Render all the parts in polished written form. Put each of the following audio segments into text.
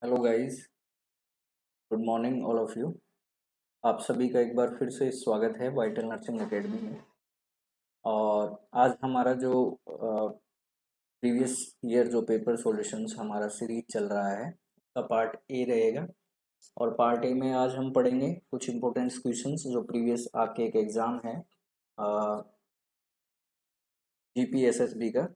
Hello guys, good morning all of you. आप सभी का एक बार फिर से स्वागत है वाइटल नर्सिंग एकेडमी में। और आज हमारा जो प्रीवियस ईयर जो पेपर सॉल्यूशंस हमारा सीरीज चल रहा है उसका पार्ट ए रहेगा। और पार्ट ए में आज हम पढ़ेंगे कुछ इंपॉर्टेंट क्वेश्चंस जो प्रीवियस आपके एक एग्ज़ाम है जीपीएसएसबी का।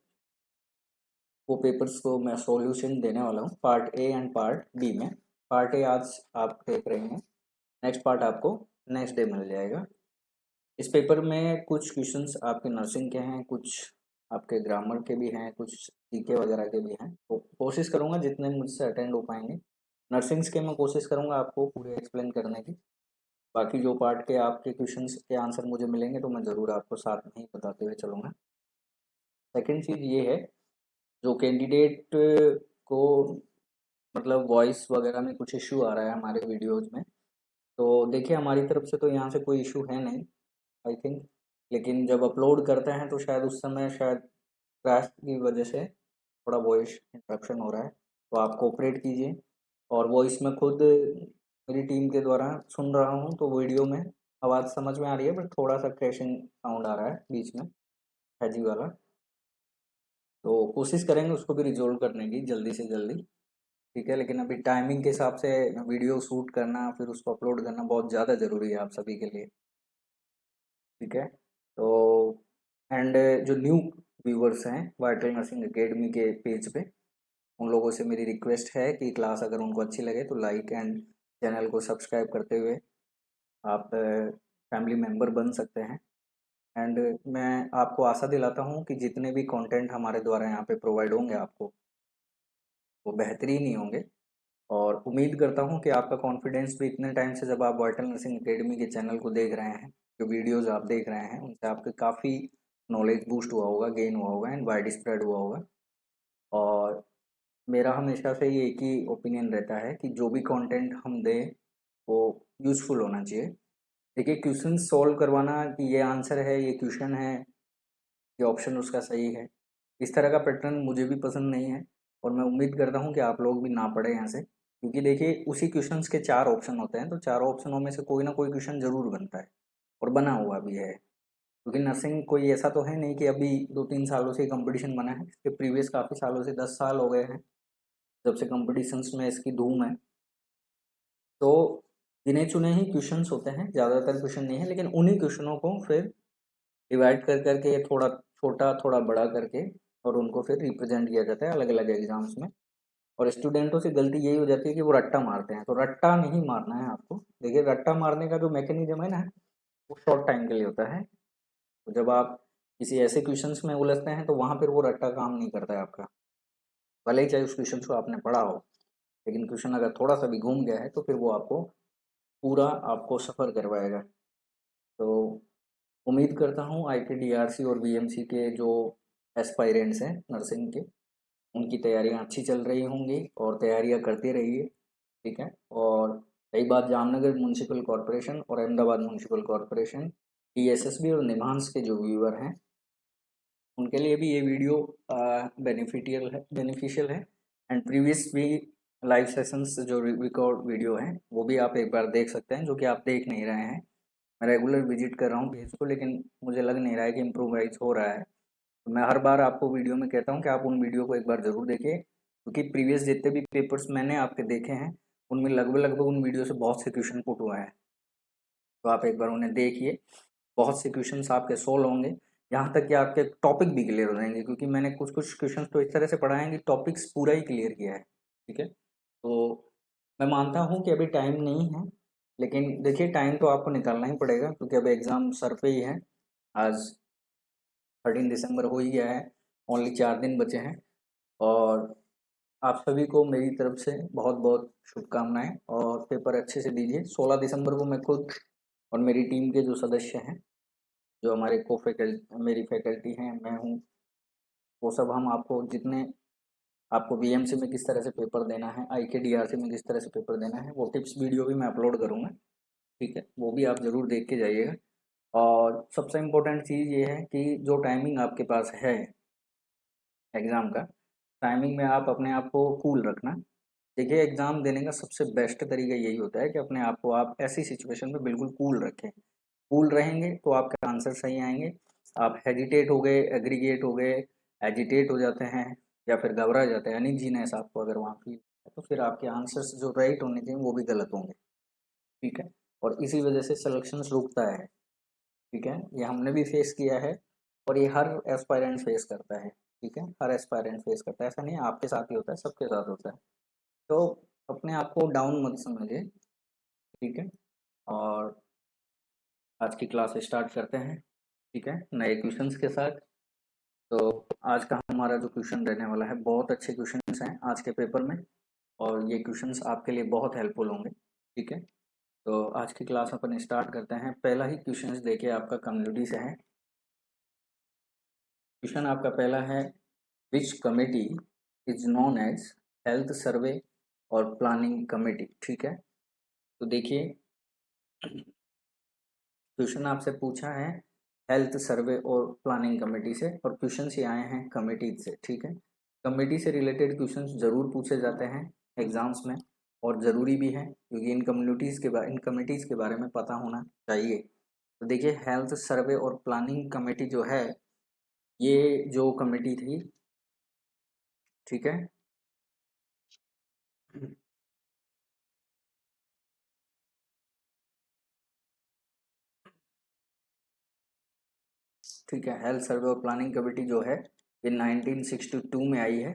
वो पेपर्स को मैं सॉल्यूशन देने वाला हूँ part A and part B में। पार्ट ए आज आप देख रहे हैं, नेक्स्ट पार्ट आपको नेक्स्ट डे मिल जाएगा। इस पेपर में कुछ क्वेश्चंस आपके नर्सिंग के हैं, कुछ आपके ग्रामर के भी हैं, कुछ जीके वगैरह के भी हैं। तो कोशिश करूँगा जितने मुझसे अटेंड हो पाएंगे। नर्सिंग्स के मैं कोशिश करूँगा आपको पूरे एक्सप्लेन करने की। बाकी जो पार्ट के आपके क्वेश्चंस के आंसर मुझे मिलेंगे तो मैं ज़रूर आपको साथ में ही बताते हुए चलूँगा। सेकेंड चीज़ ये है, जो कैंडिडेट को मतलब वॉइस वगैरह में कुछ इशू आ रहा है हमारे वीडियोज़ में, तो देखिए हमारी तरफ से तो यहाँ से कोई इशू है नहीं, आई थिंक। लेकिन जब अपलोड करते हैं तो शायद उस समय शायद क्रैश की वजह से थोड़ा वॉइस इंटरप्शन हो रहा है, तो आप कोऑपरेट कीजिए। और वॉइस में खुद मेरी टीम के द्वारा सुन रहा हूँ तो वीडियो में आवाज़ समझ में आ रही है, बट थोड़ा सा क्रैशिंग साउंड आ रहा है बीच में, हैजी वाला। तो कोशिश करेंगे उसको भी रिजोल्व करने की जल्दी से जल्दी, ठीक है। लेकिन अभी टाइमिंग के हिसाब से वीडियो शूट करना फिर उसको अपलोड करना बहुत ज़्यादा ज़रूरी है आप सभी के लिए, ठीक है। तो एंड जो न्यू व्यूवर्स हैं वाइटल नर्सिंग एकेडमी के पेज पे, उन लोगों से मेरी रिक्वेस्ट है कि क्लास अगर उनको अच्छी लगे तो लाइक एंड चैनल को सब्सक्राइब करते हुए आप फैमिली मेम्बर बन सकते हैं। एंड मैं आपको आशा दिलाता हूँ कि जितने भी कंटेंट हमारे द्वारा यहाँ पे प्रोवाइड होंगे आपको, वो बेहतरीन ही होंगे। और उम्मीद करता हूँ कि आपका कॉन्फिडेंस भी इतने टाइम से जब आप वाइटल नर्सिंग एकेडमी के चैनल को देख रहे हैं, जो वीडियोज़ आप देख रहे हैं उनसे आपके काफ़ी नॉलेज बूस्ट हुआ होगा, गेन हुआ होगा एंड वाइड स्प्रेड हुआ होगा। और मेरा हमेशा से ये एक ही ओपिनियन रहता है कि जो भी कंटेंट हम दें वो यूज़फुल होना चाहिए। देखिए क्वेश्चन सॉल्व करवाना कि ये आंसर है, ये क्वेश्चन है, ये ऑप्शन उसका सही है, इस तरह का पैटर्न मुझे भी पसंद नहीं है। और मैं उम्मीद करता हूँ कि आप लोग भी ना पढ़ें यहाँ से, क्योंकि देखिए उसी क्वेश्चंस के 4 ऑप्शन होते हैं, तो चारों ऑप्शनों में से कोई ना कोई क्वेश्चन ज़रूर बनता है और बना हुआ भी है। क्योंकि नर्सिंग कोई ऐसा तो है नहीं कि अभी 2-3 सालों से कंपटीशन बना है, इसके प्रीवियस काफ़ी सालों से 10 साल हो गए हैं जब से कंपटीशंस में इसकी धूम है। तो गिने चुने ही क्वेश्चंस होते हैं, ज़्यादातर क्वेश्चन नहीं है, लेकिन उन्हीं क्वेश्चनों को फिर डिवाइड कर करके थोड़ा छोटा थोड़ा बड़ा करके और उनको फिर रिप्रेजेंट किया जाता है अलग अलग एग्जाम्स में। और स्टूडेंटों से गलती यही हो जाती है कि वो रट्टा मारते हैं, तो रट्टा नहीं मारना है आपको। देखिए रट्टा मारने का जो मैकेनिज्म है ना, वो शॉर्ट टाइम के लिए होता है। तो जब आप किसी ऐसे क्वेश्चंस में उलझते हैं तो वहाँ फिर वो रट्टा काम नहीं करता है आपका, भले ही चाहे उस क्वेश्चन को आपने पढ़ा हो, लेकिन क्वेश्चन अगर थोड़ा सा भी घूम गया है तो फिर वो आपको पूरा आपको सफ़र करवाएगा। तो उम्मीद करता हूँ आईपीडीआरसी और बीएमसी के जो एस्पायरेंट्स हैं नर्सिंग के, उनकी तैयारियाँ अच्छी चल रही होंगी और तैयारियाँ करते रहिए, ठीक है। और रही बात जामनगर म्यूनसिपल कॉरपोरेशन और अहमदाबाद म्यूनसिपल कॉरपोरेशन, टीएसएसबी और निमांस के जो व्यूअर हैं, उनके लिए भी ये वीडियो बेनिफिशियल है। एंड प्रीवियस भी लाइव सेशंस जो रिकॉर्ड वीडियो हैं वो भी आप एक बार देख सकते हैं, जो कि आप देख नहीं रहे हैं। मैं रेगुलर विजिट कर रहा हूँ पेज को, लेकिन मुझे लग नहीं रहा है कि इम्प्रोवाइज हो रहा है। तो मैं हर बार आपको वीडियो में कहता हूँ कि आप उन वीडियो को एक बार ज़रूर देखिए, क्योंकि प्रीवियस जितने भी पेपर्स मैंने आपके देखे हैं उनमें लगभग लगभग उन वीडियो से बहुत से क्वेश्चन पुट हुए हैं। तो आप एक बार उन्हें देखिए, बहुत से क्वेश्चंस आपके सोल्व होंगे, यहाँ तक कि आपके टॉपिक भी क्लियर हो जाएंगे, क्योंकि मैंने कुछ कुछ क्वेश्चंस तो इस तरह से पढ़ाए हैं कि टॉपिक्स पूरा ही क्लियर किया है, ठीक है। तो मैं मानता हूँ कि अभी टाइम नहीं है, लेकिन देखिए टाइम तो आपको निकालना ही पड़ेगा, क्योंकि अब एग्ज़ाम सर पे ही है। आज 13 दिसंबर हो ही गया है, ओनली 4 दिन बचे हैं। और आप सभी को मेरी तरफ से बहुत बहुत शुभकामनाएं, और पेपर अच्छे से दीजिए। 16 दिसंबर को मैं खुद और मेरी टीम के जो सदस्य हैं, जो हमारे को फैकल्टी मेरी फैकल्टी हैं, मैं हूँ, वो सब हम आपको जितने आपको बीएमसी में किस तरह से पेपर देना है, आईकेडीआरसी में किस तरह से पेपर देना है, वो टिप्स वीडियो भी मैं अपलोड करूँगा, ठीक है। वो भी आप ज़रूर देख के जाइएगा। और सबसे इम्पोर्टेंट चीज़ ये है कि जो टाइमिंग आपके पास है एग्ज़ाम का, टाइमिंग में आप अपने आप को कूल रखना, देखिए एग्ज़ाम देने का सबसे बेस्ट तरीका यही होता है कि अपने आप को आप ऐसी सिचुएशन में बिल्कुल कूल रखें। कूल रहेंगे तो आपके आंसर सही आएंगे। आप हेजिटेट हो गए, एग्रीगेट हो गए, एजिटेट हो जाते हैं या फिर घबरा जाते हैं, अनइजीनेस आपको अगर वहाँ फील है, तो फिर आपके आंसर्स जो राइट होने चाहिए वो भी गलत होंगे। ठीक है, और इसी वजह से सिलेक्शन रुकता है। ठीक है, ये हमने भी फेस किया है और ये हर एस्पायरेंट फेस करता है। ठीक है, हर एस्पायरेंट फेस करता है, ऐसा नहीं है आपके साथ ही होता है, सबके साथ होता है। तो अपने आप को डाउन मत समझिए। ठीक है, और आज की क्लास स्टार्ट करते हैं। ठीक है, नए क्वेश्चंस के साथ। तो आज का हमारा जो क्वेश्चन रहने वाला है, बहुत अच्छे क्वेश्चंस हैं आज के पेपर में और ये क्वेश्चंस आपके लिए बहुत हेल्पफुल होंगे। ठीक है, तो आज की क्लास अपन स्टार्ट करते हैं। पहला ही क्वेश्चंस देखिए आपका कम्युनिटी से है। क्वेश्चन आपका पहला है, which committee is known as health survey और प्लानिंग कमेटी। ठीक है, तो देखिए क्वेश्चन आपसे पूछा है हेल्थ सर्वे और प्लानिंग कमेटी से, और क्वेश्चन ये आए हैं कमेटी से। ठीक है, कमेटी से रिलेटेड क्वेश्चन जरूर पूछे जाते हैं एग्जाम्स में और ज़रूरी भी है क्योंकि इन कमेटीज़ के बारे में पता होना चाहिए। तो देखिए हेल्थ सर्वे और प्लानिंग कमेटी जो है, ये जो कमेटी थी, ठीक है, ठीक है, हेल्थ सर्वे और प्लानिंग कमेटी जो है ये 1962 में आई है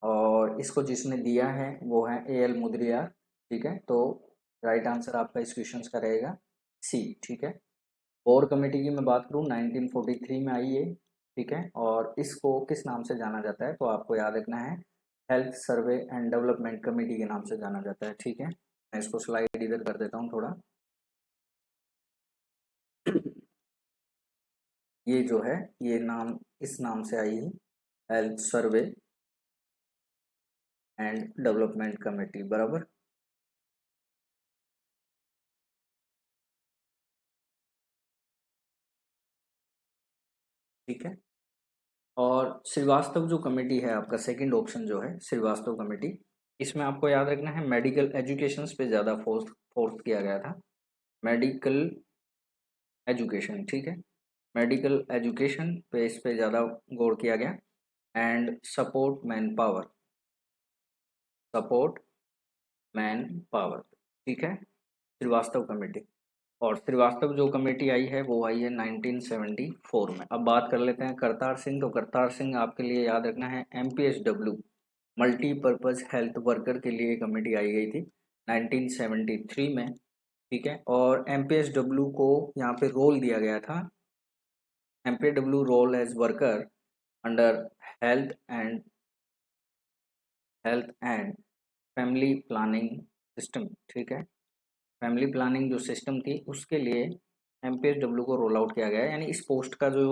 और इसको जिसने दिया है वो है A.L. मुदलियार। ठीक है, तो राइट आंसर आपका इस क्वेश्चन का रहेगा सी। ठीक है, कोर कमेटी की मैं बात करूँ 1943 में आई है। ठीक है, और इसको किस नाम से जाना जाता है, तो आपको याद रखना है health survey and development committee के नाम से जाना जाता है। ठीक है, मैं इसको स्लाइड इधर कर देता हूँ थोड़ा। ये जो है ये नाम इस नाम से आई है, health survey and development committee, बराबर। ठीक है, और श्रीवास्तव जो कमेटी है आपका सेकंड ऑप्शन जो है श्रीवास्तव कमेटी, इसमें आपको याद रखना है मेडिकल एजुकेशन पे ज़्यादा फोर्स फोर्स किया गया था। मेडिकल एजुकेशन, ठीक है, मेडिकल एजुकेशन पे इस पे ज़्यादा गौर किया गया। And support man power. ठीक है, श्रीवास्तव कमेटी। और श्रीवास्तव जो कमेटी आई है वो आई है 1974 में। अब बात कर लेते हैं करतार सिंह। तो करतार सिंह आपके लिए याद रखना है MPSW मल्टीपर्पज़ हेल्थ वर्कर के लिए कमेटी आई गई थी 1973 में। ठीक है, और MPSW को यहाँ पे रोल दिया गया था, MPSW role as worker under health and health and family planning system. ठीक है, फैमिली प्लानिंग जो सिस्टम थी उसके लिए MPSW को रोल आउट किया गया है, यानी इस पोस्ट का जो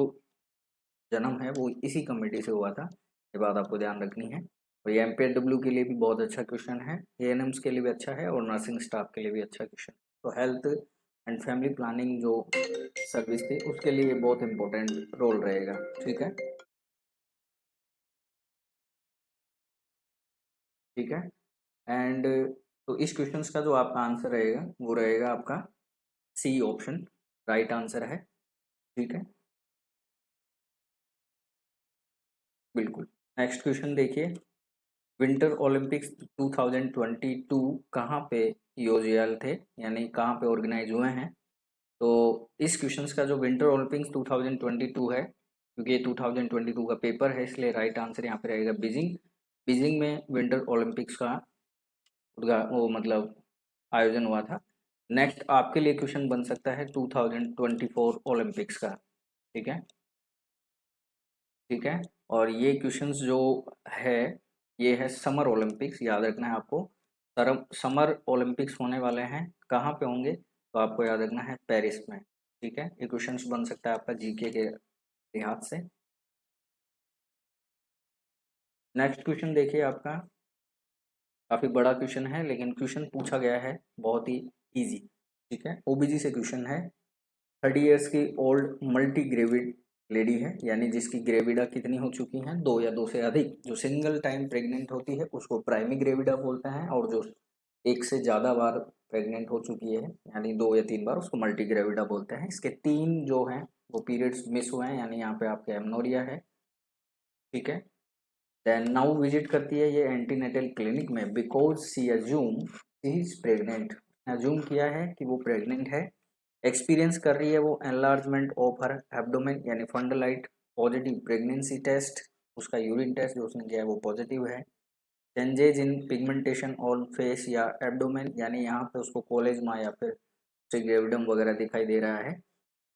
जन्म है वो इसी कमेटी से हुआ था। ये बात आपको ध्यान रखनी है। और ये MPSW के लिए भी बहुत अच्छा क्वेश्चन है, ANMs के लिए भी अच्छा है और नर्सिंग स्टाफ के लिए भी अच्छा क्वेश्चन। तो हेल्थ एंड फैमिली प्लानिंग जो सर्विस थी उसके लिए बहुत इंपॉर्टेंट रोल रहेगा। ठीक है, ठीक है, एंड तो इस क्वेश्चन का जो आपका आंसर रहेगा वो रहेगा आपका सी ऑप्शन, राइट आंसर है। ठीक है, बिल्कुल। नेक्स्ट क्वेश्चन देखिए, विंटर ओलंपिक्स 2022 कहाँ पे योजियाल थे, यानी कहाँ पे ऑर्गेनाइज हुए हैं। तो इस क्वेश्चन का जो विंटर ओलंपिक्स 2022 है, क्योंकि ये 2022 का पेपर है इसलिए राइट आंसर यहाँ पे रहेगा बीजिंग। बीजिंग में विंटर ओलंपिक्स का वो मतलब आयोजन हुआ था। नेक्स्ट आपके लिए क्वेश्चन बन सकता है 2024 ओलंपिक्स का। ठीक है, ठीक है, और ये क्वेश्चंस जो है ये है समर ओलंपिक्स, याद रखना है आपको। समर ओलंपिक्स होने वाले हैं, कहाँ पे होंगे, तो आपको याद रखना है पेरिस में। ठीक है, ये क्वेश्चंस बन सकता है आपका जीके के लिहाज से। नेक्स्ट क्वेश्चन देखिए आपका, काफ़ी बड़ा क्वेश्चन है लेकिन क्वेश्चन पूछा गया है बहुत ही इजी। ठीक है, OBG से क्वेश्चन है, 30 ईयर्स की ओल्ड मल्टी ग्रेविड लेडी है यानी जिसकी ग्रेविडा कितनी हो चुकी हैं, 2 या 2 से अधिक। जो सिंगल टाइम प्रेग्नेंट होती है उसको प्राइमरी ग्रेविडा बोलते हैं, और जो एक से ज़्यादा बार प्रेग्नेंट हो चुकी है यानी 2 या 3 बार, उसको मल्टी ग्रेविडा बोलते हैं। इसके 3 जो हैं वो पीरियड्स मिस हुए हैं, यानी यहाँ पे आपके एमनोरिया है, ठीक है। देन नाउ विजिट करती है ये एंटीनेटल क्लिनिक में because she assume she is pregnant. Assume किया है कि वो प्रेग्नेंट है। एक्सपीरियंस कर रही है वो एनलार्जमेंट ऑफ हर एब्डोमेन यानी फंडलाइट, पॉजिटिव प्रेगनेंसी टेस्ट, उसका यूरिन टेस्ट जो उसने किया है वो पॉजिटिव है। Changes in pigmentation on face या एब्डोमेन, यानी यहाँ पे उसको कोलेजमा या फिर ग्रेविडम वगैरह दिखाई दे रहा है।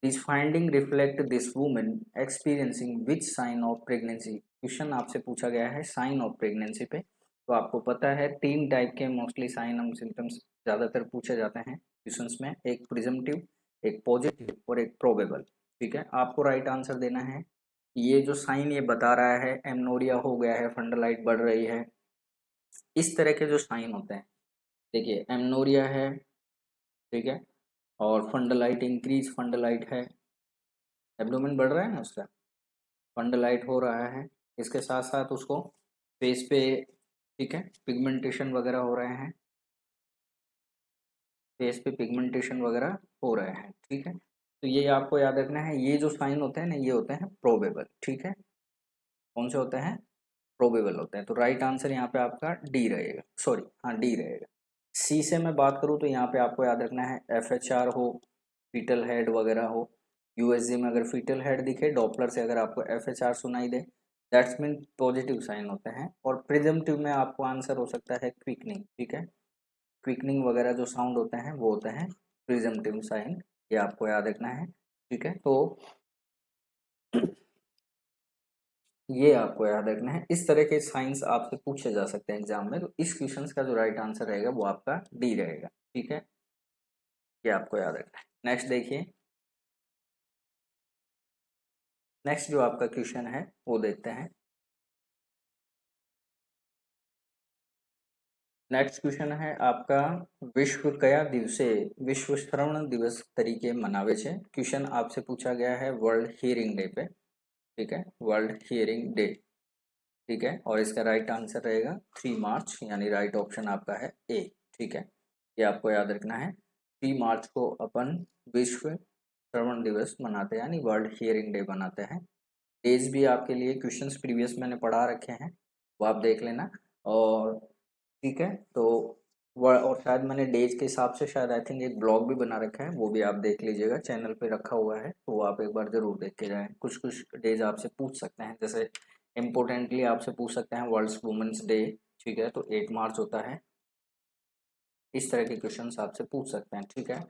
This finding reflect this women experiencing which sign of pregnancy. Question आपसे पूछा गया है साइन ऑफ प्रेगनेंसी पे, तो आपको पता है 3 टाइप के मोस्टली साइन एंड सिम्टम्स ज़्यादातर पूछे जाते हैं क्वेश्चंस में, एक प्रिजम्पटिव, एक पॉजिटिव और एक प्रोबेबल, ठीक है। आपको राइट आंसर देना है। ये जो साइन ये बता रहा है एमनोरिया हो गया है, फंडलाइट बढ़ रही है, इस तरह के जो साइन होते हैं, देखिए एमनोरिया है, ठीक है, और फंडलाइट इंक्रीज फंडलाइट है, एब्डोमेन बढ़ रहा है ना उसका, फंडलाइट हो रहा है, इसके साथ साथ उसको फेस पे, ठीक है, पिगमेंटेशन वगैरह हो रहे हैं, फेस पे पिगमेंटेशन वगैरह हो रहे हैं, ठीक है। तो ये आपको याद रखना है, ये जो साइन होते हैं ना ये होते हैं प्रोबेबल, ठीक है। कौन से होते हैं? प्रोबेबल होते हैं। तो राइट आंसर यहाँ पे आपका डी रहेगा, सॉरी हाँ डी रहेगा। सी से मैं बात करूँ तो यहाँ पे आपको याद रखना है FHR हो, फीटल हेड वगैरह हो, USG में अगर फीटल हेड दिखे, डॉपलर से अगर आपको FHR सुनाई दे, दैट्स मीन पॉजिटिव साइन होते हैं। और प्रिजम्पटिव में आपको आंसर हो सकता है क्विकनिंग, ठीक है, क्विकनिंग वगैरह जो साउंड होते हैं वो होते हैं प्रिजम्पटिव साइन, ये आपको याद रखना है, ठीक है। तो ये आपको याद रखना है, इस तरह के साइंस आपसे पूछे जा सकते हैं एग्जाम में। तो इस क्वेश्चन का जो राइट आंसर रहेगा वो आपका डी रहेगा, ठीक है, ये आपको याद रखना है। नेक्स्ट देखिए, नेक्स्ट जो आपका क्वेश्चन है वो देखते हैं। नेक्स्ट क्वेश्चन है आपका, विश्व कया दिवसे विश्व श्रवण दिवस तरीके मनावे छे। क्वेश्चन आपसे पूछा गया है वर्ल्ड हियरिंग डे पे, ठीक है, वर्ल्ड हियरिंग डे, ठीक है, और इसका राइट आंसर रहेगा 3 मार्च, यानी राइट ऑप्शन आपका है ए, ठीक है, ये आपको याद रखना है। 3 मार्च को अपन विश्व श्रवण दिवस मनाते हैं, यानी वर्ल्ड हियरिंग डे मनाते हैं। डेज भी आपके लिए क्वेश्चंस प्रीवियस मैंने पढ़ा रखे हैं, वो आप देख लेना। और ठीक है, तो और शायद मैंने डेज के हिसाब से शायद आई थिंक एक ब्लॉग भी बना रखा है, वो भी आप देख लीजिएगा, चैनल पे रखा हुआ है, तो वो आप एक बार जरूर देख के जाएं। कुछ कुछ डेज आपसे पूछ सकते हैं, जैसे इम्पोर्टेंटली आपसे पूछ सकते हैं वर्ल्ड वुमेन्स डे, ठीक है, तो 8 मार्च होता है। इस तरह के क्वेश्चन आपसे पूछ सकते हैं, ठीक है।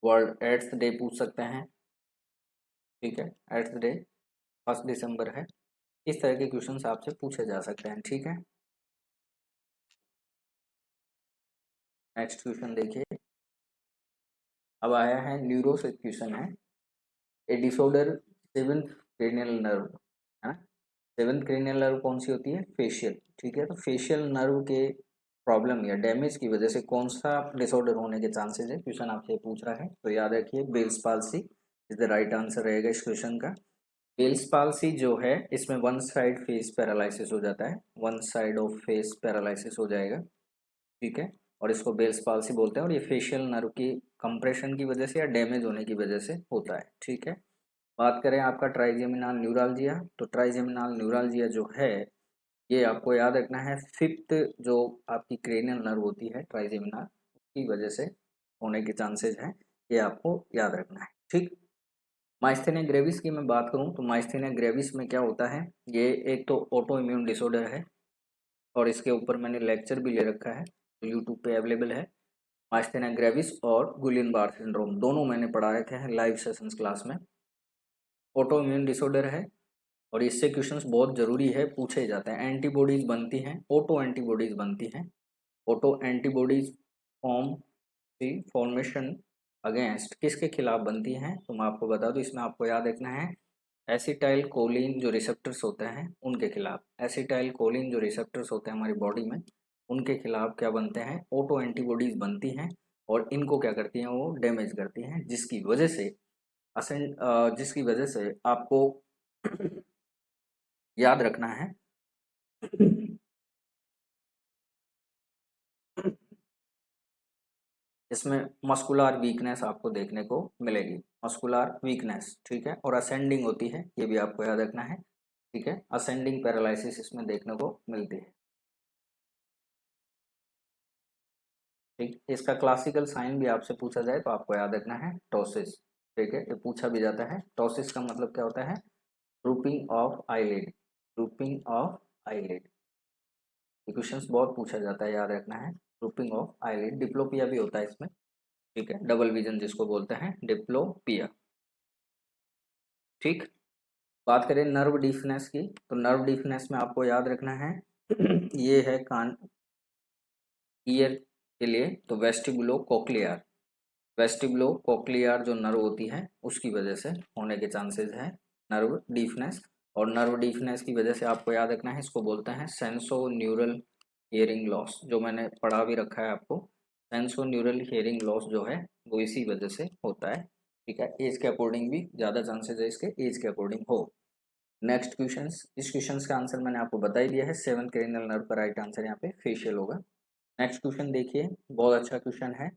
वर्ल्ड एड्स डे पूछ सकते हैं, ठीक है, एड्स डे 1 दिसंबर है। इस तरह के क्वेश्चन आपसे पूछे जा सकते हैं, ठीक है। नेक्स्ट क्वेश्चन देखिए, अब आया है न्यूरो से क्वेश्चन है, ए डिसऑर्डर सेवंथ क्रेनियल नर्व, है ना, सेवंथ क्रेनियल नर्व कौन सी होती है? फेशियल, ठीक है। तो फेशियल नर्व के प्रॉब्लम या डैमेज की वजह से कौन सा डिसऑर्डर होने के चांसेस है, क्वेश्चन आपसे पूछ रहा है। तो याद रखिए Bell's palsy is the right answer रहेगा इस क्वेश्चन का। बेल्स पाल्सी जो है इसमें वन साइड फेस पैरालिसिस हो जाता है, one side of face paralysis हो जाएगा, ठीक है, और इसको बेल्स पाल्सी बोलते हैं। और ये फेशियल नर्व की कंप्रेशन की वजह से या डैमेज होने की वजह से होता है, ठीक है। बात करें आपका ट्राइजेमिनल न्यूरालजिया, तो ट्राइजेमिनल न्यूरालजिया जो है ये आपको याद रखना है, फिफ्थ जो आपकी क्रेनियल नर्व होती है ट्राइजेमिनल की वजह से होने के चांसेस हैं, ये आपको याद रखना है, ठीक। माइस्थेनिया ग्रेविस की मैं बात करूं तो माइस्थेनिया ग्रेविस में क्या होता है, ये एक तो ऑटो इम्यून डिसऑर्डर है, और इसके ऊपर मैंने लेक्चर भी ले रखा है, तो यूट्यूब पे अवेलेबल है। माइस्थेनिया ग्रेविस और गुलियन बार सिंड्रोम दोनों मैंने पढ़ा रखे हैं लाइव सेशंस क्लास में। ऑटो इम्यून डिसऑर्डर है, और इससे क्वेश्चंस बहुत जरूरी है, पूछे जाते हैं। एंटीबॉडीज बनती हैं, ऑटो एंटीबॉडीज बनती हैं, ऑटो एंटीबॉडीज फॉर्म दी फॉर्मेशन अगेंस्ट किसके खिलाफ बनती हैं, तो मैं आपको बता दूं, इसमें आपको याद रखना है एसिटाइल कोलिन जो रिसेप्टर्स होते हैं उनके खिलाफ, एसिटाइल कोलिन जो रिसेप्टर्स होते हैं हमारी बॉडी में उनके खिलाफ क्या बनते हैं, ऑटो एंटीबॉडीज बनती हैं, और इनको क्या करती हैं, वो डैमेज करती हैं, जिसकी वजह से जिसकी वजह से आपको याद रखना है इसमें मस्कुलर वीकनेस आपको देखने को मिलेगी, मस्कुलर वीकनेस, ठीक है। और असेंडिंग होती है, ये भी आपको याद रखना है, ठीक है। असेंडिंग पैरालिसिस इसमें देखने को मिलती है, ठीक। इसका क्लासिकल साइन भी आपसे पूछा जाए तो आपको याद रखना है टोसिस, ठीक है। ये पूछा भी जाता है, टोसिस का मतलब क्या होता है, drooping of eyelid, drooping of eyelid. Questions बहुत पूछा जाता है, याद रखना है, ड्रूपिंग ऑफ आईलिड। डिप्लोपिया भी होता है इसमें, ठीक है, डबल विजन जिसको बोलते हैं डिप्लोपिया, ठीक। बात करें नर्व डीफनेस की, तो नर्व डीफनेस में आपको याद रखना है ये है कान, ईयर के लिए तो वेस्टिबुलो कोक्लियर, वेस्टिबुलो कोक्लियर जो नर्व होती है उसकी वजह से होने के चांसेस है नर्व डीफनेस। और नर्व डीफनेस की वजह से आपको याद रखना है, इसको बोलते हैं सेंसो न्यूरल हियरिंग लॉस, जो मैंने पढ़ा भी रखा है आपको। सेंसो न्यूरल हियरिंग लॉस जो है वो इसी वजह से होता है, ठीक है। एज के अकॉर्डिंग भी ज़्यादा चांसेस है इसके, एज के अकॉर्डिंग हो। नेक्स्ट क्वेश्चन, इस क्वेश्चन का आंसर मैंने आपको बता ही दिया है, 7 क्रेनियल नर्व का राइट आंसर यहाँ पे फेशियल होगा। नेक्स्ट क्वेश्चन देखिए, बहुत अच्छा क्वेश्चन है,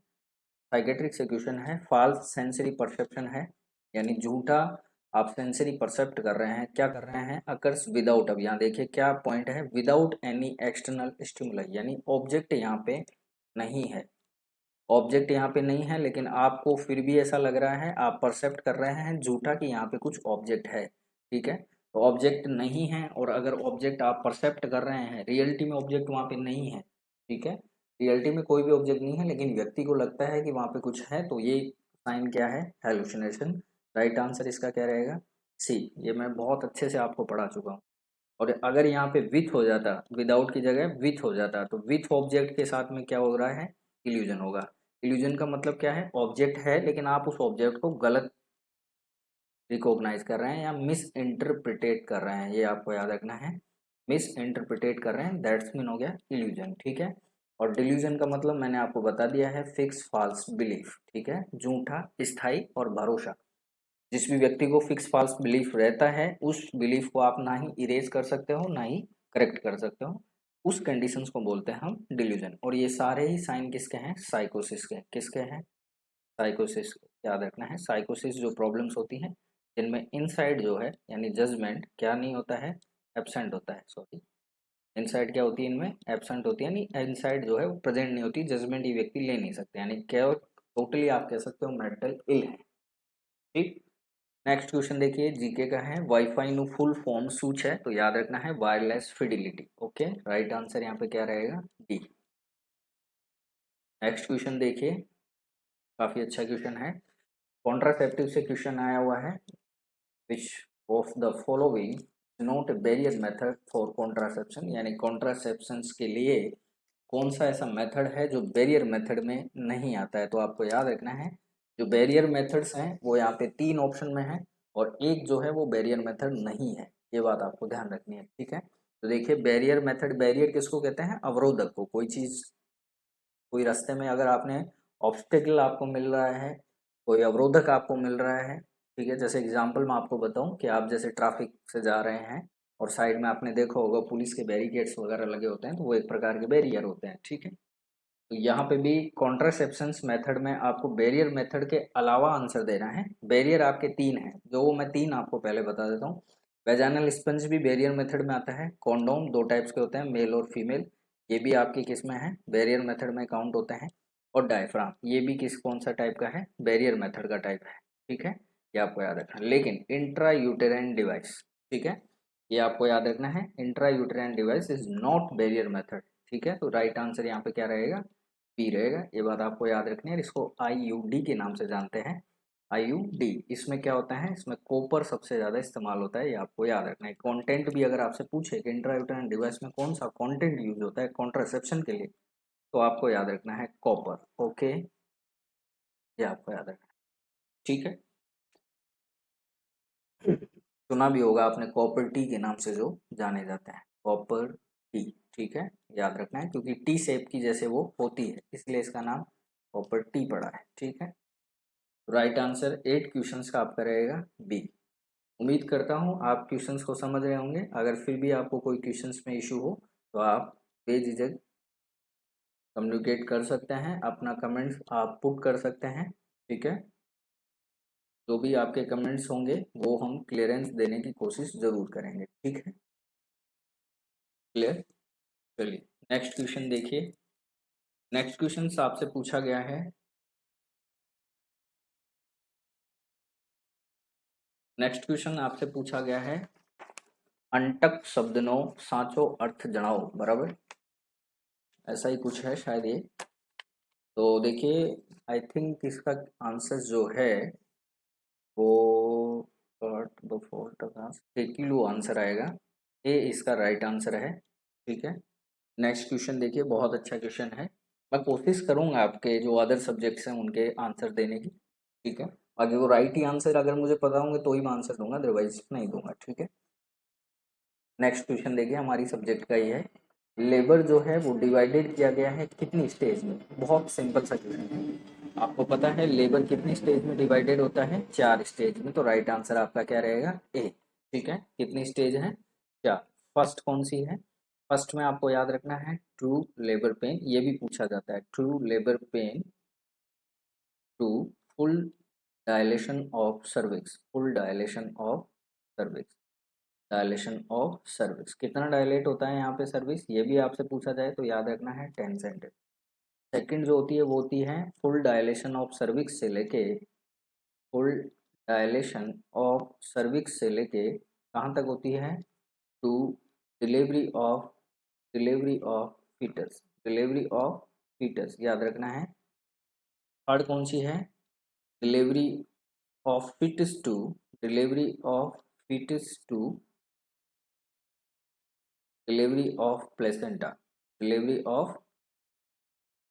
साइकेट्रिक से क्वेश्चन है। फॉल्स सेंसरी परसेप्शन है, यानी झूठा आप सेंसरी परसेप्ट कर रहे हैं, क्या कर रहे हैं, अकर्स विदाउट, अब यहाँ देखिए क्या पॉइंट है, विदाउट एनी एक्सटर्नल स्टिमुलाई, यानी ऑब्जेक्ट यहाँ पे नहीं है, ऑब्जेक्ट यहाँ पे नहीं है, लेकिन आपको फिर भी ऐसा लग रहा है, आप परसेप्ट कर रहे हैं झूठा कि यहाँ पे कुछ ऑब्जेक्ट है, ठीक है। तो ऑब्जेक्ट नहीं है, और अगर ऑब्जेक्ट आप परसेप्ट कर रहे हैं, रियलिटी में ऑब्जेक्ट वहाँ पे नहीं है, ठीक है, रियलिटी में कोई भी ऑब्जेक्ट नहीं है, लेकिन व्यक्ति को लगता है कि वहाँ पे कुछ है, तो ये साइन क्या है, हेलुसिनेशन। राइट आंसर इसका क्या रहेगा, सी। ये मैं बहुत अच्छे से आपको पढ़ा चुका हूँ। और अगर यहाँ पे विथ हो जाता, विदाउट की जगह विथ हो जाता, तो विथ ऑब्जेक्ट के साथ में क्या हो रहा है, इल्यूजन होगा। इल्यूजन का मतलब क्या है, ऑब्जेक्ट है लेकिन आप उस ऑब्जेक्ट को गलत रिकॉग्नाइज कर रहे हैं या मिस इंटरप्रिटेट कर रहे हैं, ये आपको याद रखना है, मिस इंटरप्रिटेट कर रहे हैं, दैट्स मीन हो गया इल्यूजन, ठीक है। और डिल्यूजन का मतलब मैंने आपको बता दिया है, फिक्स फॉल्स बिलीफ, ठीक है, झूठा, स्थायी और भरोसा। जिस भी व्यक्ति को फिक्स फॉल्स बिलीफ रहता है, उस बिलीफ को आप ना ही इरेज कर सकते हो ना ही करेक्ट कर सकते हो, उस कंडीशंस को बोलते हैं हम डिल्यूजन। और ये सारे ही साइन किसके हैं, साइकोसिस के, किसके हैं, साइकोसिस। याद रखना है, साइकोसिस जो प्रॉब्लम्स होती हैं जिनमें इनसाइड जो है यानी जजमेंट क्या नहीं होता है, एब्सेंट होता है, सॉरी, इनसाइड क्या होती है, इनमें एब्सेंट होती है, यानी इनसाइड जो है वो प्रेजेंट नहीं होती, जजमेंट ये व्यक्ति ले नहीं सकते, यानी क्या टोटली आप कह सकते हो मेंटल इल है, ठीक। नेक्स्ट क्वेश्चन देखिए, जीके का है, वाईफाई नु फुल फॉर्म सूच है, तो याद रखना है wireless fidelity, okay. Right answer यहाँ पे क्या रहेगा, डी। नेक्स्ट क्वेश्चन देखिए, काफी अच्छा क्वेश्चन है, कॉन्ट्रासेप्टिव से क्वेश्चन आया हुआ है, which of the following not barrier method for contraception, यानी कॉन्ट्रासेप्शन के लिए कौन सा ऐसा मेथड है जो बैरियर मेथड में नहीं आता है। तो आपको याद रखना है, जो बैरियर मेथड्स हैं वो यहाँ पे 3 ऑप्शन में है, और एक जो है वो बैरियर मेथड नहीं है, ये बात आपको ध्यान रखनी है, ठीक है। तो देखिए बैरियर मेथड, बैरियर किसको कहते हैं, अवरोधक को, कोई चीज, कोई रास्ते में अगर आपने ऑब्स्टेकल आपको मिल रहा है, कोई अवरोधक आपको मिल रहा है, ठीक है। जैसे एग्जांपल मैं आपको बताऊं कि आप जैसे ट्रैफिक से जा रहे हैं और साइड में आपने देखा होगा पुलिस के बैरिकेड्स वगैरह लगे होते हैं, तो वो एक प्रकार के बैरियर होते हैं, ठीक है। तो यहाँ पे भी कॉन्ट्रासेप्शंस मेथड में आपको बैरियर मेथड के अलावा आंसर देना है। बैरियर आपके 3 हैं, जो वो मैं 3 आपको पहले बता देता हूँ। वेजाइनल स्पंज भी बैरियर मेथड में आता है, कॉन्डोम 2 टाइप्स के होते हैं, मेल और फीमेल, ये भी आपकी किस में है, बैरियर मेथड में काउंट होते हैं। और डायफ्राम, ये भी किस कौन सा टाइप का है, बैरियर मेथड का टाइप है, ठीक है, ये आपको याद रखना है। लेकिन इंट्रा यूटेराइन डिवाइस, ठीक है, ये आपको याद रखना है, intra uterine device is not barrier method, ठीक है। तो राइट आंसर यहाँ पे क्या रहेगा, बी रहेगा, ये बात आपको याद रखनी है। इसको आईयूडी के नाम से जानते हैं, आईयूडी। इसमें क्या होता है, इसमें कॉपर सबसे ज़्यादा इस्तेमाल होता है, ये आपको याद रखना है। कंटेंट भी अगर आपसे पूछे कि इंट्रायूटेराइन डिवाइस में कौन सा कंटेंट यूज होता है कॉन्ट्रासेप्शन के लिए, तो आपको याद रखना है कॉपर, ओके, ये आपको याद रखना है, ठीक है। सुना भी होगा आपने कॉपर टी के नाम से जो जाने जाते हैं, कॉपर टी, ठीक है, याद रखना है, क्योंकि टी शेप की जैसे वो होती है इसलिए इसका नाम कॉपर टी पड़ा है, ठीक है। राइट आंसर 8 क्वेश्चंस का आपका रहेगा बी। उम्मीद करता हूँ आप क्वेश्चंस को समझ रहे होंगे। अगर फिर भी आपको कोई क्वेश्चंस में इशू हो तो आप बेझिझक कम्युनिकेट कर सकते हैं, अपना कमेंट्स आप पुट कर सकते हैं। ठीक है, जो भी आपके कमेंट्स होंगे वो हम क्लियरेंस देने की कोशिश ज़रूर करेंगे। ठीक है, क्लियर। चलिए नेक्स्ट क्वेश्चन देखिए। नेक्स्ट क्वेश्चन आपसे पूछा गया है, नेक्स्ट क्वेश्चन आपसे पूछा गया है, अंटक शब्दनो साचो अर्थ जणाओ, बराबर ऐसा ही कुछ है शायद ये। तो देखिए आई थिंक इसका आंसर जो है वो किलो आंसर आएगा। ए इसका राइट आंसर है। ठीक है, नेक्स्ट क्वेश्चन देखिए, बहुत अच्छा क्वेश्चन है। मैं कोशिश करूंगा आपके जो अदर सब्जेक्ट्स हैं उनके आंसर देने की। ठीक है, बाकी वो राइट ही आंसर अगर मुझे पता होंगे तो ही मैं आंसर दूंगा, अदरवाइज नहीं दूंगा। ठीक है, नेक्स्ट क्वेश्चन देखिए, हमारी सब्जेक्ट का ही है। लेबर जो है वो डिवाइडेड किया गया है कितनी स्टेज में। बहुत सिंपल सा क्वेश्चन है। आपको पता है लेबर कितनी स्टेज में डिवाइडेड होता है, 4 स्टेज में। तो राइट आंसर आपका क्या रहेगा, ए। ठीक है, कितनी स्टेज है, 4। फर्स्ट कौन सी है, फर्स्ट में आपको याद रखना है ट्रू लेबर पेन, ये भी पूछा जाता है। True labour pain to full dilation of cervix, full dilation of cervix, dilation of service, कितना डायलेट होता है यहाँ पे सर्विस, ये भी आपसे पूछा जाए तो याद रखना है 10 सेंटीमीटर। सेकंड जो होती है वो होती है फुल डायलेशन ऑफ सर्विक्स से लेके, फुल डायलेशन ऑफ सर्विक्स से लेके कहाँ तक होती है, to delivery of, delivery of foetus, delivery of foetus, याद रखना है। थर्ड कौन सी है, delivery of foetus to, delivery of foetus to delivery of placenta, delivery of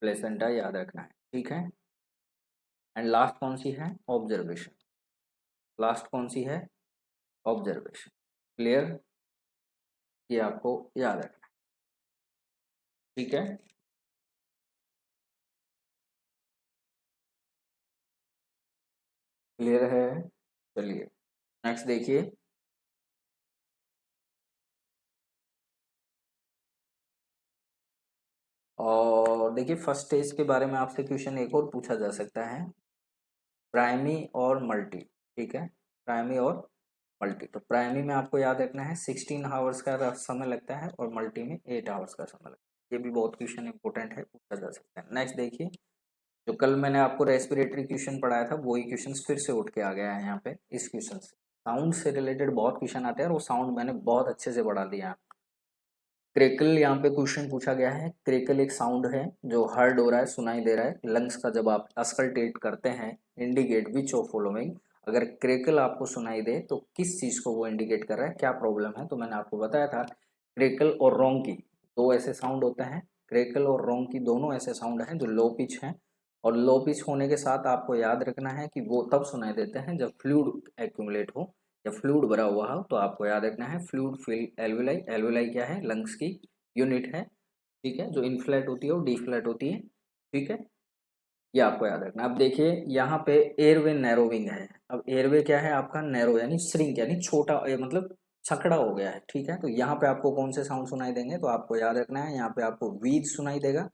placenta, याद रखना है। ठीक है, एंड लास्ट कौन सी है, ऑब्जर्वेशन, लास्ट कौन सी है, ऑब्जर्वेशन। क्लियर, ये आपको याद रखना है। ठीक है, क्लियर है। चलिए नेक्स्ट देखिए, और देखिए फर्स्ट स्टेज के बारे में आपसे क्वेश्चन एक और पूछा जा सकता है, प्राइमी और मल्टी। ठीक है, प्राइमी और मल्टी। तो प्राइमी में आपको याद रखना है 16 आवर्स का समय लगता है और मल्टी में 8 आवर्स का समय लगता है। ये भी बहुत क्वेश्चन इंपॉर्टेंट है, पूछा जा सकता है। नेक्स्ट देखिए, जो कल मैंने आपको रेस्पिरेटरी क्वेश्चन पढ़ाया था वही क्वेश्चन फिर से उठ के आ गया है यहाँ पे इस क्वेश्चन से। साउंड से रिलेटेड बहुत क्वेश्चन आते हैं और वो साउंड मैंने बहुत अच्छे से बढ़ा दिया। क्रेकल यहाँ पे क्वेश्चन पूछा गया है। क्रेकल एक साउंड है जो हर्ड हो रहा है, सुनाई दे रहा है लंग्स का, जब आप अस्कल्टेट करते हैं। इंडिकेट विच ऑफ फॉलोइंग, अगर क्रेकल आपको सुनाई दे तो किस चीज को वो इंडिकेट कर रहा है, क्या प्रॉब्लम है। तो मैंने आपको बताया था क्रेकल और रोंकी दो ऐसे साउंड होते हैं। क्रेकल और रोंकी दोनों ऐसे साउंड हैं जो लो पिच हैं, और लो पिच होने के साथ आपको याद रखना है कि वो तब सुनाई देते हैं जब फ्लूइड एक्यूमुलेट हो, या फ्लूइड भरा हुआ हो। तो आपको याद रखना है फ्लूइड फिल एल्वेलाई, एल्वेलाई क्या है, लंग्स की यूनिट है। ठीक है, जो इनफ्लैट होती है वो डी फ्लैट होती है। ठीक है, ये आपको याद रखना है। अब देखिए यहाँ पे एयरवे नैरोविंग है। अब एयरवे क्या है आपका, नैरो यानी श्रिंक यानी छोटा, मतलब छकड़ा हो गया है। ठीक है, तो यहाँ पे आपको कौन से साउंड सुनाई देंगे, तो आपको याद रखना है यहाँ पे आपको वीज सुनाई देगा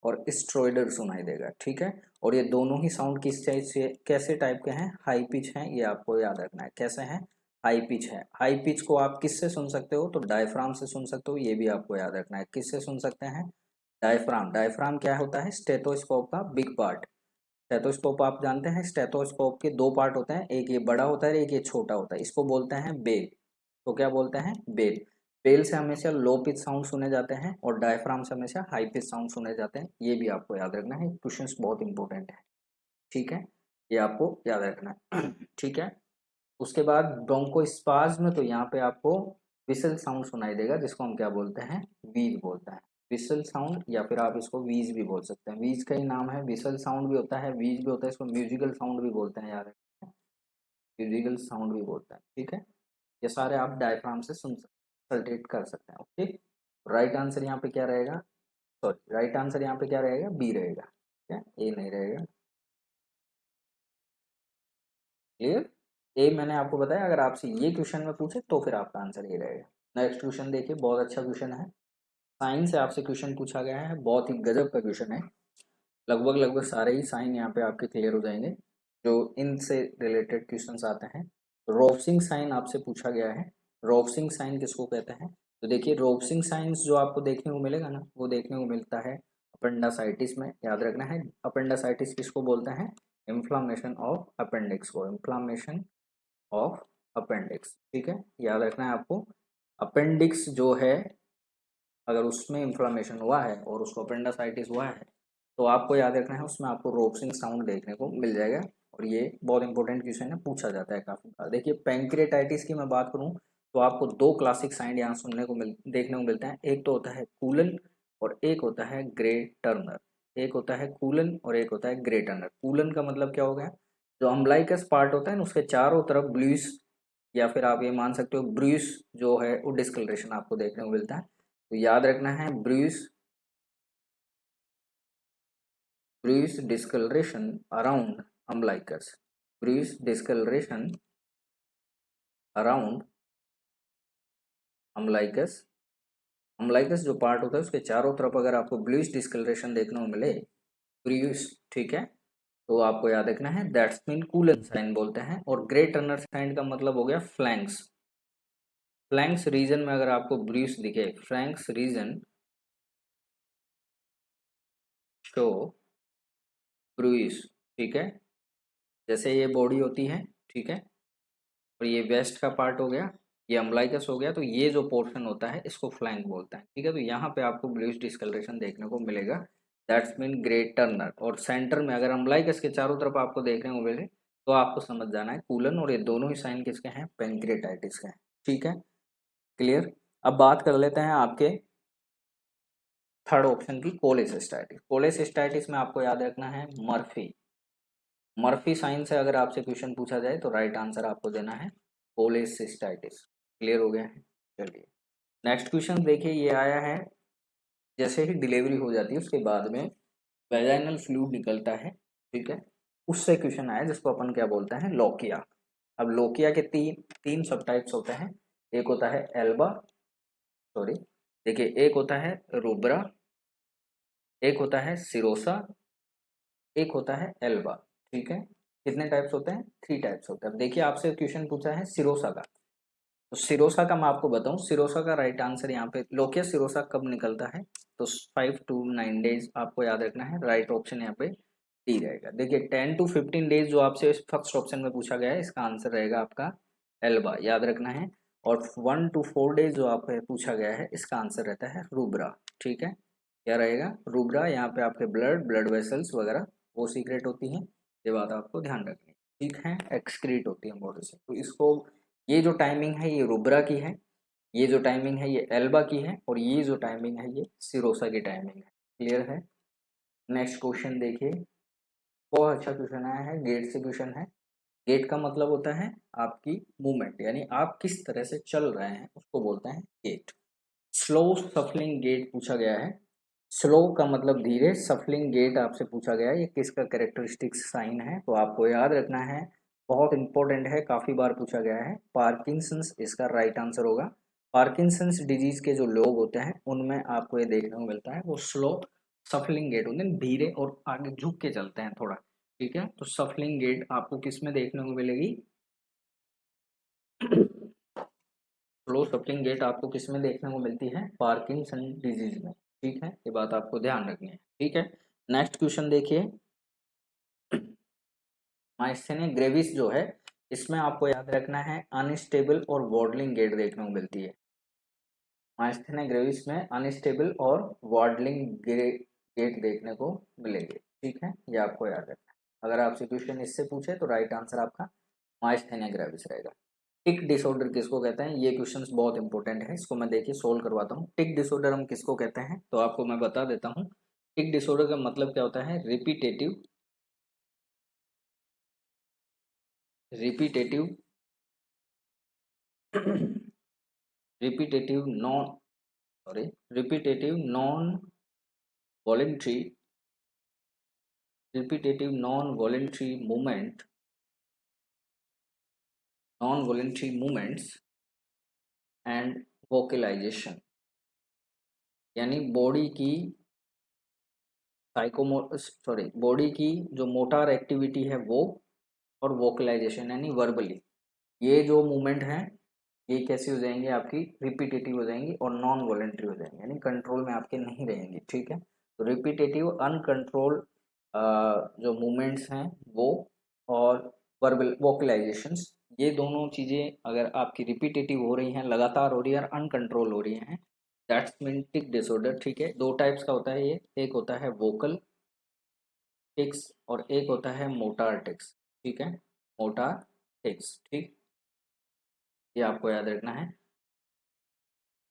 और स्ट्रोइडर सुनाई देगा। ठीक है, और ये दोनों ही साउंड किस टाइप से, कैसे टाइप के हैं, हाई पिच हैं, ये आपको याद रखना है। कैसे हैं, हाई पिच है। हाई पिच को आप किससे सुन सकते हो, तो डायफ्राम से सुन सकते हो, ये भी आपको याद रखना है। किससे सुन सकते हैं, डायफ्राम। डायफ्राम क्या होता है, स्टेथोस्कोप का बिग पार्ट। स्टेथोस्कोप आप जानते हैं, स्टेथोस्कोप के दो पार्ट होते हैं, एक ये बड़ा होता है एक ये छोटा होता है, इसको बोलते हैं बेल। तो क्या बोलते हैं, बेल। बेल से हमेशा लो पिच साउंड सुने जाते हैं और डायफ्राम से हमेशा हाई पिच साउंड सुने जाते हैं। ये भी आपको याद रखना है, क्वेश्चन बहुत इंपॉर्टेंट है। ठीक है, ये आपको याद रखना है। ठीक है, उसके बाद ब्रोंको स्पाज्म, तो यहाँ पे आपको विसल साउंड सुनाई देगा जिसको हम क्या बोलते हैं, वीज बोलते हैं। विसल साउंड, या फिर आप इसको वीज भी बोल सकते हैं, वीज का ही नाम है। विसल साउंड भी होता है, वीज भी होता है, इसको म्यूजिकल साउंड भी बोलते हैं, याद रखें, म्यूजिकल साउंड भी बोलते हैं। ठीक है, ये सारे आप डायफ्राम से सुन कंसल्टेट कर सकते हैं। ओके, राइट आंसर यहाँ पे क्या रहेगा, सॉरी राइट आंसर यहाँ पे क्या रहेगा, बी रहेगा। ठीक है, ए नहीं रहेगा। क्लियर। ए मैंने आपको बताया, अगर आपसे ये क्वेश्चन में पूछे तो फिर आपका आंसर ये रहेगा। नेक्स्ट क्वेश्चन देखिए, बहुत अच्छा क्वेश्चन है, साइन से आपसे क्वेश्चन पूछा गया है, बहुत ही गजब का क्वेश्चन है। लगभग लगभग सारे ही साइन यहाँ पे आपके क्लियर हो जाएंगे जो इनसे रिलेटेड क्वेश्चंस आते हैं। रोवसिंग साइन आपसे पूछा गया है। रोवसिंग साइन किसको कहते हैं? तो देखिए, रोवसिंग साइंस जो आपको देखने को मिलेगा ना, वो देखने को मिलता है अपेंडासाइटिस में। याद रखना है, अपेंडासाइटिस किसको बोलते हैं? इन्फ्लामेशन ऑफ अपेंडिक्स को, इन्फ्लामेशन ऑफ अपेंडिक्स। ठीक है, याद रखना है आपको। अपेंडिक्स जो है, अगर उसमें इन्फ्लामेशन हुआ है और उसको अपेंडासाइटिस हुआ है, तो आपको याद रखना है उसमें आपको रोपसिंग साउंड देखने को मिल जाएगा। और ये बहुत इंपॉर्टेंट क्वेश्चन है, पूछा जाता है काफी बार। देखिए, पैंक्रियाटाइटिस की मैं बात करूं तो आपको दो क्लासिक साइंड यहाँ सुनने को देखने को मिलते हैं। एक तो होता है कूलन और एक होता है ग्रे टर्नर। एक होता है कूलन और एक होता है ग्रे टर्नर। कूलन का मतलब क्या हो गया? जो अम्बलाइकस पार्ट होता है ना, उसके चारों तरफ ब्लूइश, या फिर आप ये मान सकते हो ब्रूइस जो है, वो डिस्कलरेशन आपको देखने को मिलता है। तो याद रखना है, bruise bruise discoloration around umbilicus, bruise discoloration around umbilicus. Umbilicus जो पार्ट होता है उसके चारों तरफ अगर आपको ब्लूइश डिस्कलरेशन देखने को मिले, ब्रूइस, ठीक है, तो आपको याद रखना है दैट्स मीन कूलन साइन बोलते हैं। और ग्रे टर्नर साइन का मतलब हो गया फ्लैंक्स। फ्लैंक्स रीजन में अगर आपको ब्रूइस दिखे, फ्लैंक्स रीजन शो ब्रूइस, ठीक है। जैसे ये बॉडी होती है, ठीक है, और ये वेस्ट का पार्ट हो गया, ये अम्बलाइकस हो गया, तो ये जो पोर्शन होता है इसको फ्लैंक बोलते हैं, ठीक है। तो यहाँ पे आपको ब्लूइश डिस्कलरेशन देखने को मिलेगा, दैट्स मीन ग्रे टर्नर। और सेंटर में अगर अम्बलाइकस के चारों तरफ आपको देखने को मिले तो आपको समझ जाना है कूलन। और ये दोनों ही साइन किसके हैं? पेंक्रियाटाइटिस के हैं, ठीक है, क्लियर। अब बात कर लेते हैं आपके थर्ड ऑप्शन की, कोलेसिस्टाइटिस। कोलेसिस्टाइटिस में आपको याद रखना है मर्फी। मर्फी साइन से अगर आपसे क्वेश्चन पूछा जाए तो राइट आंसर आपको देना है कोलेसिस्टाइटिस। क्लियर हो गया है? चलिए नेक्स्ट क्वेश्चन देखिए, ये आया है, जैसे ही डिलीवरी हो जाती है उसके बाद में वेजाइनल फ्लूइड निकलता है, ठीक है, उससे क्वेश्चन आया जिसको अपन क्या बोलते हैं? लोकिया। अब लोकिया के तीन तीन सब टाइप्स होते हैं। एक होता है एल्बा, सॉरी, देखिए, एक होता है रूब्रा, एक होता है सिरोसा, एक होता है एल्बा, ठीक है। कितने टाइप्स होते हैं? थ्री टाइप्स होते हैं। अब देखिए, आपसे क्वेश्चन पूछा है सिरोसा का, तो सिरोसा का मैं आपको बताऊं, सिरोसा का राइट आंसर यहाँ पे, लोकिया सिरोसा कब निकलता है? तो 5 to 9 डेज आपको याद रखना है, राइट ऑप्शन यहाँ पे डी रहेगा। देखिए, 10 to 15 डेज जो आपसे फर्स्ट ऑप्शन में पूछा गया है, इसका आंसर रहेगा आपका एल्बा, याद रखना है। और 1 to 4 डेज जो आपसे पूछा गया है, इसका आंसर रहता है रूब्रा, ठीक है। क्या रहेगा? रूब्रा। यहाँ पे आपके ब्लड ब्लड वेसल्स वगैरह वो सीक्रेट होती हैं, ये बात आपको ध्यान रखनी है, ठीक है, एक्सक्रीट होती है बॉडी से। तो इसको, ये जो टाइमिंग है ये रूब्रा की है, ये जो टाइमिंग है ये एल्बा की है, और ये जो टाइमिंग है ये सिरोसा की टाइमिंग है। क्लियर है? नेक्स्ट क्वेश्चन देखिए, बहुत अच्छा क्वेश्चन आया है, गेट से क्वेश्चन है। गेट का मतलब होता है आपकी मूवमेंट, यानी आप किस तरह से चल रहे हैं उसको बोलते हैं गेट। स्लो सफलिंग गेट पूछा गया है। स्लो का मतलब धीरे, सफलिंग गेट आपसे पूछा गया है, ये किसका कैरेक्टरिस्टिक साइन है? तो आपको याद रखना है, बहुत इंपॉर्टेंट है, काफी बार पूछा गया है, पार्किंसंस इसका राइट आंसर होगा। पार्किंसंस डिजीज के जो लोग होते हैं उनमें आपको ये देखने को मिलता है, वो स्लो सफलिंग गेट होते हैं, धीरे और आगे झुक के चलते हैं थोड़ा, ठीक है। तो सफलिंग गेट आपको किस में देखने को मिलेगी? स्लो सफलिंग गेट आपको किस में देखने को मिलती है? पार्किंसन डिजीज में, ठीक है, ये बात आपको ध्यान रखनी है, ठीक है। नेक्स्ट क्वेश्चन देखिए, माइस्थेनिया ग्रेविस जो है, इसमें आपको याद रखना है अनस्टेबल और वॉडलिंग गेट देखने को मिलती है। माइस्थेनिया ग्रेविस में अनस्टेबल और वॉडलिंग गेट देखने को मिलेंगे, ठीक है, ये आपको याद रखना है। अगर आपसे क्वेश्चन इससे पूछे तो राइट आंसर आपका माइस्थेनिया ग्रेविस रहेगा। टिक डिसऑर्डर किसको कहते हैं? ये क्वेश्चंस बहुत इंपॉर्टेंट है, इसको मैं देखिए सोल्व करवाता हूँ। टिक डिसऑर्डर हम किसको कहते हैं, तो आपको मैं बता देता हूँ। टिक डिसऑर्डर का मतलब क्या होता है? Repetitive repetitive repetitive non sorry repetitive non voluntary repetitive non voluntary movement non voluntary movements and vocalisation, यानी बॉडी की बॉडी की जो मोटार एक्टिविटी है वो, और वोकलाइजेशन यानी वर्बली, ये जो मूवमेंट है ये कैसी हो जाएंगी आपकी, रिपीटेटिव हो जाएंगी और नॉन वॉलेंट्री हो जाएंगी, यानी कंट्रोल में आपके नहीं रहेंगी। ठीक है, तो रिपीटेटिव अनकंट्रोल जो मूवमेंट्स हैं वो, और वर्बल वोकलाइजेशंस, ये दोनों चीज़ें अगर आपकी रिपीटेटिव हो रही हैं, लगातार हो रही है और अनकंट्रोल हो रही हैं, दैट्स मीन टिक डिसऑर्डर। ठीक है, दो टाइप्स का होता है ये, एक होता है वोकल टिक्स और एक होता है मोटार टिक्स। ठीक है, मोटार टिक्स, ठीक, ये आपको याद रखना है।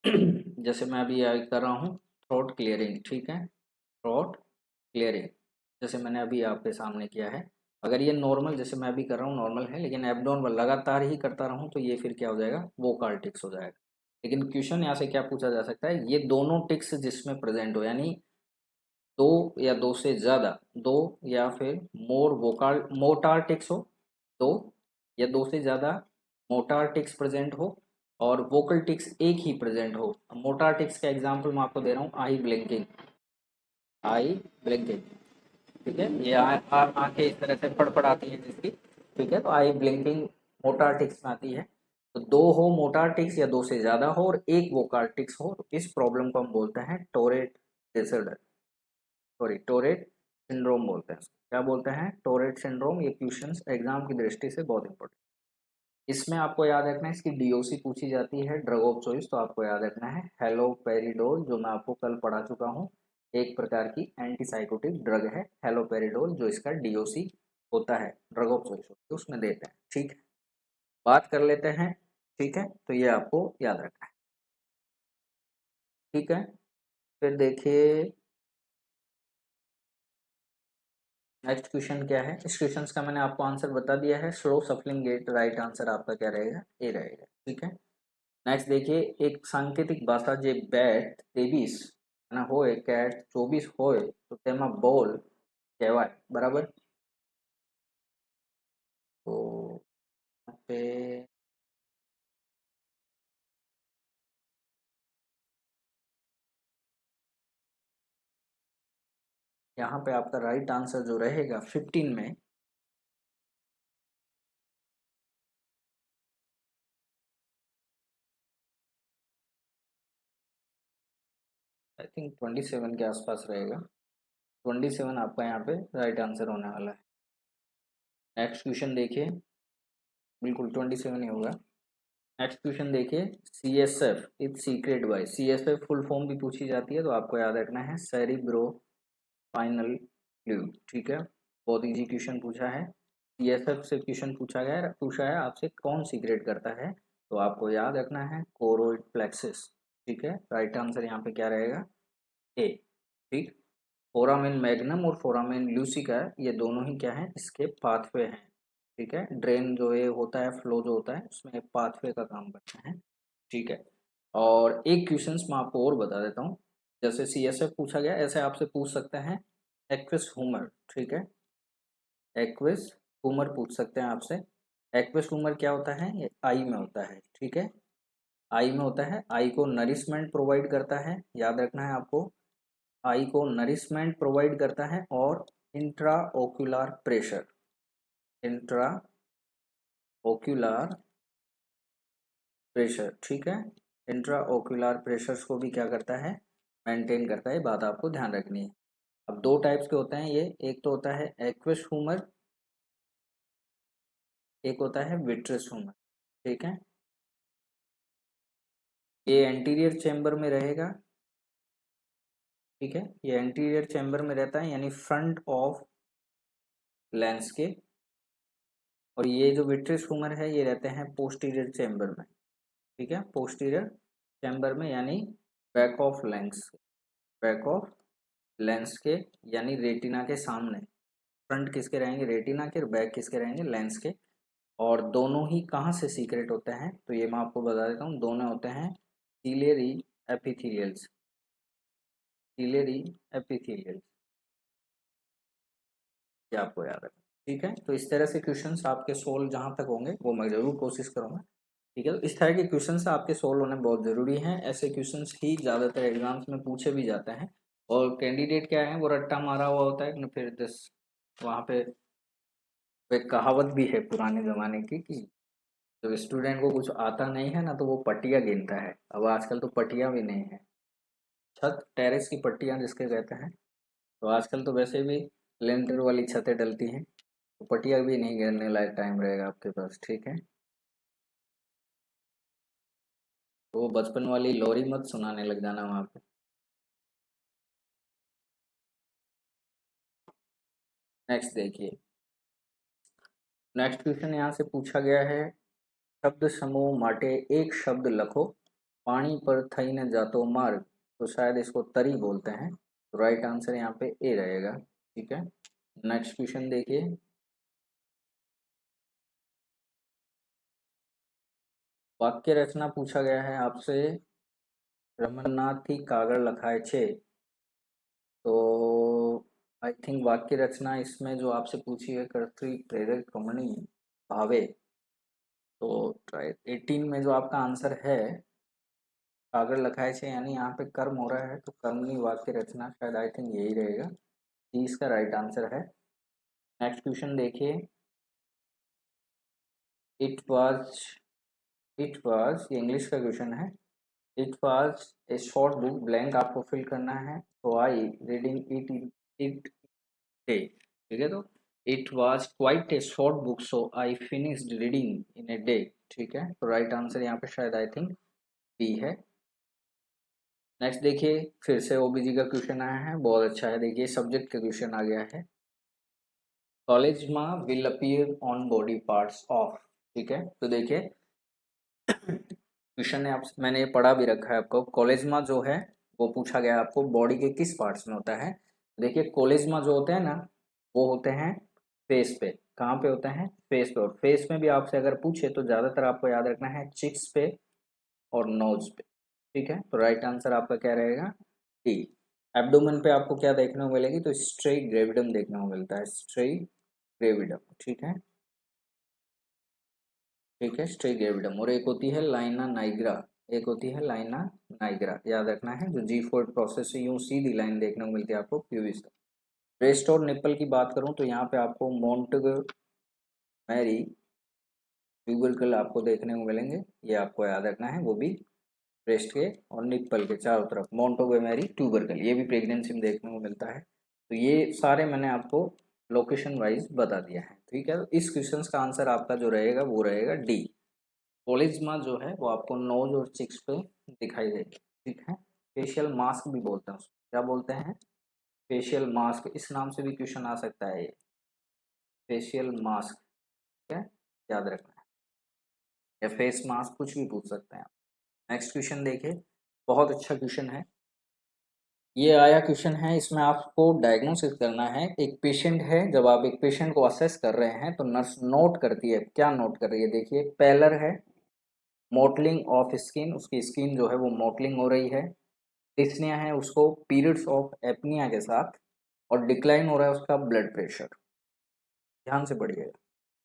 जैसे मैं अभी याद कर रहा हूँ थ्रोट क्लियरिंग, ठीक है, थ्रोट क्लियरिंग, जैसे मैंने अभी आपके सामने किया है, अगर ये नॉर्मल जैसे मैं अभी कर रहा हूँ नॉर्मल है, लेकिन एब्नॉर्मल लगातार ही करता रहूँ तो ये फिर क्या हो जाएगा, वोकल टिक्स हो जाएगा। लेकिन क्वेश्चन यहाँ से क्या पूछा जा सकता है, ये दोनों टिक्स जिसमें प्रेजेंट हो, यानी दो या दो से ज़्यादा, दो या फिर मोर वोकल मोटार टिक्स हो, दो या दो से ज़्यादा मोटार टिक्स प्रेजेंट हो, और वोकल टिक्स एक ही प्रेजेंट हो। मोटार टिक्स का एग्जांपल मैं आपको दे रहा हूँ, आई ब्लिंकिंग, आई ब्लिंकिंग, ठीक है, ये आंखें इस तरह से फड़फड़ाती हैं जिसकी, ठीक है, तो आई ब्लिंकिंग मोटार टिक्स में आती है। तो दो हो मोटार टिक्स या दो से ज़्यादा हो और एक वोकल टिक्स हो, तो इस प्रॉब्लम को हम बोलते हैं टोरेट डिसऑर्डर, सॉरी टोरेट सिंड्रोम बोलते हैं इसको। क्या बोलते हैं, टोरेट सिंड्रोम। ये क्वेश्चंस एग्जाम की दृष्टि से बहुत इंपॉर्टेंट। इसमें आपको याद रखना है, इसकी डीओसी पूछी जाती है, ड्रग ऑफ चॉइस, तो आपको याद रखना है हेलोपेरिडोल, जो मैं आपको कल पढ़ा चुका हूँ, एक प्रकार की एंटीसाइकोटिक ड्रग है हेलोपेरिडोल, जो इसका डीओसी होता है, ड्रग ऑफ चॉइस होती है, उसमें देते हैं। ठीक है, बात कर लेते हैं। ठीक है, तो ये आपको याद रखना है। ठीक है, फिर देखिए नेक्स्ट क्वेश्चन क्या है। इस क्वेश्चन का मैंने आपको आंसर बता दिया है, slow shuffling gait, right answer आपका क्या रहेगा, ए रहेगा। ठीक है, नेक्स्ट देखिए, एक सांकेतिक भाषा जे बैट 23 ना होए कैट 24 होए तो तेमा बोल कहवाय, बराबर। तो यहाँ पे यहाँ पे आपका राइट आंसर जो रहेगा 15 में, आई थिंक 27 के आसपास रहेगा, 27 आपका यहाँ पे राइट आंसर होने वाला है। नेक्स्ट क्वेश्चन देखिए, बिल्कुल 27 ही होगा। नेक्स्ट क्वेश्चन देखिए, C S F is secrete by, C S F full form भी पूछी जाती है, तो आपको याद रखना है सेरिब्रो फाइनल फ्लूइड। ठीक है, बहुत इजी क्वेश्चन पूछा है, सीएसएफ से क्वेश्चन पूछा है आपसे, कौन सीक्रेट करता है, तो आपको याद रखना है कोरोइड प्लेक्सिस। ठीक है, राइट आंसर यहाँ पे क्या रहेगा, ए। ठीक, फोरामेन मैग्नम और फोरामेन लूसिका, ये दोनों ही क्या है, इसके पाथवे हैं। ठीक है, ड्रेन जो ये होता है, फ्लो जो होता है, उसमें पाथवे का काम करता है। ठीक है, और एक क्वेश्चन मैं आपको और बता देता हूँ, जैसे सी एस एफ पूछा गया, ऐसे आपसे पूछ सकते हैं एक्विस ह्यूमर। ठीक है, एक्विस ह्यूमर पूछ सकते हैं आपसे। एक्विस ह्यूमर क्या होता है, ये आई में होता है। ठीक है, आई में होता है, आई को नरिशमेंट प्रोवाइड करता है, याद रखना है आपको, आई को नरिशमेंट प्रोवाइड करता है, और intra ocular pressure, intra ocular pressure, ठीक है, इंट्रा ओक्यूलर प्रेशर्स को भी क्या करता है, मेंटेन करता है, बात आपको ध्यान रखनी है। अब दो टाइप्स के होते हैं ये, एक तो होता है एक्विस ह्यूमर, एक होता है विट्रस ह्यूमर। ठीक है, ये एंटीरियर चेंबर में रहेगा। ठीक है, ये एंटीरियर चेंबर में रहता है, यानी फ्रंट ऑफ लेंस के, और ये जो विट्रियस ह्यूमर है ये रहते हैं पोस्टीरियर चेंबर में। ठीक है, पोस्टीरियर चेंबर में, यानी back of lens, back of lens के, यानी रेटिना के सामने। फ्रंट किसके रहेंगे, रेटिना के, और बैक किसके रहेंगे, लेंस के। और दोनों ही कहाँ से सीक्रेट होते हैं, तो ये मैं आपको बता देता हूँ, दोनों होते हैं सीलियरी एपिथेलियल्स, सीलियरी एपिथेलियल्स, ये आपको याद है। ठीक है, तो इस तरह से क्वेश्चंस आपके सोल्व जहाँ तक होंगे वो मैं ज़रूर कोशिश करूँगा। ठीक है, तो इस तरह के क्वेश्चंस आपके सोल्व होने बहुत ज़रूरी हैं। ऐसे क्वेश्चंस ही ज़्यादातर एग्जाम्स में पूछे भी जाते हैं और कैंडिडेट क्या है वो रट्टा मारा हुआ होता है ना, फिर दस वहाँ पे एक कहावत भी है पुराने ज़माने की कि जब स्टूडेंट को कुछ आता नहीं है ना तो वो पट्टियाँ गिनता है। अब आजकल तो पट्टियाँ भी नहीं है, छत टेरेस की पट्टियाँ जिसके कहते हैं। तो आजकल तो वैसे भी लेंटर वाली छतें डलती हैं, तो पट्टियाँ भी नहीं गिनने लायक टाइम रहेगा आपके पास। ठीक है, तो वो बचपन वाली लोरी मत सुनाने लग जाना वहाँ पे। नेक्स्ट देखिए, नेक्स्ट क्वेश्चन यहाँ से पूछा गया है, शब्द समूह माटे एक शब्द लखो, पानी पर थई न जातो मार्ग। तो शायद इसको तरी बोलते हैं, तो राइट आंसर यहाँ पे ए रहेगा। ठीक है, नेक्स्ट क्वेश्चन देखिए, वाक्य रचना पूछा गया है आपसे, रमन्नाथ की कागड़ लखाए छे। तो आई थिंक वाक्य रचना इसमें जो आपसे पूछी है कर्तृ प्रेरक कर्मणि भावे, तो 18 में जो आपका आंसर है कागड़ लखाए छे यानी यहाँ पे कर्म हो रहा है, तो कर्मणी वाक्य रचना शायद आई थिंक यही रहेगा, ये इसका राइट आंसर है। नेक्स्ट क्वेश्चन देखिए, इट वाज, इट वाज ये इंग्लिश का क्वेश्चन है, it was a short book, blank आपको फिल करना है, तो I reading it it day. ठीक है, तो it was quite a short book so I finished reading in a day. ठीक है, तो राइट आंसर यहाँ पे शायद आई थिंक बी है। नेक्स्ट देखिए, फिर से ओबीजी का क्वेश्चन आया है, बहुत अच्छा है। देखिए सब्जेक्ट का क्वेश्चन आ गया है, कॉलेज में will appear on body parts of. ठीक है, तो देखिए क्वेश्चन है, आप मैंने पढ़ा भी रखा है आपको, कॉलेज में जो है वो पूछा गया आपको बॉडी के किस पार्ट्स में होता है। देखिए कॉलेज में जो होते हैं ना वो होते हैं फेस पे। कहाँ पे होते हैं? फेस पे। और फेस में भी आपसे अगर पूछे तो ज़्यादातर आपको याद रखना है चिक्स पे और नोज पे। ठीक है, तो राइट आंसर आपका क्या रहेगा? डी। एब्डोमेन पे आपको क्या देखने को मिलेगी? तो स्ट्रेई ग्रेविडम देखने को मिलता है, स्ट्रेई ग्रेविडम। ठीक है, ठीक है, स्ट्रेई ग्रेविडम। और एक होती है लाइना नाइग्रा, एक होती है लाइना नाइग्रा, याद रखना है, जो G4 प्रोसेस से यूं सीधी लाइन देखने को मिलती है आपको प्यूबिस तक। ब्रेस्ट और निप्पल की बात करूं तो यहाँ पे आपको मोंटगमेरी ट्यूबरकल आपको देखने को मिलेंगे, ये आपको याद रखना है, वो भी ब्रेस्ट के और निप्पल के चारों तरफ मोंटगोमेरी ट्यूबरकल, ये भी प्रेगनेंसी में देखने को मिलता है। तो ये सारे मैंने आपको लोकेशन वाइज बता दिया है। ठीक है, तो इस क्वेश्चन का आंसर आपका जो रहेगा वो रहेगा डी। कोलिज्मा जो है वो आपको नोज और चिक्स पे दिखाई देगी। ठीक है, फेशियल मास्क भी बोलते हैं उसको, क्या बोलते हैं? फेशियल मास्क, इस नाम से भी क्वेश्चन आ सकता है ये, फेशियल मास्क। ठीक है, याद रखना है, या फेस मास्क कुछ भी पूछ सकते हैं आप। नेक्स्ट क्वेश्चन देखिए, बहुत अच्छा क्वेश्चन है, ये आया क्वेश्चन है, इसमें आपको डायग्नोसिस करना है। एक पेशेंट है, जब आप एक पेशेंट को असेस कर रहे हैं तो नर्स नोट करती है, क्या नोट कर रही है? देखिए पैलर है, मोटलिंग ऑफ स्किन, उसकी स्किन जो है वो मोटलिंग हो रही है, डिस्निया है उसको पीरियड्स ऑफ एपनिया के साथ, और डिक्लाइन हो रहा है उसका ब्लड प्रेशर। ध्यान से पढ़िएगा,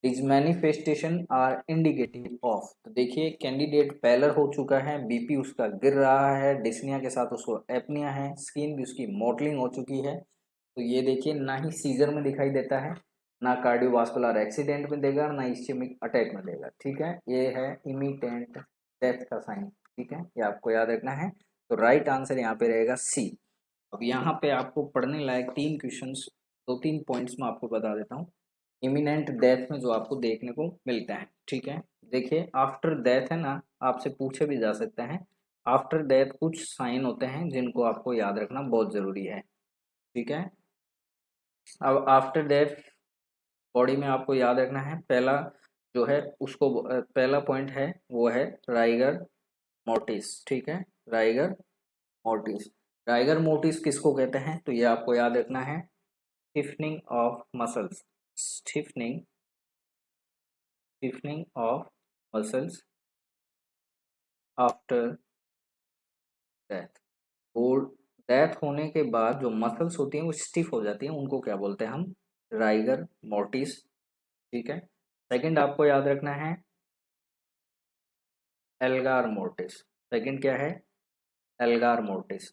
is manifestation or indicative of. तो देखिए कैंडिडेट पैलर हो चुका है, बीपी उसका गिर रहा है, डिस्निया के साथ उसको एपनिया है, स्किन भी उसकी मोटलिंग हो चुकी है। तो ये देखिए ना ही सीजर में दिखाई देता है, ना कार्डियोवास्कुलर एक्सीडेंट में देगा, ना इस्केमिक अटैक में देगा। ठीक है, ये है इमिटेंट डेथ का साइन। ठीक है, ये आपको याद रखना है, तो राइट आंसर यहाँ पे रहेगा सी। अब यहाँ पे आपको पढ़ने लायक तीन क्वेश्चंस, दो तीन पॉइंट्स में आपको बता देता हूँ इमिनेंट डेथ में जो आपको देखने को मिलता है। ठीक है, देखिए आफ्टर डेथ है ना, आपसे पूछे भी जा सकते हैं, आफ्टर डेथ कुछ साइन होते हैं जिनको आपको याद रखना बहुत जरूरी है। ठीक है, अब आफ्टर डेथ बॉडी में आपको याद रखना है, पहला जो है उसको पहला पॉइंट है वो है राइगर मोर्टिस। ठीक है, राइगर मोर्टिस, राइगर मोर्टिस किसको कहते हैं? तो ये आपको याद रखना है, stiffening of muscles, stiffening, stiffening of muscles after death. और डेथ होने के बाद जो मसल्स होती हैं वो स्टिफ हो जाती हैं, उनको क्या बोलते हैं हम? राइगर मोर्टिस ठीक है। सेकंड आपको याद रखना है एल्गार मोर्टिस। सेकंड क्या है? एल्गार मोर्टिस।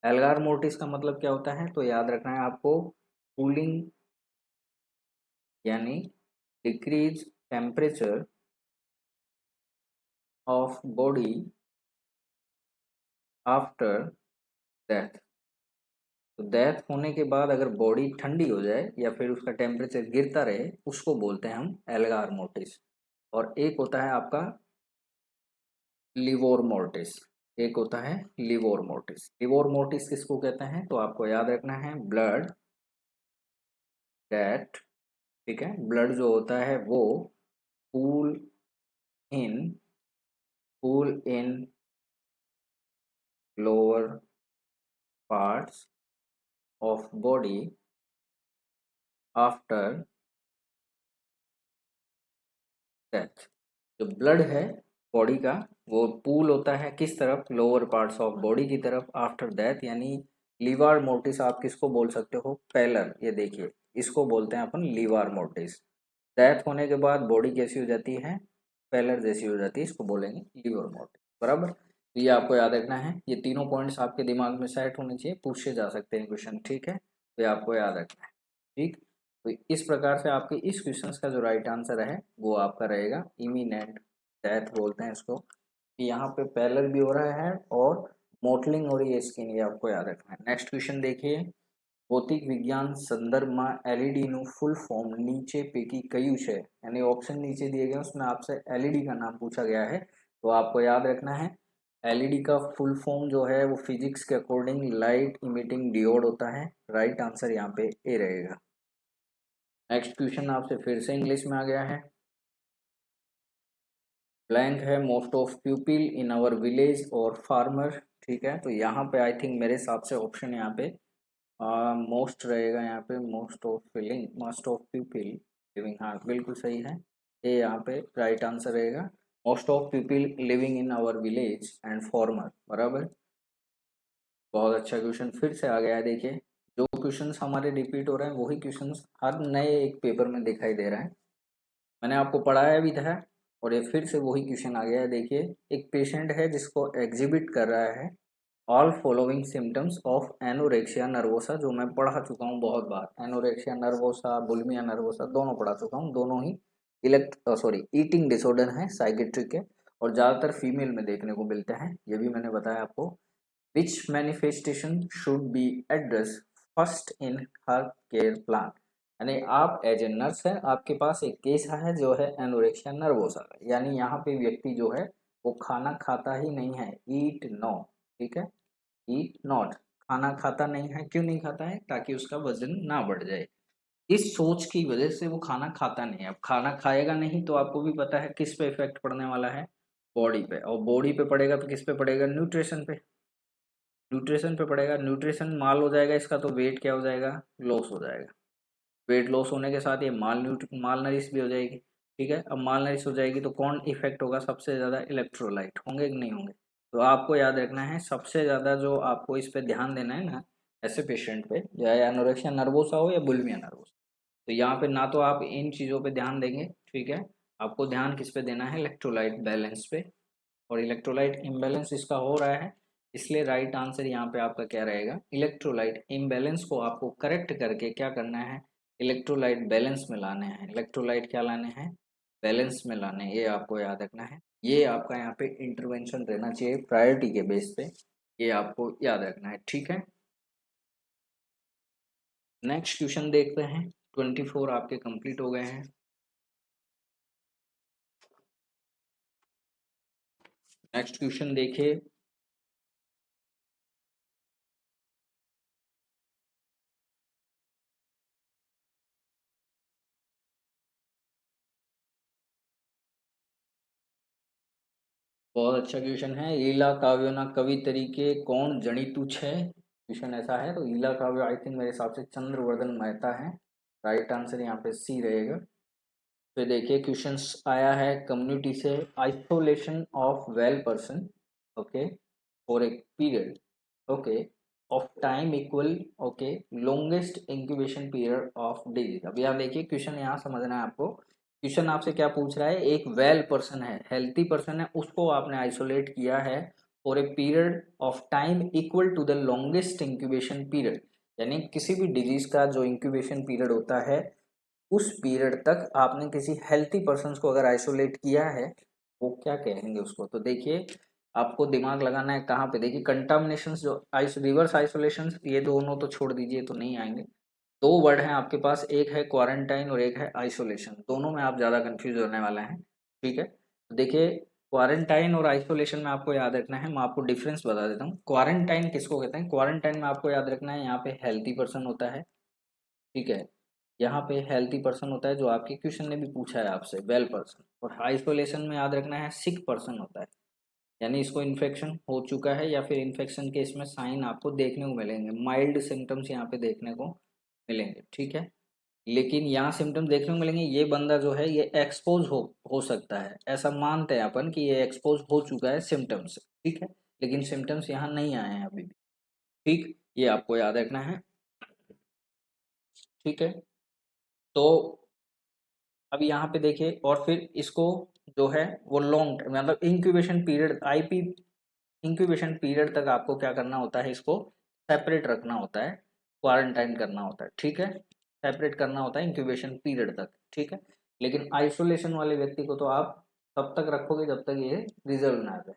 एल्गार मोर्टिस का मतलब क्या होता है? तो याद रखना है आपको, कूलिंग यानी decrease temperature of body after death. तो डेथ होने के बाद अगर बॉडी ठंडी हो जाए या फिर उसका टेम्परेचर गिरता रहे, उसको बोलते हैं हम एल्गार मोर्टिस। और एक होता है आपका लिवोर मोर्टिस। एक होता है लिवोर मोर्टिस। लिवोर मोर्टिस किसको कहते हैं? तो आपको याद रखना है ब्लड दैट, ठीक है, ब्लड जो होता है वो cool in cool in lower parts of body after death. जो ब्लड है बॉडी का, वो पूल होता है किस तरफ? लोअर पार्ट्स ऑफ बॉडी की तरफ आफ्टर डेथ, यानी लीवार मोर्टिस आप किसको बोल सकते हो? पैलर। ये देखिए, इसको बोलते हैं अपन लीवार मोर्टिस। डेथ होने के बाद बॉडी कैसी हो जाती है? पैलर जैसी हो जाती है, इसको बोलेंगे लीवर मोर्टिस। बराबर, तो ये आपको याद रखना है। ये तीनों पॉइंट्स आपके दिमाग में सेट होने चाहिए, पूछे जा सकते हैं क्वेश्चन, ठीक है, तो ये आपको याद रखना है। ठीक, तो इस प्रकार से आपके इस क्वेश्चन का जो राइट आंसर है वो आपका रहेगा इमिनेंट डेथ बोलते हैं इसको। यहाँ पे पैलर भी हो रहा है और मोटलिंग हो रही है स्किन, ये आपको याद रखना है। नेक्स्ट क्वेश्चन देखिए, ભૌતિક વિજ્ઞાન સંદર્ભમાં એલઈડીનું ફૂલ ફોર્મ નીચે પૈકી કયું છે? यानी ऑप्शन नीचे दिए गए उसमें आपसे एलईडी का नाम पूछा गया है, तो आपको याद रखना है एलईडी का फुल फॉर्म जो है वो फिजिक्स के अकॉर्डिंग लाइट इमिटिंग डियोड होता है। राइट आंसर यहाँ पे ए रहेगा। नेक्स्ट क्वेश्चन आपसे फिर से इंग्लिश में आ गया है। ब्लैंक है most of people in our village और फार्मर, ठीक है, तो यहाँ पे आई थिंक मेरे हिसाब से ऑप्शन यहाँ पे मोस्ट रहेगा। यहाँ पे मोस्ट ऑफ पीपल लिविंग, हाँ बिल्कुल सही है, ये यहाँ पे राइट आंसर रहेगा। Most of people living in our village and farmer, बराबर। बहुत अच्छा क्वेश्चन फिर से आ गया है। देखिए, जो क्वेश्चंस हमारे रिपीट हो रहे हैं वही क्वेश्चंस हर नए एक पेपर में दिखाई दे रहा है। मैंने आपको पढ़ाया भी था और ये फिर से वही क्वेश्चन आ गया है। देखिए, एक पेशेंट है जिसको एग्जिबिट कर रहा है all following symptoms of anorexia nervosa, जो मैं पढ़ा चुका हूँ बहुत बार। एनोरेक्सिया नर्वोसा, बुलिमिया नर्वोसा दोनों पढ़ा चुका हूँ, दोनों ही ईटिंग डिसऑर्डर है, साइकेट्रिक है, और ज़्यादातर फीमेल में देखने को मिलते हैं, ये भी मैंने बताया आपको। Which manifestation should be address first in her care plan, यानी आप एज ए नर्स है, आपके पास एक केस है जो है एनोरेक्सिया नर्वोसा का, यानी यहाँ पे व्यक्ति जो है वो खाना खाता ही नहीं है, ईट नो, ठीक है, ईट नॉट, खाना खाता नहीं है। क्यों नहीं खाता है? ताकि उसका वजन ना बढ़ जाए। इस सोच की वजह से वो खाना खाता नहीं है। अब खाना खाएगा नहीं तो आपको भी पता है किस पे इफेक्ट पड़ने वाला है? बॉडी पे, और बॉडी पे पड़ेगा तो किस पे पड़ेगा? न्यूट्रिशन पे। न्यूट्रिशन पे पड़ेगा, न्यूट्रिशन माल हो जाएगा इसका, तो वेट क्या हो जाएगा? लॉस हो जाएगा। वेट लॉस होने के साथ ये माल नरिश भी हो जाएगी, ठीक है। अब माल नरिश हो जाएगी तो कौन इफेक्ट होगा सबसे ज़्यादा? इलेक्ट्रोलाइट होंगे कि नहीं होंगे? तो आपको याद रखना है सबसे ज़्यादा जो आपको इस पे ध्यान देना है ना, ऐसे पेशेंट पे, चाहे एनोरेक्सिया नर्वोसा हो या बुलिमिया नर्वोसा, तो यहाँ पे ना तो आप इन चीज़ों पे ध्यान देंगे, ठीक है, आपको ध्यान किस पे देना है? इलेक्ट्रोलाइट बैलेंस पे। और इलेक्ट्रोलाइट इम्बैलेंस इसका हो रहा है, इसलिए राइट आंसर यहाँ पे आपका क्या रहेगा? इलेक्ट्रोलाइट इम्बैलेंस को आपको करेक्ट करके क्या करना है? इलेक्ट्रोलाइट बैलेंस में लाने हैं। इलेक्ट्रोलाइट क्या लाने हैं? बैलेंस में लाने हैं, ये आपको याद रखना है। ये आपका यहाँ पे इंटरवेंशन रहना चाहिए प्रायोरिटी के बेस पे, ये आपको याद रखना है, ठीक है। नेक्स्ट क्वेश्चन देखते हैं। 24 आपके कंप्लीट हो गए हैं। नेक्स्ट क्वेश्चन देखिए, बहुत अच्छा क्वेश्चन है। लीला काव्य ना कवि तरीके कौन जनितु छे, क्वेश्चन ऐसा है। तो लीला काव्य आई थिंक मेरे हिसाब से चंद्रवर्धन मेहता है। राइट आंसर यहाँ पे सी रहेगा। फिर देखिए, क्वेश्चन आया है कम्युनिटी से, isolation of well person, okay, for a period, okay, of time equal, okay, longest incubation period of disease. अब यहाँ देखिए क्वेश्चन यहाँ समझना है आपको क्वेश्चन आपसे क्या पूछ रहा है, एक वेल पर्सन है, हेल्थी पर्सन है, उसको आपने आइसोलेट किया है for a period of time equal to the longest incubation period, यानी किसी भी डिजीज का जो इंक्यूबेशन पीरियड होता है उस पीरियड तक आपने किसी हेल्थी पर्सन को अगर आइसोलेट किया है, वो क्या कहेंगे उसको। तो देखिए आपको दिमाग लगाना है कहाँ पे, देखिए कंटामिनेशन जो रिवर्स आइसोलेशन, ये दोनों तो छोड़ दीजिए, तो नहीं आएंगे। दो वर्ड हैं आपके पास, एक है क्वारंटाइन और एक है आइसोलेशन, दोनों में आप ज़्यादा कंफ्यूज होने वाले हैं। ठीक है, तो देखिए क्वारंटाइन और आइसोलेशन में आपको याद रखना है, मैं आपको डिफरेंस बता देता हूँ। क्वारंटाइन किसको कहते हैं, क्वारंटाइन में आपको याद रखना है यहाँ पे हेल्थी पर्सन होता है। ठीक है, यहाँ पे हेल्थी पर्सन होता है जो आपके क्वेश्चन ने भी पूछा है आपसे, वेल पर्सन। और आइसोलेशन में याद रखना है सिक पर्सन होता है, यानी इसको इन्फेक्शन हो चुका है या फिर इन्फेक्शन के इसमें साइन आपको देखने को मिलेंगे, माइल्ड सिम्टम्स यहाँ पे देखने को मिलेंगे। ठीक है, लेकिन यहाँ सिम्टम्स देखने को मिलेंगे, ये बंदा जो है ये एक्सपोज हो सकता है, ऐसा मानते हैं अपन कि ये एक्सपोज हो चुका है सिम्टम्स से। ठीक है, लेकिन सिम्टम्स यहाँ नहीं आए हैं अभी भी। ठीक, ये आपको याद रखना है। ठीक है, तो अब यहाँ पे देखिए, और फिर इसको जो है वो लॉन्ग मतलब incubation period, IP incubation period तक आपको क्या करना होता है, इसको सेपरेट रखना होता है, क्वारंटाइन करना होता है। ठीक है, सेपरेट करना होता है इंक्यूबेशन पीरियड तक। ठीक है, लेकिन आइसोलेशन वाले व्यक्ति को तो आप तब तक रखोगे जब तक ये रिजल्व ना आ जाए,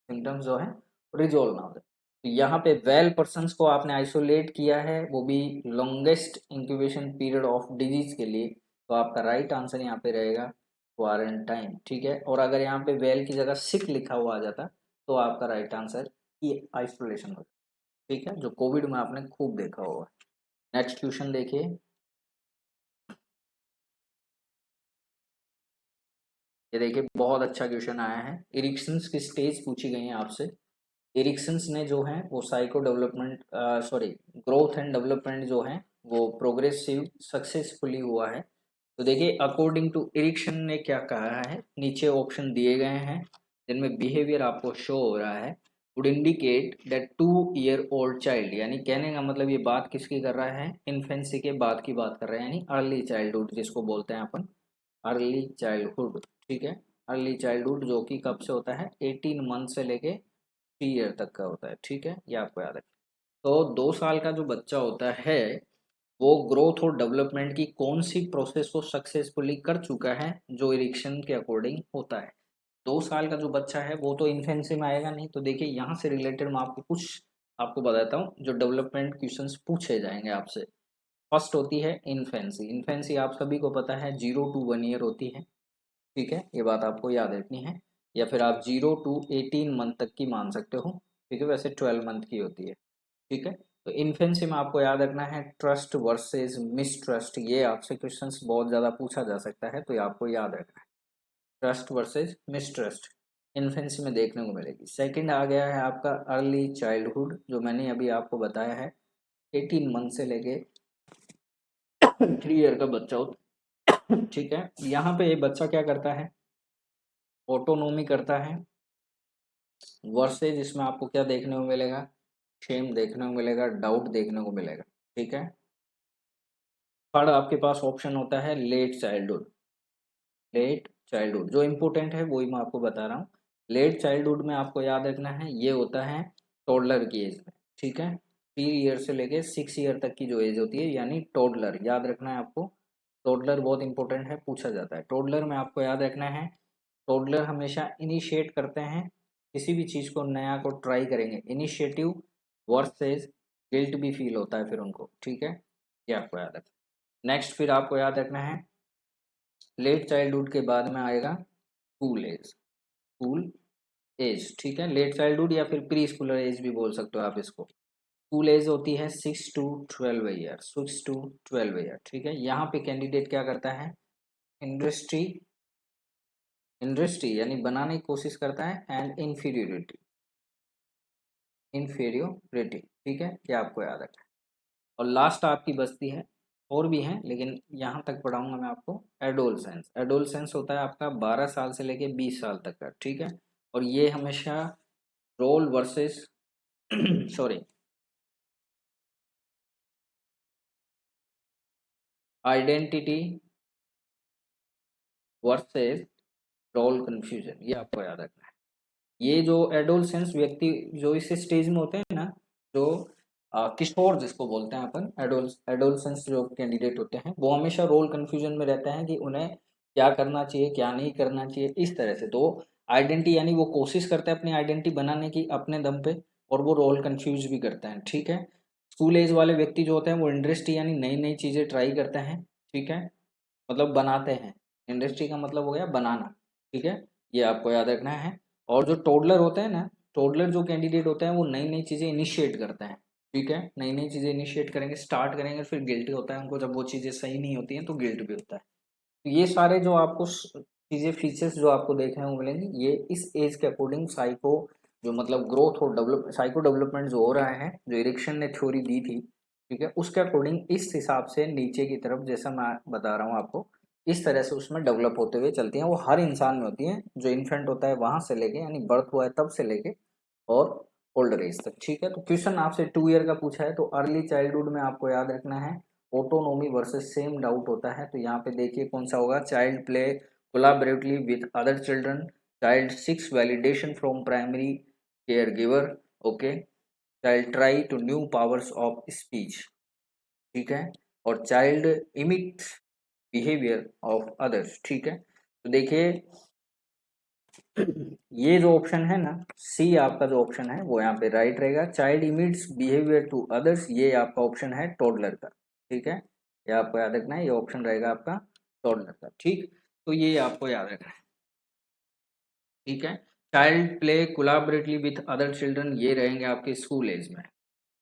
सिम्टम्स जो है रिजोल्व ना हो जाए। तो यहाँ पे वेल पर्सन को आपने आइसोलेट किया है, वो भी longest incubation period of disease के लिए, तो आपका राइट आंसर यहाँ पे रहेगा क्वारंटाइन। ठीक है, और अगर यहाँ पे वेल की जगह सिक लिखा हुआ आ जाता तो आपका राइट आंसर ये आइसोलेशन होगा। ठीक है, जो कोविड में आपने खूब देखा होगा। नेक्स्ट क्वेश्चन देखिए, ये देखिए बहुत अच्छा क्वेश्चन आया है, इरिक्शंस की स्टेज पूछी गई है आपसे। इरिक्शंस ने जो है वो psycho development sorry growth and development जो है वो प्रोग्रेसिव सक्सेसफुली हुआ है। तो देखिए अकॉर्डिंग टू इरिक्शन ने क्या कहा है, नीचे ऑप्शन दिए गए हैं जिनमें बिहेवियर आपको शो हो रहा है, would indicate that 2 year old child, यानी कहने का मतलब ये बात किसकी कर रहा है, इन्फेंसी के बाद की बात कर रहे हैं, यानी अर्ली चाइल्डहुड जिसको बोलते हैं अपन, अर्ली चाइल्डहुड। ठीक है, अर्ली चाइल्डहुड जो कि कब से होता है, 18 मंथ से लेके 3 ईयर तक का होता है। ठीक है, ये आपको याद है। तो 2 साल का जो बच्चा होता है वो ग्रोथ और डेवलपमेंट की कौन सी प्रोसेस को सक्सेसफुली कर चुका है, जो इरिक्शन के अकॉर्डिंग होता है। 2 साल का जो बच्चा है वो तो इन्फेंसी में आएगा नहीं। तो देखिए यहाँ से रिलेटेड मैं आपको कुछ आपको बताता हूँ जो डेवलपमेंट क्वेश्चंस पूछे जाएंगे आपसे। फर्स्ट होती है इन्फेंसी। इन्फेंसी आप सभी को पता है 0 to 1 ईयर होती है। ठीक है, ये बात आपको याद रखनी है, या फिर आप 0 to 18 मंथ तक की मान सकते हो। ठीक है, वैसे 12 मंथ की होती है। ठीक है, तो इन्फेंसी में आपको याद रखना है ट्रस्ट वर्सेस मिसट्रस्ट, ये आपसे क्वेश्चंस बहुत ज़्यादा पूछा जा सकता है, तो ये आपको याद रखना है, ट्रस्ट वर्सेस मिसट्रस्ट इन्फेंसी में देखने को मिलेगी। सेकंड आ गया है आपका अर्ली चाइल्डहुड, जो मैंने अभी आपको बताया है 18 मंथ से लेके 3 ईयर का बच्चा हो। ठीक है, यहाँ पे ये बच्चा क्या करता है, ऑटोनोमी करता है, वर्सेज इसमें आपको क्या देखने को मिलेगा, शेम देखने को मिलेगा, डाउट देखने को मिलेगा। ठीक है, थर्ड आपके पास ऑप्शन होता है लेट चाइल्डहुड। लेट चाइल्डहुड जो इम्पोर्टेंट है वही मैं आपको बता रहा हूँ। लेट चाइल्डहुड में आपको याद रखना है ये होता है टोडलर की एज में। ठीक है, 3 ईयर से लेके 6 ईयर तक की जो एज होती है, यानी टोडलर याद रखना है आपको। टोडलर बहुत इंपॉर्टेंट है, पूछा जाता है। टोडलर में आपको याद रखना है, टोडलर हमेशा इनिशिएट करते हैं, किसी भी चीज़ को नया को ट्राई करेंगे, इनिशिएटिव वर्सेस गिल्ट भी फील होता है फिर उनको। ठीक है, ये आपको याद रखना। नेक्स्ट फिर आपको याद रखना है लेट चाइल्डहुड के बाद में आएगा स्कूल एज। स्कूल एज, ठीक है, लेट चाइल्डहुड या फिर प्री स्कूलर एज भी बोल सकते हो आप इसको। स्कूल एज होती है 6 to 12 ईयर, 6 to 12 ईयर। ठीक है, यहाँ पे कैंडिडेट क्या करता है, इंडस्ट्री इंडस्ट्री यानी बनाने की कोशिश करता है, एंड इन्फीरियोरिटी, इन्फीरियोरिटी। ठीक है, ये आपको याद रखना है। और लास्ट आपकी बचती है, और भी हैं लेकिन यहाँ तक पढ़ाऊंगा मैं आपको, एडोलसेंस। एडोलसेंस होता है आपका 12 साल से लेके 20 साल तक का। ठीक है, और ये हमेशा role versus sorry identity versus role confusion, ये आपको याद रखना है। ये जो एडोलसेंस व्यक्ति जो इस स्टेज में होते हैं ना, जो किशोर जिसको बोलते हैं अपन, एडोलसेंस जो कैंडिडेट होते हैं, वो हमेशा रोल कंफ्यूजन में रहते हैं कि उन्हें क्या करना चाहिए क्या नहीं करना चाहिए, इस तरह से। तो आइडेंटिटी यानी वो कोशिश करते हैं अपनी आइडेंटिटी बनाने की अपने दम पे, और वो रोल कंफ्यूज भी करते हैं, ठीक है। स्कूल एज वाले व्यक्ति जो होते हैं वो इंडस्ट्री यानी नई नई चीज़ें ट्राई करते हैं, ठीक है, मतलब बनाते हैं। इंडस्ट्री का मतलब हो गया बनाना, ठीक है, ये आपको याद रखना है। और जो टोडलर होते हैं ना, टोडलर जो कैंडिडेट होते हैं वो नई नई चीज़ें इनिशिएट करते हैं, ठीक है, नई नई चीज़ें इनिशिएट करेंगे, स्टार्ट करेंगे, फिर गिल्टी होता है उनको, जब वो चीज़ें सही नहीं होती हैं तो गिल्ट भी होता है। तो ये सारे जो आपको चीज़ें फीचर्स जो आपको देखने को मिलेंगे, ये इस एज के अकॉर्डिंग साइको जो मतलब ग्रोथ और डेवलप साइको डेवलपमेंट जो हो रहा है, जो इरिक्शन ने थ्योरी दी थी, ठीक है, उसके अकॉर्डिंग इस हिसाब से नीचे की तरफ जैसा मैं बता रहा हूँ आपको, इस तरह से उसमें डेवलप होते हुए चलती हैं। वो हर इंसान में होती हैं, जो इन्फेंट होता है वहां से लेके, यानी बर्थ हुआ है तब से लेके और ओल्डर एज तक, ठीक है। तो क्वेश्चन आपसे 2 ईयर का पूछा है, तो अर्ली चाइल्डहुड में आपको याद रखना है ऑटोनोमी वर्सेस सेम डाउट होता है। तो यहाँ पे देखिए कौन सा होगा, child play collaboratively with other children, child seeks validation from primary caregiver, okay, child try to new powers of speech, ठीक है, और child imitates behaviour of others, ठीक है। तो देखिए ये जो ऑप्शन है ना, सी आपका जो ऑप्शन है वो यहाँ पे राइट रहेगा। Child imitates behaviour to others, ये आपका ऑप्शन है टोडलर का, ठीक है, ये आपको याद रखना है, ये ऑप्शन रहेगा आपका टोडलर का, ठीक। तो ये आपको याद रखना है, ठीक है। Child play collaboratively with other children, ये रहेंगे आपके स्कूल एज में,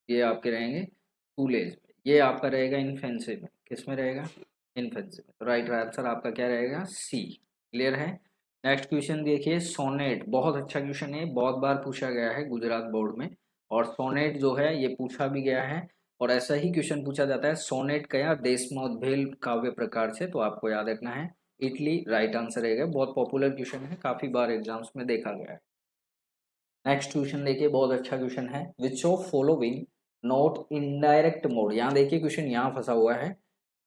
ये आपके रहेंगे स्कूल एज में, ये आपका रहेगा इन्फेंसी में, किस में रहेगा, इन्फेंसी में। तो राइट आंसर आपका क्या रहेगा, सी, क्लियर है। नेक्स्ट क्वेश्चन देखिए, सोनेट, बहुत अच्छा क्वेश्चन है, बहुत बार पूछा गया है गुजरात बोर्ड में, और सोनेट जो है ये पूछा भी गया है, और ऐसा ही क्वेश्चन पूछा जाता है, सोनेट कया देशमोधभेल काव्य प्रकार से, तो आपको याद रखना है इटली, राइट आंसर रहेगा। बहुत पॉपुलर क्वेश्चन है, काफी बार एग्जाम्स में देखा गया है। नेक्स्ट क्वेश्चन देखिए, बहुत अच्छा क्वेश्चन है, विच of following not indirect mode, यहाँ देखिए क्वेश्चन यहाँ फंसा हुआ है,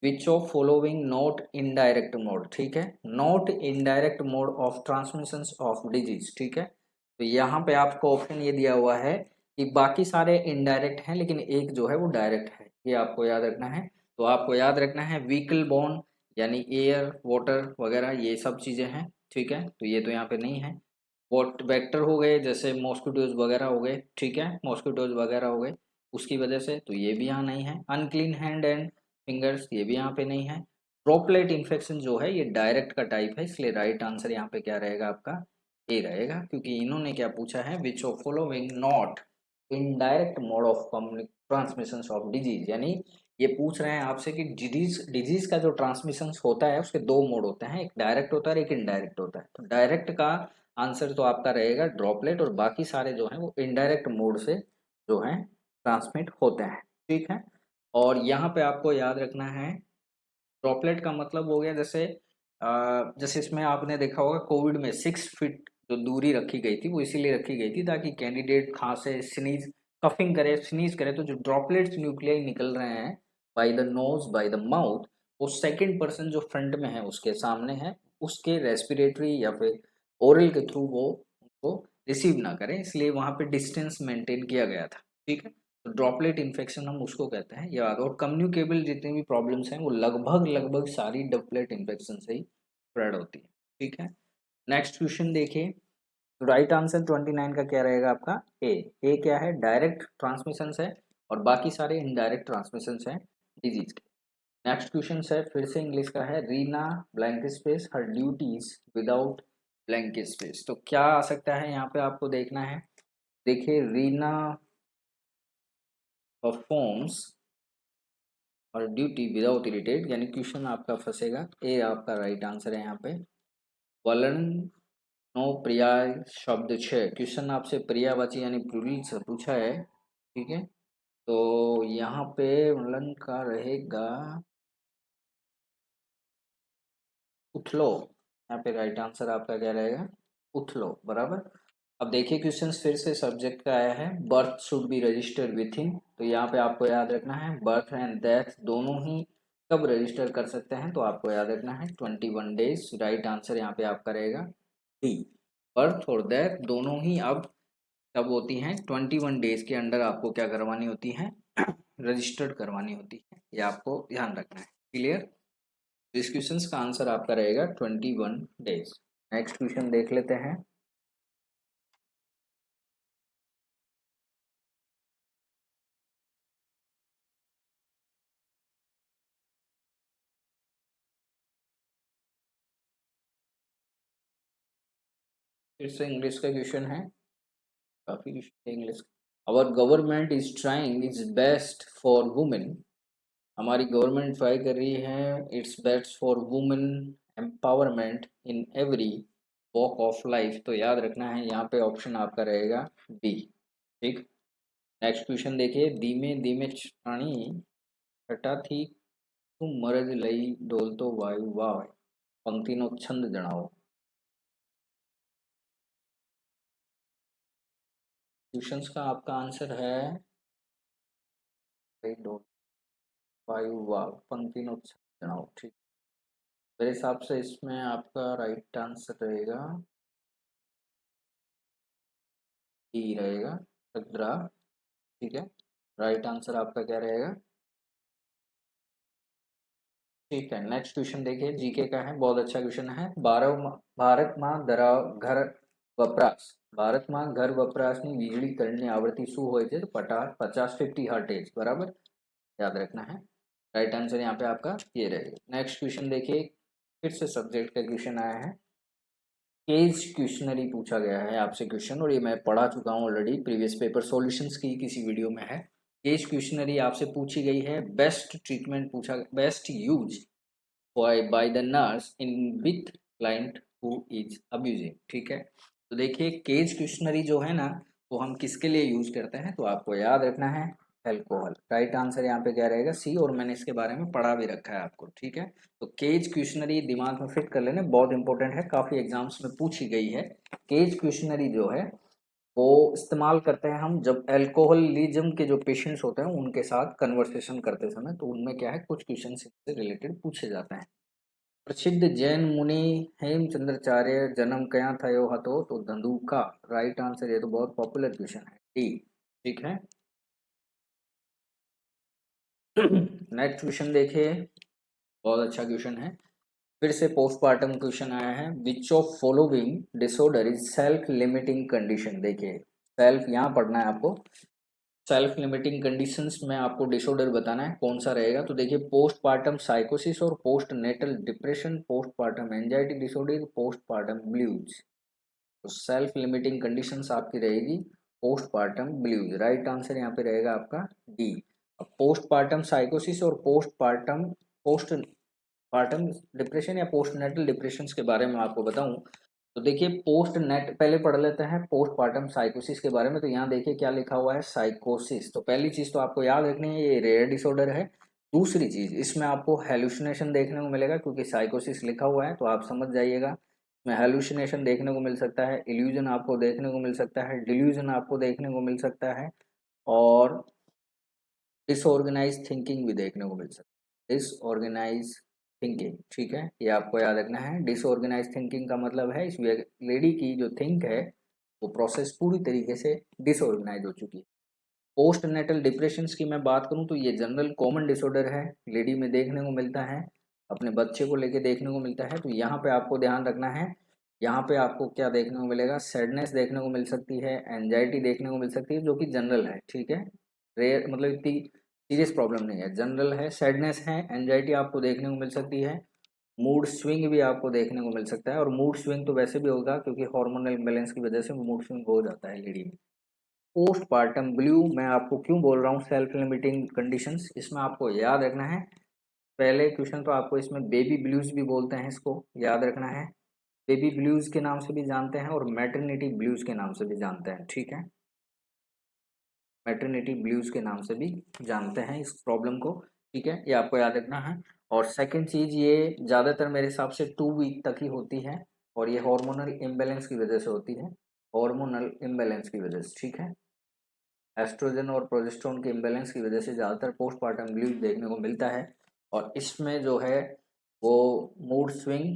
विच of following not indirect mode, ठीक है, not indirect mode of transmission of disease, ठीक है। तो यहाँ पे आपको ऑप्शन ये दिया हुआ है कि बाकी सारे इनडायरेक्ट हैं लेकिन एक जो है वो डायरेक्ट है, ये आपको याद रखना है। तो आपको याद रखना है व्हीकल बोर्न, यानी एयर वाटर वगैरह ये सब चीजें हैं, ठीक है, तो ये तो यहाँ पे नहीं है। वॉट वेक्टर हो गए जैसे मॉस्किटोज वगैरह हो गए, ठीक है, मॉस्किटोज वगैरह हो गए, उसकी वजह से तो ये भी यहाँ नहीं है। अनक्लीन हैंड एंड फिंगर्स, ये भी यहाँ पे नहीं है। ड्रॉपलेट इन्फेक्शन जो है ये डायरेक्ट का टाइप है, इसलिए राइट आंसर यहाँ पे क्या रहेगा आपका, ए रहेगा, क्योंकि इन्होंने क्या पूछा है, विच of following not indirect mode of transmission of disease, यानी ये पूछ रहे हैं आपसे कि डिजीज डिजीज का जो ट्रांसमिशन होता है उसके दो मोड होते हैं, एक डायरेक्ट होता है एक इनडायरेक्ट होता है। तो डायरेक्ट का आंसर तो आपका रहेगा ड्रॉपलेट, और बाकी सारे जो हैं वो इनडायरेक्ट मोड से जो हैं ट्रांसमिट होते हैं, ठीक है। और यहाँ पे आपको याद रखना है, ड्रॉपलेट का मतलब हो गया जैसे जैसे इसमें आपने देखा होगा कोविड में 6 फीट जो दूरी रखी गई थी वो इसीलिए रखी गई थी ताकि कैंडिडेट खांसे स्नीज कफिंग करे स्नीज करे, तो जो ड्रॉपलेट्स न्यूक्लियाई निकल रहे हैं by the nose by the mouth, वो सेकंड पर्सन जो फ्रंट में है उसके सामने है, उसके रेस्पिरेटरी या फिर ओरल के थ्रू वो उनको रिसीव ना करें, इसलिए वहां पे डिस्टेंस मेंटेन किया गया था, ठीक है। तो ड्रॉपलेट इन्फेक्शन हम उसको कहते हैं याद। और कम्युनिकेबल जितनी भी प्रॉब्लम्स हैं वो लगभग लगभग सारी ड्रॉपलेट इन्फेक्शन से ही स्प्रेड होती है, ठीक है। नेक्स्ट क्वेश्चन देखिए, राइट आंसर 29 का क्या रहेगा आपका, ए। ए क्या है, डायरेक्ट ट्रांसमिशन है, और बाकी सारे इनडायरेक्ट ट्रांसमिशन है डिजीज के। नेक्स्ट क्वेश्चन है फिर से इंग्लिश का है, रीना ब्लैंक स्पेस हर ड्यूटीज विदाउट ब्लैंक स्पेस, तो क्या आ सकता है यहाँ पे आपको देखना है। देखिए रीना परफॉर्म्स और ड्यूटी विदाउट इरिटेट, यानी क्वेश्चन आपका फंसेगा, ए आपका राइट आंसर है यहाँ पे। वलन नो पर्याय शब्द छः, क्वेश्चन आपसे पर्यायवाची यानी प्लूरल से पूछा है, ठीक है। तो यहाँ पे वलन का रहेगा उथलो, यहाँ पे राइट आंसर आपका क्या रहेगा, उथलो, बराबर। अब देखिए क्वेश्चन फिर से सब्जेक्ट का आया है, birth should be registered with इन, तो यहाँ पे आपको याद रखना है बर्थ एंड डेथ दोनों ही कब रजिस्टर कर सकते हैं, तो आपको याद रखना है 21 डेज। राइट आंसर यहाँ पे आपका रहेगा डी। बर्थ और डेथ दोनों ही अब कब होती हैं, 21 डेज के अंडर आपको क्या करवानी होती है, रजिस्टर्ड करवानी होती है। ये आपको ध्यान रखना है। क्लियर। इस क्वेश्चन का आंसर आपका रहेगा 21 डेज। नेक्स्ट क्वेश्चन देख लेते हैं। फिर से इंग्लिश का क्वेश्चन है, काफी question English. Our government is trying its best for women. हमारी गवर्नमेंट ट्राई कर रही है its best for women empowerment in every walk of life. तो याद रखना है यहाँ पे ऑप्शन आपका रहेगा बी। ठीक। नेक्स्ट क्वेश्चन देखिए। धीमे धीमे छाणी छटा थी તું મરજ લઈ ડોલતો વાયુ વાય। पंक्तिનો छंद जણાવો। क्वेश्चंस का आपका आंसर है डोल वायु वाव, पंक्तिनो छंद जણાવો। ठीक। मेरे हिसाब से इसमें आपका राइट आंसर रहेगा डी रहेगा, सद्रा। ठीक है। राइट आंसर आपका क्या रहेगा। ठीक है। नेक्स्ट क्वेश्चन देखिए, जीके का है, बहुत अच्छा क्वेश्चन है। भारत में घर वपराश, भारत में घर वपराशनी વીજળીકરણની આવૃત્તિ શું હોય છે, તો 50 हर्टेज बराबर, याद रखना है। राइट आंसर यहाँ पे आपका ये रहेगा। नेक्स्ट क्वेश्चन देखिए, फिर से सब्जेक्ट का क्वेश्चन आया है। केज क्वेश्चनरी पूछा गया है आपसे क्वेश्चन, और ये मैं पढ़ा चुका हूँ ऑलरेडी, प्रीवियस पेपर सॉल्यूशंस की किसी वीडियो में है। केज क्वेश्चनरी आपसे पूछी गई है। बेस्ट ट्रीटमेंट पूछा, best use by the nurse in with client who is abusing. ठीक है। तो देखिए केज क्वेश्चनरी जो है ना, वो हम किसके लिए यूज करते हैं, तो आपको याद रखना है अल्कोहल। राइट आंसर यहाँ पे क्या रहेगा, सी। और मैंने इसके बारे में पढ़ा भी रखा है आपको। ठीक है। तो केज क्वेश्चनरी दिमाग में फिट कर लेना, बहुत इंपॉर्टेंट है, काफी एग्जाम्स में पूछी गई है। केज क्वेश्चनरी जो है वो इस्तेमाल करते हैं हम जब अल्कोहलिज्म के जो पेशेंट्स होते हैं उनके साथ कन्वर्सेशन करते समय, तो उनमें क्या है, कुछ क्वेश्चन से रिलेटेड पूछे जाते हैं। प्रसिद्ध जैन मुनि हेमचंद्राचार्य जन्म क्या थयो हतो, तो धंधुका। राइट आंसर, ये तो बहुत पॉपुलर क्वेश्चन है, डी। ठीक है। नेक्स्ट क्वेश्चन देखिए, बहुत अच्छा क्वेश्चन है। फिर से पोस्टमार्टम क्वेश्चन आया है। विच of following disorder is self limiting condition. देखिए सेल्फ यहाँ पढ़ना है आपको। सेल्फ लिमिटिंग कंडीशंस में आपको डिसऑर्डर बताना है कौन सा रहेगा। तो देखिए पोस्टपार्टम साइकोसिस और postnatal depression, postpartum anxiety disorder, postpartum blues. तो सेल्फ लिमिटिंग कंडीशंस आपकी रहेगी पोस्टपार्टम ब्लूज। राइट आंसर यहाँ पे रहेगा आपका डी। अब पोस्टपार्टम साइकोसिस और पोस्टपार्टम डिप्रेशन या पोस्टनेटल डिप्रेशन के बारे में आपको बताऊं, तो देखिए पोस्ट नेट पहले पढ़ लेते हैं पोस्टपार्टम साइकोसिस के बारे में। तो यहाँ देखिए क्या लिखा हुआ है, साइकोसिस। तो पहली चीज तो आपको याद रखनी है, ये रेयर डिसऑर्डर है। दूसरी चीज, इसमें आपको हेलुसिनेशन देखने को मिलेगा, क्योंकि साइकोसिस लिखा हुआ है, तो आप समझ जाइएगा इसमें हेलुसिनेशन देखने को मिल सकता है, इल्यूजन आपको देखने को मिल सकता है, डिल्यूजन आपको देखने को मिल सकता है, और डिसऑर्गेनाइज थिंकिंग भी देखने को मिल सकता है। डिसऑर्गेनाइज थिंकिंग, ठीक है, ये आपको याद रखना है। डिसऑर्गेनाइज थिंकिंग का मतलब है इस लेडी की जो थिंक है वो प्रोसेस पूरी तरीके से डिसऑर्गेनाइज हो चुकी है। पोस्ट नेटल डिप्रेशन की मैं बात करूं तो ये जनरल कॉमन डिसऑर्डर है, लेडी में देखने को मिलता है, अपने बच्चे को लेके देखने को मिलता है। तो यहाँ पे आपको ध्यान रखना है, यहाँ पे आपको क्या देखने को मिलेगा, सैडनेस देखने को मिल सकती है, एंजाइटी देखने को मिल सकती है, जो कि जनरल है। ठीक है। रेयर मतलब इतनी सीरियस प्रॉब्लम नहीं है, जनरल है, सैडनेस है, एंजाइटी आपको देखने को मिल सकती है, मूड स्विंग भी आपको देखने को मिल सकता है। और मूड स्विंग तो वैसे भी होगा क्योंकि हार्मोनल इम्बेलेंस की वजह से मूड स्विंग हो जाता है लेडी में। पोस्टपार्टम ब्लू मैं आपको क्यों बोल रहा हूँ सेल्फ लिमिटिंग कंडीशंस, इसमें आपको याद रखना है। पहले क्वेश्चन तो आपको इसमें बेबी ब्लूज भी बोलते हैं, इसको याद रखना है। बेबी ब्लूज के नाम से भी जानते हैं और मैटरनिटी ब्लूज के नाम से भी जानते हैं। ठीक है। मैटरनिटी ब्लूज के नाम से भी जानते हैं इस प्रॉब्लम को। ठीक है, ये आपको याद रखना है। और सेकंड चीज, ये ज़्यादातर मेरे हिसाब से 2 वीक तक ही होती है, और ये हार्मोनल इम्बेलेंस की वजह से होती है, हार्मोनल इम्बेलेंस की वजह से। ठीक है। एस्ट्रोजन और प्रोजेस्टेरोन के इम्बेलेंस की वजह से ज़्यादातर पोस्टपार्टम ब्लूज देखने को मिलता है। और इसमें जो है वो मूड स्विंग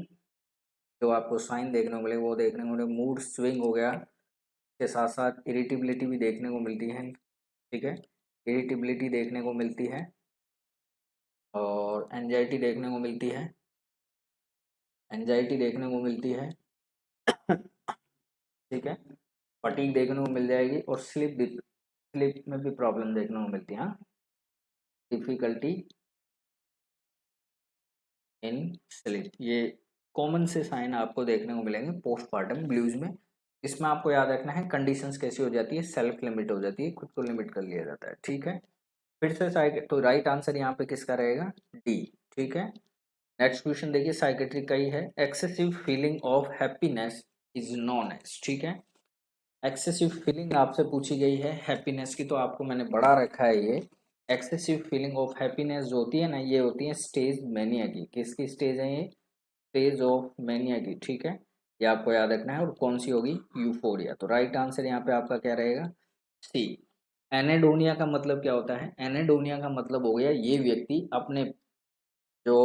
जो आपको साइन देखने को मिले वो देखने को मिले, मूड स्विंग हो गया, के साथ साथ इरिटेबिलिटी भी देखने को मिलती है, ठीक है, इरिटेबिलिटी देखने को मिलती है और एंजाइटी देखने को मिलती है, एंजाइटी देखने को मिलती है, ठीक है, फटीग देखने को मिल जाएगी और स्लिप में भी प्रॉब्लम देखने को मिलती है, हाँ, डिफिकल्टी इन स्लिप, ये कॉमन से साइन आपको देखने को मिलेंगे पोस्टमार्टम ब्लूज में। इसमें आपको याद रखना है कंडीशंस कैसी हो जाती है, सेल्फ लिमिट हो जाती है, खुद को लिमिट कर लिया जाता है, ठीक है। फिर से तो राइट आंसर यहाँ पे किसका रहेगा, डी, ठीक है। नेक्स्ट क्वेश्चन देखिए साइकेट्रिक का ही है, excessive feeling of happiness is known as, ठीक है, एक्सेसिव फीलिंग आपसे पूछी गई है हैप्पीनेस की, तो आपको मैंने बढ़ा रखा है ये, एक्सेसिव फीलिंग ऑफ हैप्पीनेस जो होती है ना, ये होती है स्टेज मैनिया की, किसकी स्टेज है ये, स्टेज ऑफ मैनिया की, ठीक है, ये आपको याद रखना है, और कौन सी होगी, यूफोरिया। तो राइट आंसर यहाँ पे आपका क्या रहेगा, सी। एनेडोनिया का मतलब क्या होता है, एनेडोनिया का मतलब हो गया ये व्यक्ति अपने जो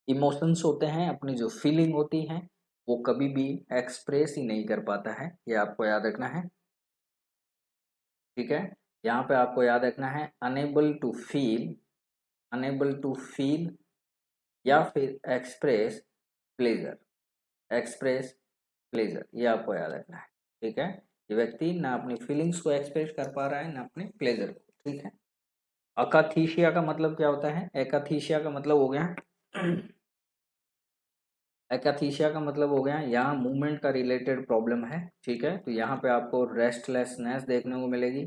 इमोशंस होते हैं, अपनी जो फीलिंग होती है, वो कभी भी एक्सप्रेस ही नहीं कर पाता है, ये आपको याद रखना है, ठीक है। यहाँ पे आपको याद रखना है unable to feel, unable to feel या फिर एक्सप्रेस प्लेजर, एक्सप्रेस प्लेजर, ये आपको याद रखना है, ठीक है। ये व्यक्ति ना अपनी फीलिंग्स को एक्सप्रेस कर पा रहा है ना अपने प्लेजर को, ठीक है। अकाथीशिया का मतलब क्या होता है, एकाथीशिया का मतलब हो गया एकाथीशिया का मतलब हो गया यहाँ मूवमेंट का रिलेटेड प्रॉब्लम है, ठीक है। तो यहाँ पे आपको रेस्टलेसनेस देखने को मिलेगी,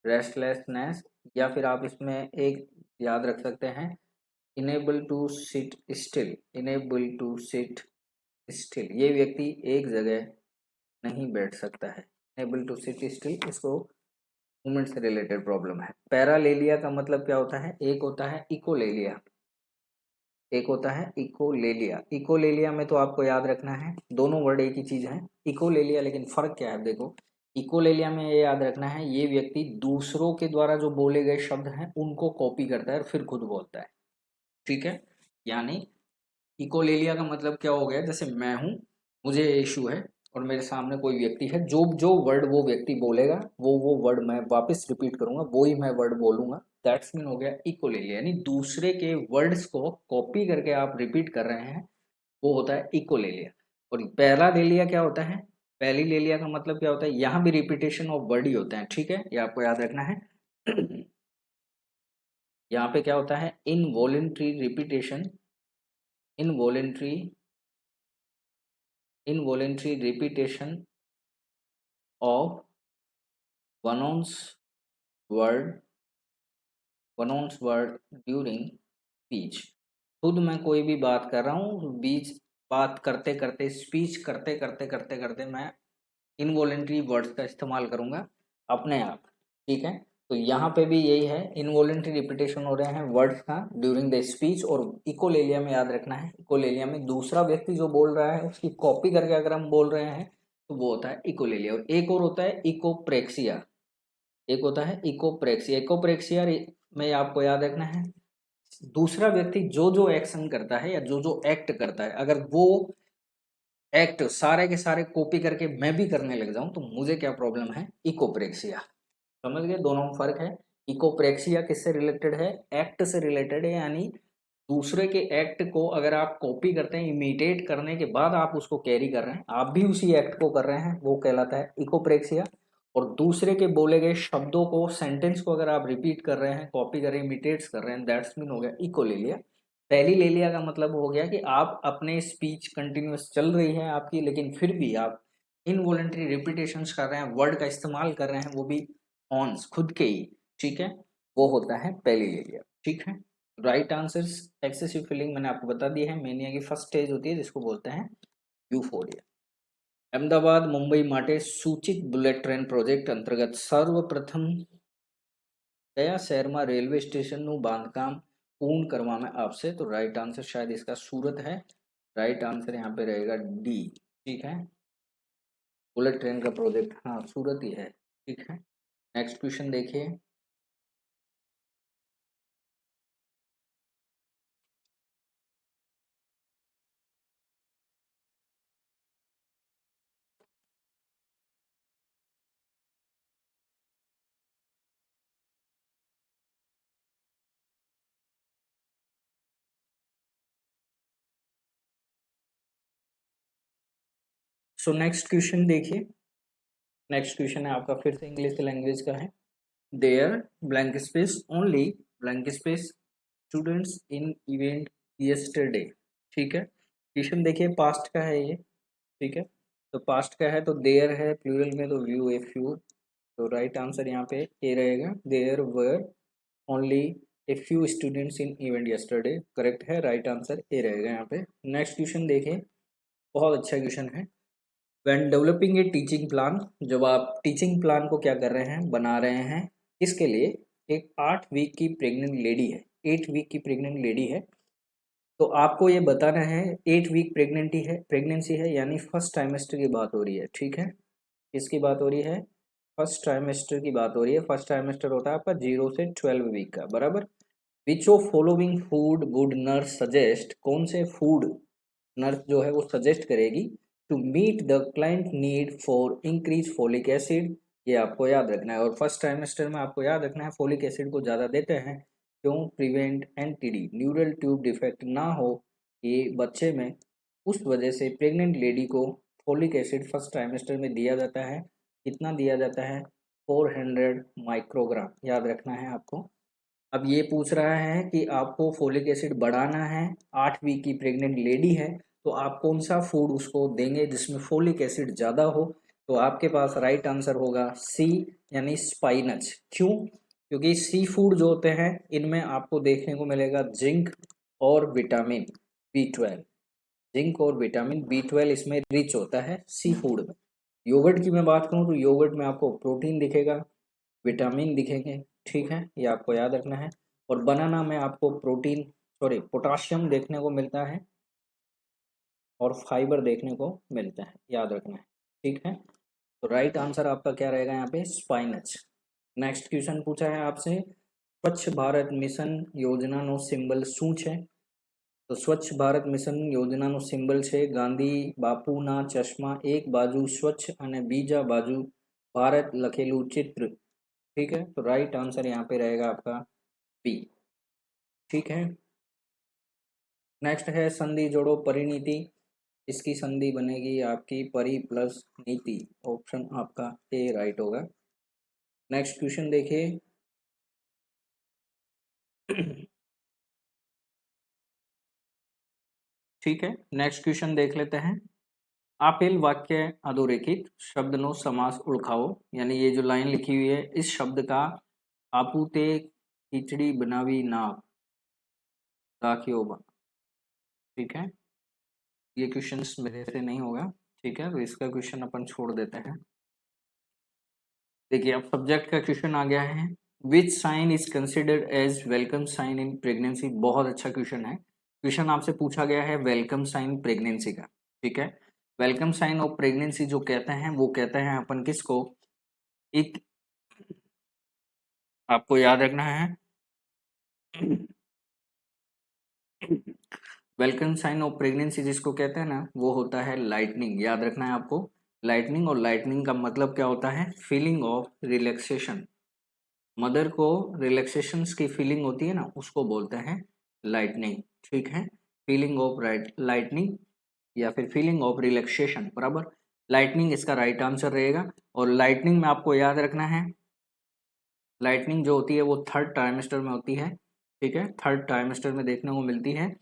रेस्टलेसनेस, या फिर आप इसमें एक याद रख सकते हैं unable to sit still, unable to sit still, ये व्यक्ति एक जगह नहीं बैठ सकता है, इनेबल टू सिट स्टिल, इसको मूवमेंट से रिलेटेड प्रॉब्लम है। पैरालेलिया का मतलब क्या होता है, एक होता है इकोलेलिया, एक होता है इकोलेलिया, इकोलेलिया में तो आपको याद रखना है दोनों वर्ड एक ही चीज है, इकोलेलिया, लेकिन फर्क क्या है देखो, इकोलेलिया में ये याद रखना है ये व्यक्ति दूसरों के द्वारा जो बोले गए शब्द हैं उनको कॉपी करता है और फिर खुद बोलता है, ठीक है। यानी इकोलेलिया का मतलब क्या हो गया, जैसे मैं हूं, मुझे इशू है और मेरे सामने कोई व्यक्ति है, जो जो वर्ड वो व्यक्ति बोलेगा वो वर्ड मैं वापस रिपीट करूंगा, वो ही मैं वर्ड बोलूंगा, दैट्स मीन हो गया इकोलेलिया, यानी दूसरे के वर्ड्स को कॉपी करके आप रिपीट कर रहे हैं, वो होता है इकोलेलिया। और पहला लेलिया क्या होता है, पहली लेलिया का मतलब क्या होता है, यहाँ भी रिपीटेशन ऑफ वर्ड ही होता है, ठीक है, ये आपको याद रखना है यहाँ पे क्या होता है, involuntary repetition, involuntary, involuntary repetition of one's word, one's word during speech, खुद मैं कोई भी बात कर रहा हूँ, बीच बात करते करते, स्पीच करते करते करते करते मैं इनवॉलेंट्री वर्ड्स का इस्तेमाल करूंगा अपने आप, ठीक है। तो यहाँ पे भी यही है, इनवॉलेंट्री रिपीटेशन हो रहे हैं वर्ड्स का ड्यूरिंग द स्पीच, और इकोलेलिया में याद रखना है, इकोलेलिया में दूसरा व्यक्ति जो बोल रहा है उसकी कॉपी करके अगर हम बोल रहे हैं तो वो होता है इकोलेलिया। और एक और होता है इकोप्रेक्सिया, एक होता है इकोप्रेक्सिया, इकोप्रेक्सिया में आपको याद रखना है दूसरा व्यक्ति जो जो एक्शन करता है या जो जो एक्ट करता है, अगर वो एक्ट सारे के सारे कॉपी करके मैं भी करने लग जाऊं तो मुझे क्या प्रॉब्लम है, इकोप्रेक्सिया, समझ गए, दोनों में फर्क है। इकोप्रेक्सिया किससे रिलेटेड है, एक्ट से रिलेटेड है, यानी दूसरे के एक्ट को अगर आप कॉपी करते हैं, इमिटेट करने के बाद आप उसको कैरी कर रहे हैं, आप भी उसी एक्ट को कर रहे हैं, वो कहलाता है इकोप्रेक्सिया। और दूसरे के बोले गए शब्दों को, सेंटेंस को अगर आप रिपीट कर रहे हैं, कॉपी कर रहे हैं, इमिटेट्स कर रहे हैं, दैट्स मीन हो गया इकोलेलिया। पहली लेलिया का मतलब हो गया कि आप अपने स्पीच कंटिन्यूअस चल रही है आपकी, लेकिन फिर भी आप इनवॉलेंट्री रिपीटेशंस कर रहे हैं, वर्ड का इस्तेमाल कर रहे हैं, वो भी ऑन्स खुद के ही, ठीक है, वो होता है पहली लेलिया, ठीक है। राइट आंसर्स एक्सेसिव फीलिंग मैंने आपको बता दी है, मेनिया की फर्स्ट स्टेज होती है जिसको बोलते हैं यूफोरिया। अहमदाबाद मुंबई माटे सूचित बुलेट ट्रेन प्रोजेक्ट अंतर्गत सर्वप्रथम कया शहर में रेलवे स्टेशन નું बांधकाम पूर्ण કરવામાં આવશે, तो राइट आंसर शायद इसका सूरत है, राइट आंसर यहाँ पे रहेगा डी, ठीक है, बुलेट ट्रेन का प्रोजेक्ट हाँ सूरत ही है, ठीक है। नेक्स्ट क्वेश्चन देखिए, सो नेक्स्ट क्वेश्चन देखिए, नेक्स्ट क्वेश्चन है आपका फिर से इंग्लिश लैंग्वेज का है। There blank space only blank space students in event yesterday. ठीक है, क्वेश्चन देखिए पास्ट का है ये। ठीक है, तो पास्ट का है तो देयर है प्लूरल में, तो व्यू ए फ्यू, तो राइट आंसर यहाँ पे ए रहेगा। There were only a few students in event yesterday, correct है, राइट आंसर ए रहेगा यहाँ पे। नेक्स्ट क्वेश्चन देखिए, बहुत अच्छा क्वेश्चन है। When developing a teaching plan, जब आप टीचिंग प्लान को क्या कर रहे हैं, बना रहे हैं, इसके लिए एक 8 वीक की प्रेग्नेंट लेडी है, 8 वीक की प्रेग्नेंट लेडी है, तो आपको ये बताना है 8 वीक प्रेगनेंसी है, यानी फर्स्ट ट्राइमेस्टर की बात हो रही है। ठीक है, किसकी बात हो रही है, फर्स्ट ट्राइमेस्टर की बात हो रही है। फर्स्ट ट्राइमेस्टर होता है आपका 0 से 12 वीक का, बराबर। Which of following food would nurse suggest, कौन से फूड नर्स जो है वो सजेस्ट करेगी to meet the client need for increase folic acid, ये आपको याद रखना है। और फर्स्ट ट्राइमेस्टर में आपको याद रखना है फोलिक एसिड को ज़्यादा देते हैं, क्यों, prevent NTD neural tube defect ना हो ये बच्चे में, उस वजह से प्रेग्नेंट लेडी को फोलिक एसिड फर्स्ट ट्राइमेस्टर में दिया जाता है। कितना दिया जाता है, 400 माइक्रोग्राम, याद रखना है आपको। अब ये पूछ रहा है कि आपको फोलिक एसिड बढ़ाना है, 8 वीक की प्रेग्नेंट लेडी है, तो आप कौन सा फूड उसको देंगे जिसमें फोलिक एसिड ज़्यादा हो, तो आपके पास राइट आंसर होगा सी, यानी स्पाइनच। क्यों, क्योंकि सी फूड जो होते हैं इनमें आपको देखने को मिलेगा जिंक और विटामिन B12, जिंक और विटामिन B12 इसमें रिच होता है सी फूड में। योगर्ट की मैं बात करूँ तो योगर्ट में आपको प्रोटीन दिखेगा, विटामिन दिखेंगे। ठीक है, ये आपको याद रखना है। और बनाना में आपको पोटाशियम देखने को मिलता है और फाइबर देखने को मिलता है, याद रखना है। ठीक है, तो राइट आंसर आपका क्या रहेगा यहाँ पे, स्पाइनच। नेक्स्ट क्वेश्चन पूछा है आपसे, स्वच्छ भारत मिशन योजना नो सिंबल શું છે? तो स्वच्छ भारत मिशन योजना નો સિમ્બલ છે ગાંધી બાપુના ચશ્મા, એક બાજુ स्वच्छ અને બીજા બાજુ भारत લખેલું चित्र। ठीक है, तो राइट आंसर यहाँ पे रहेगा आपका बी। ठीक है, नेक्स्ट है संधि जोड़ो परिणीति, इसकी संधि बनेगी आपकी परि प्लस नीति, ऑप्शन आपका ए राइट होगा। नेक्स्ट क्वेश्चन देखिए ठीक है, नेक्स्ट क्वेश्चन देख लेते हैं। आपेल वाक्य अधोरेखित शब्द नो समास ओळखाओ, यानी ये जो लाइन लिखी हुई है इस शब्द का आपूते खिचड़ी बनावी ना राखियोबा। ठीक है, ये क्वेश्चन मेरे से नहीं होगा। ठीक है, तो इसका क्वेश्चन अपन छोड़ देते हैं। देखिए अब सब्जेक्ट का क्वेश्चन आ गया है, which sign is considered as welcome sign in pregnancy. बहुत अच्छा क्वेश्चन है, क्वेश्चन आपसे पूछा गया है वेलकम साइन प्रेगनेंसी का। ठीक है, वेलकम साइन ऑफ प्रेगनेंसी जो कहते हैं वो कहते हैं अपन किसको, एक आपको याद रखना है वेलकम साइन ऑफ प्रेगनेंसी जिसको कहते हैं ना वो होता है लाइटनिंग, याद रखना है आपको, लाइटनिंग। और लाइटनिंग का मतलब क्या होता है, फीलिंग ऑफ रिलैक्सेशन। मदर को रिलैक्सेशन की फीलिंग होती है ना, उसको बोलते हैं लाइटनिंग। ठीक है, फीलिंग ऑफ लाइटनिंग या फिर फीलिंग ऑफ रिलैक्सेशन, बराबर, लाइटनिंग इसका राइट आंसर रहेगा। और लाइटनिंग में आपको याद रखना है, लाइटनिंग जो होती है वो थर्ड ट्राइमेस्टर में होती है। ठीक है, थर्ड ट्राइमेस्टर में देखने को मिलती है।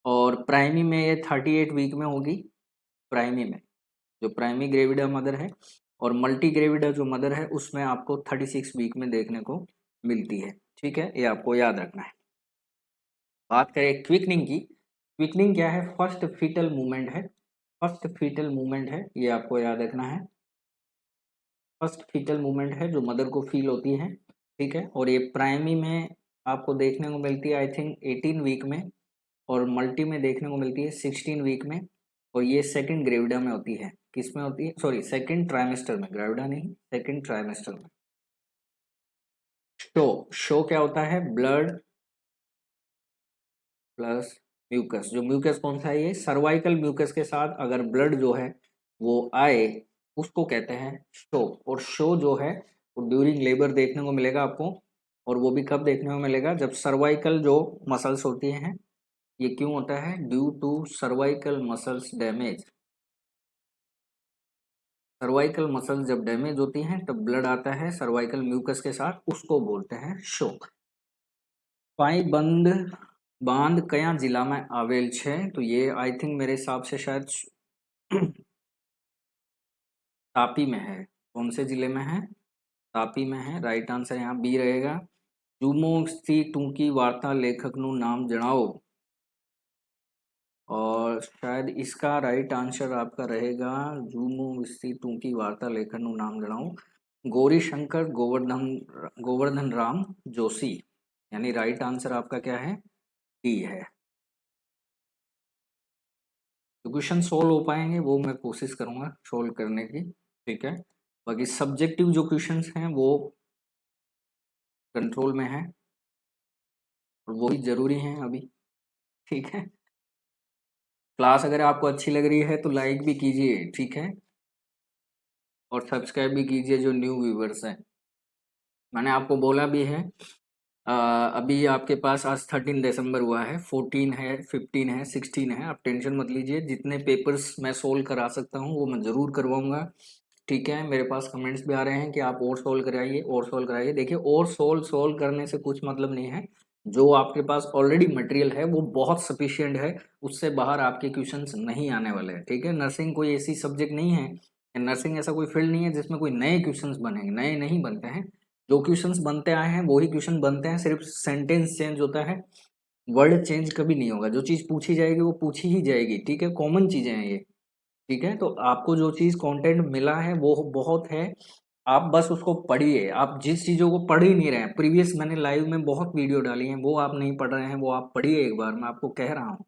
और प्राइमी में ये 38 वीक में होगी, प्राइमी में, जो प्राइमी ग्रेविडा मदर है, और मल्टी ग्रेविडा जो मदर है उसमें आपको 36 वीक में देखने को मिलती है। ठीक है, ये आपको याद रखना है। बात करें क्विकनिंग की, क्विकनिंग क्या है, फर्स्ट फीटल मूवमेंट है, फर्स्ट फीटल मूवमेंट है, ये आपको याद रखना है। फर्स्ट फीटल मूवमेंट है जो मदर को फील होती है। ठीक है, और ये प्राइमी में आपको देखने को मिलती है आई थिंक 18 वीक में, और मल्टी में देखने को मिलती है 16 वीक में, और ये सेकंड ग्रेविडा में होती है। किस में होती है, सॉरी सेकंड ट्राइमेस्टर में, ग्रेविडा नहीं, सेकंड ट्राइमेस्टर में। शो क्या होता है, ब्लड प्लस म्यूकस। जो म्यूकस कौन सा है, ये सर्वाइकल म्यूकस के साथ अगर ब्लड जो है वो आए उसको कहते हैं शो। और शो जो है वो ड्यूरिंग लेबर देखने को मिलेगा आपको, और वो भी कब देखने को मिलेगा, जब सर्वाइकल जो मसल्स होती हैं, ये क्यों होता है, due to cervical muscles damage. Cervical muscle जब डैमेज होती हैं तब ब्लड आता है सर्वाइकल म्यूकस के साथ, उसको बोलते हैं शोक। पाईबंद बांध कया जिला में आवेल छे? तो ये आई थिंक मेरे हिसाब से शायद तापी में है। कौन से जिले में है? तापी में है। राइट आंसर यहाँ बी रहेगा। જુમો સ્થી ટૂંકી वार्ता लेखकનું नाम जણાવો। और शायद इसका राइट आंसर आपका रहेगा जूमो स्थिति टूंकी वार्ता लेखन નું नाम जણાવો, गौरी शंकर गोवर्धन राम जोशी। यानी राइट आंसर आपका क्या है? डी है। तो क्वेश्चन सोल्व हो पाएंगे वो मैं कोशिश करूंगा सोल्व करने की, ठीक है। बाकी सब्जेक्टिव जो क्वेश्चंस हैं वो कंट्रोल में है और वो भी जरूरी हैं अभी, ठीक है। क्लास अगर आपको अच्छी लग रही है तो लाइक भी कीजिए, ठीक है, और सब्सक्राइब भी कीजिए जो न्यू व्यूवर्स हैं। मैंने आपको बोला भी है अभी आपके पास आज 13 दिसंबर हुआ है, 14 है, 15 है, 16 है। आप टेंशन मत लीजिए, जितने पेपर्स मैं सोल्व करा सकता हूँ वो मैं ज़रूर करवाऊँगा, ठीक है। मेरे पास कमेंट्स भी आ रहे हैं कि आप और सोल्व कराइए और सोल्व कराइए। देखिए और सोल्व करने से कुछ मतलब नहीं है, जो आपके पास ऑलरेडी मटेरियल है वो बहुत सफिशिएंट है, उससे बाहर आपके क्वेश्चंस नहीं आने वाले हैं, ठीक है। नर्सिंग कोई ऐसी सब्जेक्ट नहीं है, नर्सिंग ऐसा कोई फील्ड नहीं है जिसमें कोई नए क्वेश्चंस बनेंगे, नए नहीं बनते हैं। जो क्वेश्चंस बनते आए हैं वही क्वेश्चन बनते हैं, सिर्फ सेंटेंस चेंज होता है, वर्ड चेंज कभी नहीं होगा। जो चीज़ पूछी जाएगी वो पूछी ही जाएगी, ठीक है, कॉमन चीज़ें हैं ये, ठीक है। तो आपको जो चीज़ कंटेंट मिला है वो बहुत है, आप बस उसको पढ़िए। आप जिस चीज़ों को पढ़ ही नहीं रहे हैं, प्रीवियस मैंने लाइव में बहुत वीडियो डाली हैं, वो आप नहीं पढ़ रहे हैं, वो आप पढ़िए एक बार, मैं आपको कह रहा हूँ।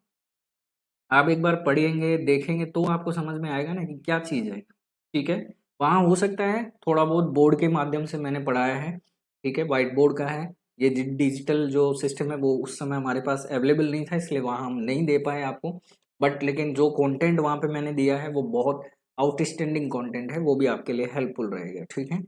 आप एक बार पढ़ेंगे देखेंगे तो आपको समझ में आएगा ना कि क्या चीज़ है, ठीक है। वहाँ हो सकता है थोड़ा बहुत बोर्ड के माध्यम से मैंने पढ़ाया है, ठीक है, वाइट बोर्ड का है। ये डिजिटल जो सिस्टम है वो उस समय हमारे पास अवेलेबल नहीं था, इसलिए वहाँ हम नहीं दे पाए आपको, बट लेकिन जो कंटेंट वहाँ पे मैंने दिया है वो बहुत आउटस्टैंडिंग कंटेंट है, वो भी आपके लिए हेल्पफुल रहेगा, ठीक है।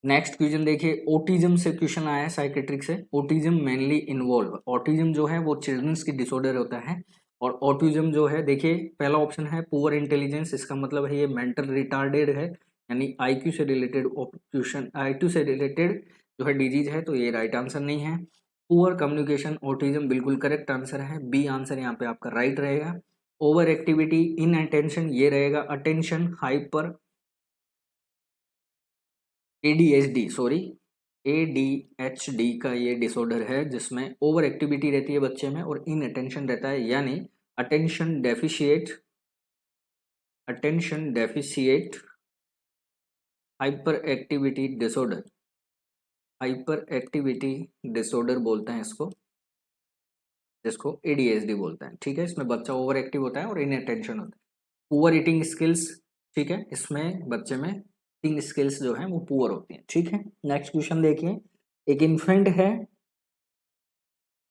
नेक्स्ट क्वेश्चन देखिए, ओटिज्म से क्वेश्चन आया है साइकेट्रिक से। ओटिज्म मेनली इन्वॉल्व, ऑटिज्म जो है वो चिल्ड्रंस की डिसऑर्डर होता है, और ऑटिज्म जो है देखिए पहला ऑप्शन है पुअर इंटेलिजेंस, इसका मतलब है ये मेंटल रिटार्डेड है, यानी आईक्यू से रिलेटेड ऑप्शन, आईक्यू से रिलेटेड जो है डिजीज है, तो ये राइट आंसर नहीं है। पुअर कम्युनिकेशन ऑटिज्म बिल्कुल करेक्ट आंसर है, बी आंसर यहाँ पे आपका राइट रहेगा। ओवर एक्टिविटी इन अटेंशन ये रहेगा attention hyper ADHD, sorry ADHD का ये डिसऑर्डर है जिसमें ओवर एक्टिविटी रहती है बच्चे में और इन अटेंशन रहता है, यानी attention deficit hyper activity disorder, hyper activity disorder बोलते हैं इसको, जिसको एडीएचडी बोलते हैं, ठीक है। इसमें बच्चा ओवर एक्टिव होता है और इन अटेंशन होता है। पुअर ईटिंग स्किल्स, ठीक है, इसमें बच्चे में ईटिंग स्किल्स जो है वो पुअर होती हैं, ठीक है। नेक्स्ट क्वेश्चन देखिए, एक इन्फेंट है,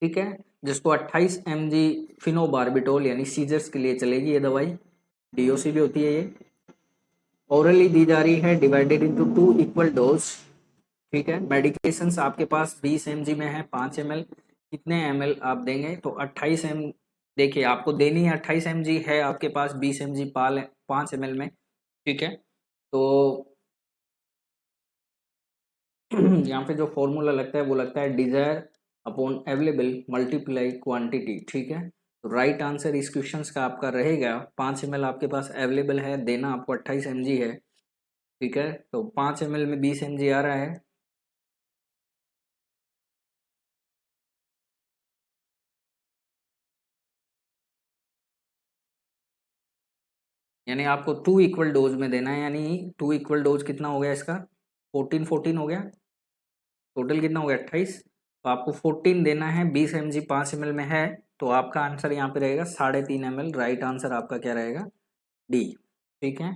ठीक है, जिसको 28 mg फिनोबार्बिटोल यानी सीजर्स के लिए चलेगी ये दवाई, डीओसी भी होती है ये, ओरली दी जा रही है, डिवाइडेड इनटू 2 इक्वल डोज, ठीक है। मेडिकेशंस आपके पास 20 mg में है, 5 ml, कितने ml आप देंगे? तो 28 ml, देखिए आपको देनी है 28 mg है आपके पास, 20 mg 5 ml में, ठीक है। तो यहाँ पे जो फॉर्मूला लगता है वो लगता है desire upon available multiply quantity, ठीक है। तो राइट आंसर इस क्वेश्चन का आपका रहेगा 5 ml आपके पास अवेलेबल है, देना आपको 28 mg है, ठीक है। तो 5 ml में 20 mg आ रहा है, यानी आपको 2 इक्वल डोज में देना है, यानी 2 इक्वल डोज कितना हो गया इसका? 14 हो गया, टोटल कितना हो गया 28, तो आपको 14 देना है, 20 mg 5 ml में है, तो आपका आंसर यहाँ पे रहेगा 3.5 ml, राइट आंसर आपका क्या रहेगा? डी, ठीक है।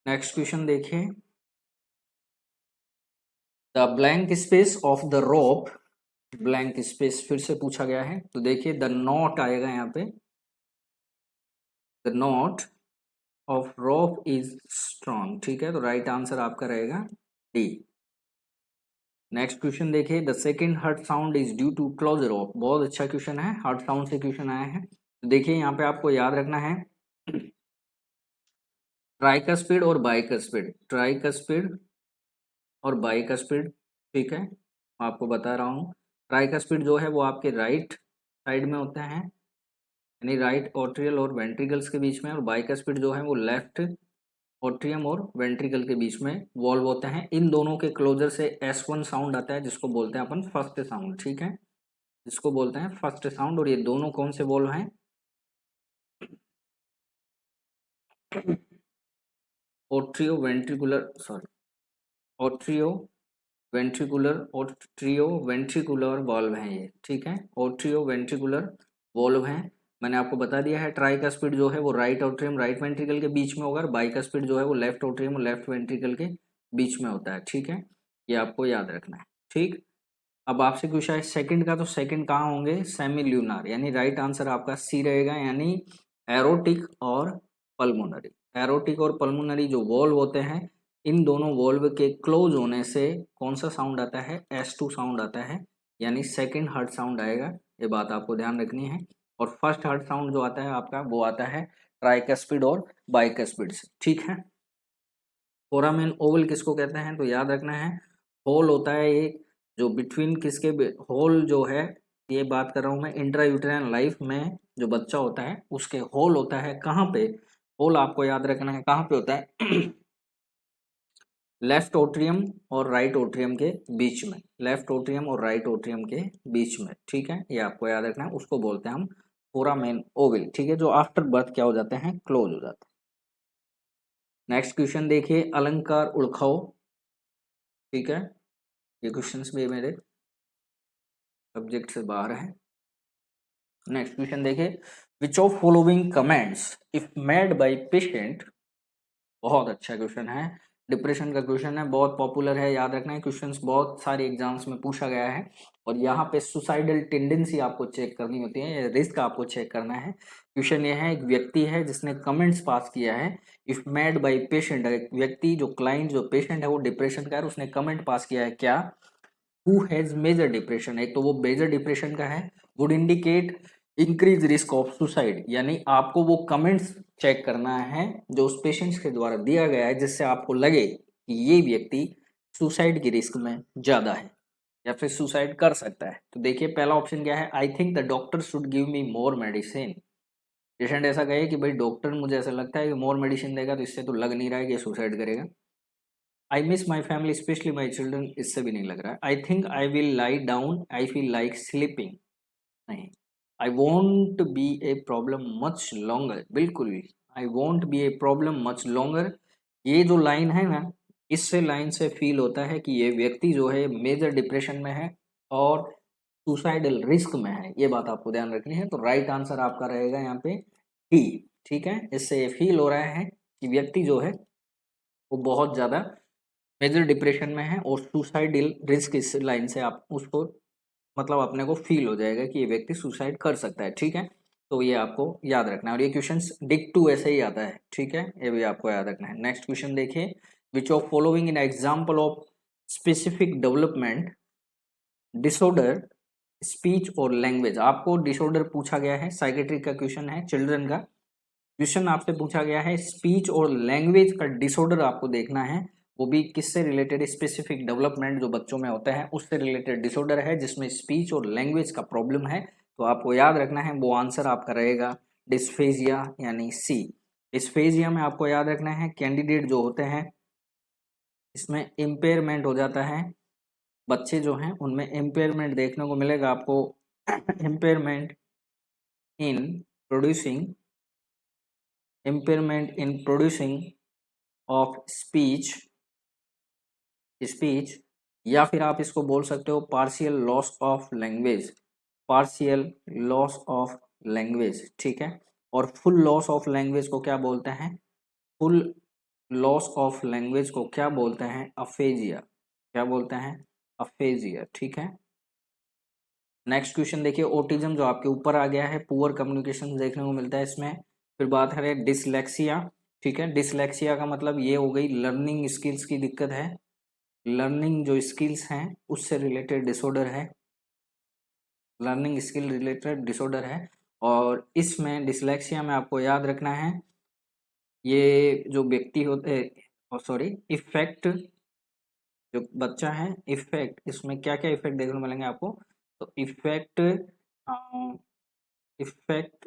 नेक्स्ट क्वेश्चन देखिए, the blank space of the rope, blank space फिर से पूछा गया है, तो देखिए द नॉट आएगा यहाँ पे, the knot of rope is strong, ठीक है, तो राइट आंसर आपका रहेगा डी। नेक्स्ट क्वेश्चन देखिए, the second heart sound is due to close rope, बहुत अच्छा क्वेश्चन है, हार्ट साउंड से क्वेश्चन आया है। तो देखिए यहाँ पे आपको याद रखना है ट्राइकस्पिड और बाइकस्पिड, ट्राइकस्पिड और बाइकस्पिड, ठीक है, मैं आपको बता रहा हूँ। ट्राइकस्पिड जो है वो आपके राइट साइड में होते हैं, यानी राइट ऑट्रियल और वेंट्रिकल्स के बीच में, और बाइकस्पिड जो है वो लेफ्ट ऑट्रियम और वेंट्रिकल के बीच में वॉल्व होते हैं। इन दोनों के क्लोजर से S1 साउंड आता है, जिसको बोलते हैं अपन फर्स्ट साउंड, ठीक है, जिसको बोलते हैं फर्स्ट साउंड। और ये दोनों कौन से वॉल्व हैं? ऑट्रियो वेंट्रिकुलर, सॉरी, ऑट्रियो वेंट्रिकुलर वॉल्व हैं ये, ठीक है, ऑट्रियो वेंट्रिकुलर वॉल्व हैं। मैंने आपको बता दिया है ट्राइकस्पिड जो है वो राइट ऑट्रियम राइट वेंट्रिकल के बीच में होगा, और बाइकस्पिड जो है वो लेफ्ट ऑट्रियम और लेफ्ट वेंट्रिकल के बीच में होता है, ठीक है, ये आपको याद रखना है, ठीक। अब आपसे पूछा है सेकंड का, तो सेकंड कहाँ होंगे? सेमी ल्यूनार, यानी राइट आंसर आपका सी रहेगा, यानी एरोटिक और पल्मोनरी। एरोटिक और पल्मोनरी जो वॉल्व होते हैं, इन दोनों वॉल्व के क्लोज होने से कौन सा साउंड आता है? S2 साउंड आता है, यानी सेकंड हार्ट साउंड आएगा, ये बात आपको ध्यान रखनी है। और फर्स्ट हार्ट साउंड जो आता है आपका, वो आता है ट्राइकस्पिड और बाइकस्पिड से, ठीक है। फोरामेन ओवल किसको कहते हैं? तो याद रखना है, होल होता है एक, जो बिटवीन किसके होल जो है, ये बात कर रहा हूँ मैं इंट्रा यूटेराइन लाइफ में जो बच्चा होता है उसके होल होता है कहाँ पे? होल आपको याद रखना है कहाँ पे होता है? लेफ्ट ओट्रियम और राइट ओट्रियम के बीच में, लेफ्ट ओट्रियम और राइट ओट्रियम के बीच में, ठीक है, ये आपको याद रखना है। उसको बोलते हैं हम फोरामेन ओवल, ठीक है, जो आफ्टर बर्थ क्या हो जाते हैं? क्लोज हो जाते हैं। नेक्स्ट क्वेश्चन देखिए, अलंकार उड़खाओ, ठीक है, ये क्वेश्चंस भी मेरे सब्जेक्ट से बाहर है। नेक्स्ट क्वेश्चन देखिए, विच of following comments if made by patient, बहुत अच्छा क्वेश्चन है, डिप्रेशन का क्वेश्चन है, बहुत पॉपुलर है, याद रखना है, क्वेश्चंस बहुत सारे एग्जाम्स में पूछा गया है। और यहाँ पे सुसाइडल टेंडेंसी आपको चेक करनी होती है, रिस्क आपको चेक करना है। क्वेश्चन ये है, एक व्यक्ति है जिसने कमेंट्स पास किया है, इफ मेड बाय पेशेंट, व्यक्ति जो क्लाइंट जो पेशेंट है वो डिप्रेशन का है, उसने कमेंट पास किया है क्या? हु हैज मेजर डिप्रेशन, एक तो वो मेजर डिप्रेशन का है, would indicate increase risk of suicide, यानी आपको वो कमेंट्स चेक करना है जो उस पेशेंट के द्वारा दिया गया है, जिससे आपको लगे कि ये व्यक्ति सुसाइड की रिस्क में ज्यादा है या फिर सुसाइड कर सकता है। तो देखिए पहला ऑप्शन क्या है, I think the doctor should give me more medicine. Patient ऐसा कहे कि भाई डॉक्टर मुझे ऐसा लगता है कि मोर मेडिसिन देगा, तो इससे तो लग नहीं रहा है कि सुसाइड करेगा। I miss my family specially my children, इससे भी नहीं लग रहा है। I think I will lie down, I feel like sleeping, नहीं। I won't be a problem much longer, बिल्कुल भी I won't be a problem much longer, ये जो लाइन है ना, इससे लाइन से फील होता है कि ये व्यक्ति जो है मेजर डिप्रेशन में है और सुसाइडल रिस्क में है, ये बात आपको ध्यान रखनी है। तो राइट आंसर आपका रहेगा यहाँ पे डी, ठीक है, इससे ये फील हो रहा है कि व्यक्ति जो है वो बहुत ज्यादा मेजर डिप्रेशन में है और सुसाइडल रिस्क, इस लाइन से आप उसको मतलब अपने को फील हो जाएगा कि ये व्यक्ति सुसाइड कर सकता है, ठीक है। तो ये आपको याद रखना है, और ये क्वेश्चन डिक टू ऐसे ही आता है, ठीक है, ये भी आपको याद रखना है। नेक्स्ट क्वेश्चन देखिए, विच of following in example of specific development disorder speech और लैंग्वेज, आपको डिसऑर्डर पूछा गया है, साइकेट्रिक का क्वेश्चन है, चिल्ड्रन का क्वेश्चन आपसे पूछा गया है, स्पीच और लैंग्वेज का डिसऑर्डर आपको देखना है, वो भी किससे रिलेटेड? स्पेसिफिक डेवलपमेंट जो बच्चों में होता है उससे रिलेटेड डिसऑर्डर है, जिसमें स्पीच और लैंग्वेज का प्रॉब्लम है। तो आपको याद रखना है, वो आंसर आपका रहेगा डिस्फेजिया, यानी सी। डिस्फेजिया में आपको याद रखना है, कैंडिडेट जो होते हैं इसमें इम्पेयरमेंट हो जाता है, बच्चे जो हैं उनमें इम्पेयरमेंट देखने को मिलेगा आपको, impairment in producing, impairment in producing of speech, speech, या फिर आप इसको बोल सकते हो partial loss of language, partial loss of language, ठीक है। और फुल लॉस ऑफ लैंग्वेज को क्या बोलते हैं? फुल लॉस ऑफ लैंग्वेज को क्या बोलते हैं? अफेजिया, क्या बोलते हैं? अफेजिया, ठीक है। नेक्स्ट क्वेश्चन देखिए, ओटिज्म जो आपके ऊपर आ गया है, पुअर कम्युनिकेशन देखने को मिलता है इसमें। फिर बात करें डिसलेक्सिया, ठीक है, डिसलेक्सिया का मतलब ये हो गई लर्निंग स्किल्स की दिक्कत है, लर्निंग जो स्किल्स हैं उससे रिलेटेड डिसऑर्डर है, लर्निंग स्किल रिलेटेड डिसऑर्डर है। और इसमें डिसलेक्सिया में आपको याद रखना है ये जो व्यक्ति होते, सॉरी, इफेक्ट, जो बच्चा है, इफेक्ट, इसमें क्या क्या इफेक्ट देखने को मिलेंगे आपको? तो effect, effect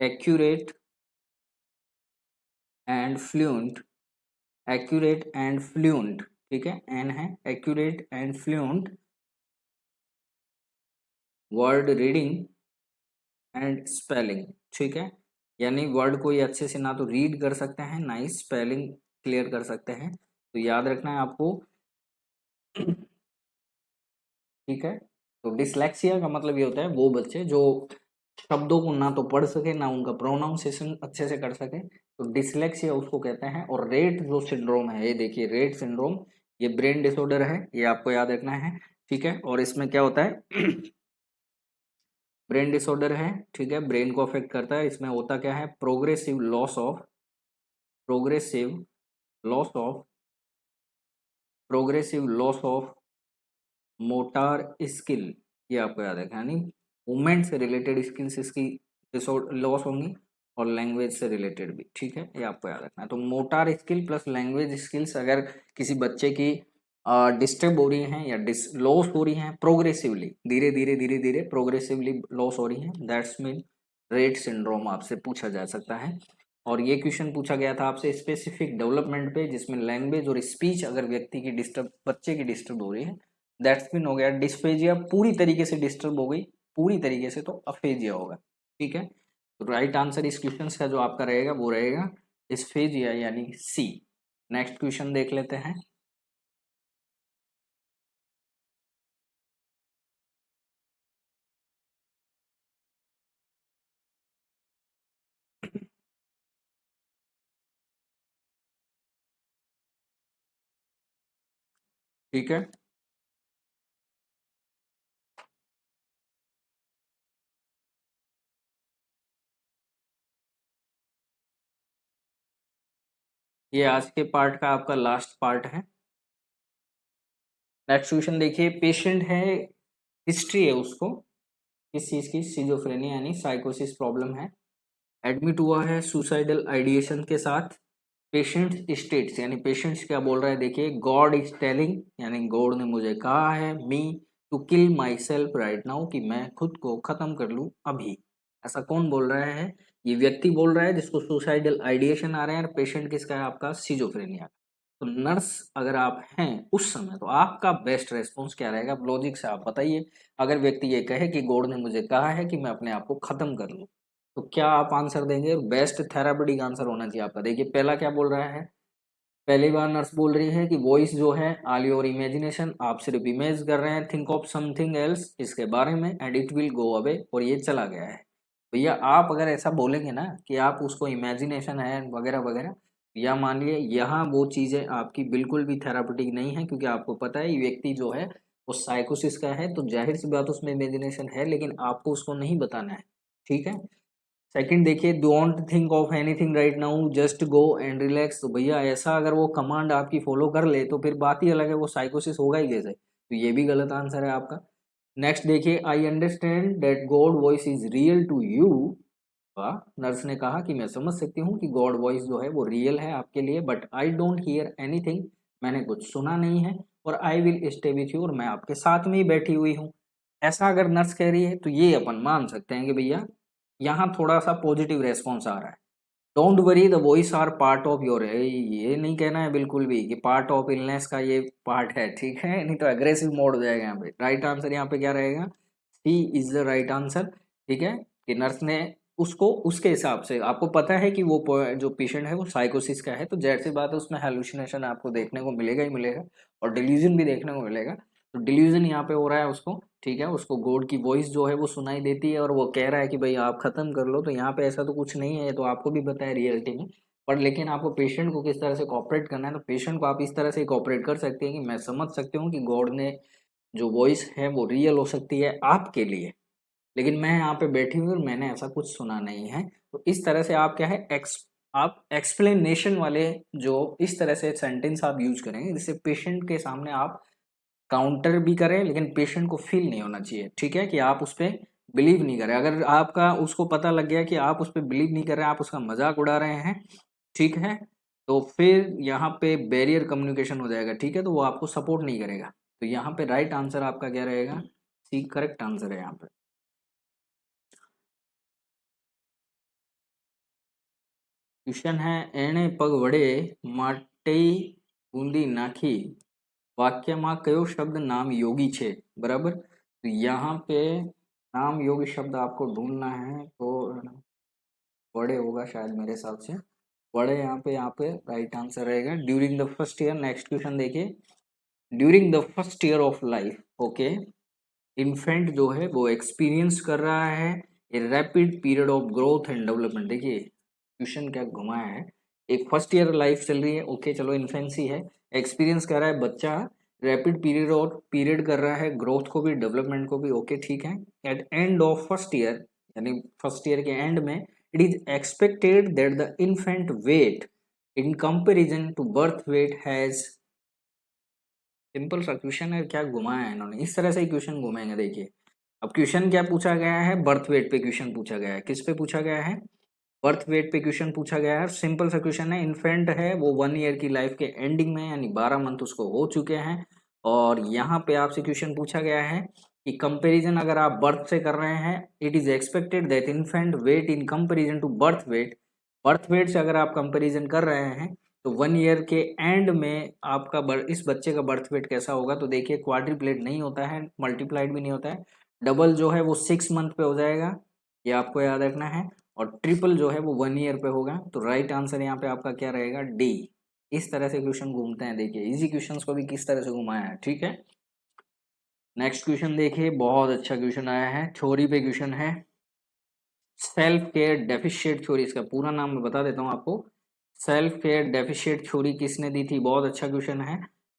accurate and fluent, accurate and fluent, ठीक है, एन है, accurate and fluent word reading and spelling, ठीक है, यानी वर्ड को ये अच्छे से ना तो रीड कर सकते हैं ना ही स्पेलिंग क्लियर कर सकते हैं, तो याद रखना है आपको। ठीक है, तो डिसलेक्सिया का मतलब ये होता है वो बच्चे जो शब्दों को ना तो पढ़ सके ना उनका प्रोनाउंसिएशन अच्छे से कर सके, तो डिसलेक्सिया उसको कहते हैं। और रेट जो सिंड्रोम है, ये देखिए रेट सिंड्रोम, ये ब्रेन डिसऑर्डर है, ये आपको याद रखना है, ठीक है। और इसमें क्या होता है? ब्रेन डिसऑर्डर है, ठीक है, ब्रेन को अफेक्ट करता है। इसमें होता क्या है? Progressive loss of, progressive loss of, progressive loss of motor skill, ये आपको याद रखना है, यानी मूवमेंट से रिलेटेड स्किल्स इसकी लॉस होंगी और लैंग्वेज से रिलेटेड भी, ठीक है, ये आपको याद रखना है। तो motor skill plus language skills अगर किसी बच्चे की डिस्टर्ब हो रही हैं या लॉस हो रही हैं प्रोग्रेसिवली, धीरे धीरे धीरे धीरे प्रोग्रेसिवली लॉस हो रही हैं, दैट्स मीन रेट सिंड्रोम आपसे पूछा जा सकता है। और ये क्वेश्चन पूछा गया था आपसे स्पेसिफिक डेवलपमेंट पे, जिसमें लैंग्वेज और स्पीच अगर व्यक्ति की डिस्टर्ब, बच्चे की डिस्टर्ब हो रही है, दैट्स मीन हो गया डिस्फेजिया, पूरी तरीके से डिस्टर्ब हो गई, पूरी तरीके से तो अफेजिया होगा, ठीक है। तो राइट आंसर इस क्वेश्चन का जो आपका रहेगा वो रहेगा डिस्फेजिया, यानी सी। नेक्स्ट क्वेश्चन देख लेते हैं। ठीक है, ये आज के पार्ट का आपका लास्ट पार्ट है। नेक्स्ट क्वेश्चन देखिए, पेशेंट है, हिस्ट्री है उसको किस चीज की? सिजोफ्रेनिया यानी साइकोसिस प्रॉब्लम है, एडमिट हुआ है सुसाइडल आइडिएशन के साथ। पेशेंट स्टेट्स, यानी पेशेंट्स क्या बोल रहा है, देखिए, गॉड इज टेलिंग, यानी गॉड ने मुझे कहा है, me to kill myself right now, कि मैं खुद को खत्म कर लूं अभी। ऐसा कौन बोल रहा है? ये व्यक्ति बोल रहा है जिसको सुसाइडल आइडिएशन आ रहे हैं, और पेशेंट किसका है? आपका सिजोफ्रेनिया। तो नर्स अगर आप हैं उस समय, तो आपका बेस्ट रेस्पॉन्स क्या रहेगा? लॉजिक से आप बताइए। अगर व्यक्ति ये कहे कि गॉड ने मुझे कहा है कि मैं अपने आप को खत्म कर लूं, तो क्या आप आंसर देंगे? बेस्ट थेरापेटिक आंसर होना चाहिए आपका। देखिए पहला क्या बोल रहा है, पहली बार नर्स बोल रही है कि वॉइस जो है ऑल योर इमेजिनेशन, आप सिर्फ इमेज कर रहे हैं, थिंक ऑफ समथिंग एल्स इसके बारे में, and it will go away, और ये चला गया है। भैया आप अगर ऐसा बोलेंगे ना कि आप उसको इमेजिनेशन है वगैरह वगैरह, या मान लिए यहाँ वो चीज़ें आपकी बिल्कुल भी थेरापेटिक नहीं है, क्योंकि आपको पता है ये व्यक्ति जो है वो साइकोसिस का है, तो जाहिर सी बात उसमें इमेजिनेशन है, लेकिन आपको उसको नहीं बताना है, ठीक है। सेकंड देखिए, don't think of anything right now, just go and relax. तो भैया ऐसा अगर वो कमांड आपकी फॉलो कर ले तो फिर बात ही अलग है, वो साइकोसिस होगा ही कैसे? तो ये भी गलत आंसर है आपका। नेक्स्ट देखिए, I understand that God voice is real to you. वाह, नर्स ने कहा कि मैं समझ सकती हूँ कि गॉड वॉइस जो है वो रियल है आपके लिए, but I don't hear anything, मैंने कुछ सुना नहीं है, और I will stay with you, और मैं आपके साथ में ही बैठी हुई हूँ। ऐसा अगर नर्स कह रही है तो ये अपन मान सकते हैं कि भैया यहाँ थोड़ा सा पॉजिटिव रेस्पॉन्स आ रहा है। Don't worry the voice are part of your, ये नहीं कहना है बिल्कुल भी कि पार्ट ऑफ इलनेस का ये पार्ट है, ठीक है, नहीं तो एग्रेसिव मोड हो जाएगा यहाँ पे। राइट आंसर यहाँ पे क्या रहेगा? सी इज द राइट आंसर, ठीक है। कि नर्स ने उसको उसके हिसाब से, आपको पता है कि वो जो पेशेंट है वो साइकोसिस का है, तो जाहिर सी बात है उसमें हेलुसिनेशन आपको देखने को मिलेगा ही मिलेगा, और डिल्यूजन भी देखने को मिलेगा। तो डिल्यूजन यहाँ पे हो रहा है उसको, ठीक है, उसको गॉड की वॉइस जो है वो सुनाई देती है, और वो कह रहा है कि भाई आप खत्म कर लो। तो यहाँ पे ऐसा तो कुछ नहीं है, ये तो आपको भी पता है रियलिटी में, पर लेकिन आपको पेशेंट को किस तरह से कॉपरेट करना है, तो पेशेंट को आप इस तरह से कॉपरेट कर सकते हैं कि मैं समझ सकती हूँ कि गॉड ने जो वॉइस है वो रियल हो सकती है आपके लिए, लेकिन मैं यहाँ पे बैठी हुई और मैंने ऐसा कुछ सुना नहीं है। तो इस तरह से आप क्या है, आप एक्सप्लेनेशन वाले जो इस तरह से सेंटेंस आप यूज करेंगे जिससे पेशेंट के सामने आप काउंटर भी करें, लेकिन पेशेंट को फील नहीं होना चाहिए, ठीक है, कि आप उस पर बिलीव नहीं कर रहे। अगर आपका उसको पता लग गया कि आप उस पर बिलीव नहीं कर रहे, आप उसका मजाक उड़ा रहे हैं, ठीक है, तो फिर यहाँ पे बैरियर कम्युनिकेशन हो जाएगा, ठीक है, तो वो आपको सपोर्ट नहीं करेगा। तो यहाँ पे राइट आंसर आपका क्या रहेगा, सी करेक्ट आंसर है यहाँ पे। क्वेश्चन है, एने पग वड़े माटी बूंदी नाखी वाक्यમાં કયો शब्द नाम योगी छे, बराबर। तो यहाँ पे नाम योगी शब्द आपको ढूंढना है, तो वड़े होगा शायद मेरे हिसाब से, वड़े यहाँ पे राइट आंसर रहेगा। During the first year, next question देखिए, during the first year of life, okay, infant जो है वो एक्सपीरियंस कर रहा है a rapid period of growth and development. देखिए क्वेश्चन क्या घुमाया है, एक फर्स्ट ईयर लाइफ चल रही है, ओके चलो इन्फेंसी है, एक्सपीरियंस कर रहा है बच्चा, रैपिड पीरियड और पीरियड कर रहा है ग्रोथ को भी डेवलपमेंट को भी, ओके ठीक है। At end of first year, यानी फर्स्ट ईयर के एंड में, it is expected that the infant weight in comparison to birth weight has, simple सा क्वेश्चन है, क्या घुमाया है इन्होंने, इस तरह से ही क्वेश्चन घुमाएंगे। देखिए अब क्वेश्चन क्या पूछा गया है, बर्थ वेट पे क्वेश्चन पूछा गया है, किस पे पूछा गया है, बर्थ वेट पे क्वेश्चन पूछा गया है। सिंपल सा क्वेश्चन है, इन्फेंट है वो 1 ईयर की लाइफ के एंडिंग में, यानी 12 मंथ उसको हो चुके हैं, और यहाँ पे आपसे क्वेश्चन पूछा गया है कि कंपैरिजन अगर आप बर्थ से कर रहे हैं, it is expected that infant weight in comparison to birth weight से अगर आप कंपैरिजन कर रहे हैं, तो 1 ईयर के एंड में आपका इस बच्चे का बर्थ वेट कैसा होगा। तो देखिए क्वाड्रिप्लेट नहीं होता है, मल्टीप्लाइड भी नहीं होता है, डबल जो है वो 6 मंथ पे हो जाएगा, ये आपको याद रखना है, और ट्रिपल जो है वो 1 ईयर पे होगा। तो राइट आंसर यहाँ पे आपका क्या रहेगा, डी। इस तरह से क्वेश्चन घूमते हैं, देखिए इजी क्वेश्चंस को भी किस तरह से घुमाया है, ठीक है। नेक्स्ट क्वेश्चन देखिए, बहुत अच्छा क्वेश्चन आया है, थ्योरी पे क्वेश्चन है, सेल्फ केयर डेफिशिएट थ्योरी, इसका पूरा नाम मैं बता देता हूँ आपको, सेल्फ केयर डेफिशिएट थ्योरी किसने दी थी, बहुत अच्छा क्वेश्चन है,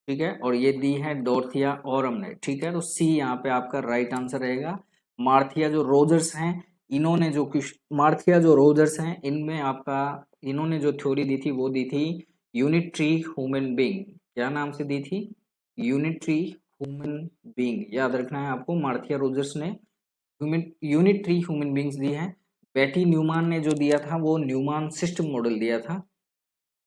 ठीक है, और ये दी है डोरथिया ओरम ने, ठीक है। तो सी यहाँ पे आपका राइट आंसर रहेगा। मार्थिया जो रोजर्स हैं, इन्होंने जो मार्थिया जो रोजर्स हैं, इनमें आपका, इन्होंने जो थ्योरी दी थी वो दी थी यूनिटरी ह्यूमन बीइंग, क्या नाम से दी थी, यूनिटरी ह्यूमन बीइंग, याद रखना है आपको, मार्थिया रोजर्स ने यूनिटरी ह्यूमन बीइंग्स दी है। बेटी न्यूमान ने जो दिया था वो न्यूमान सिस्टम मॉडल दिया था,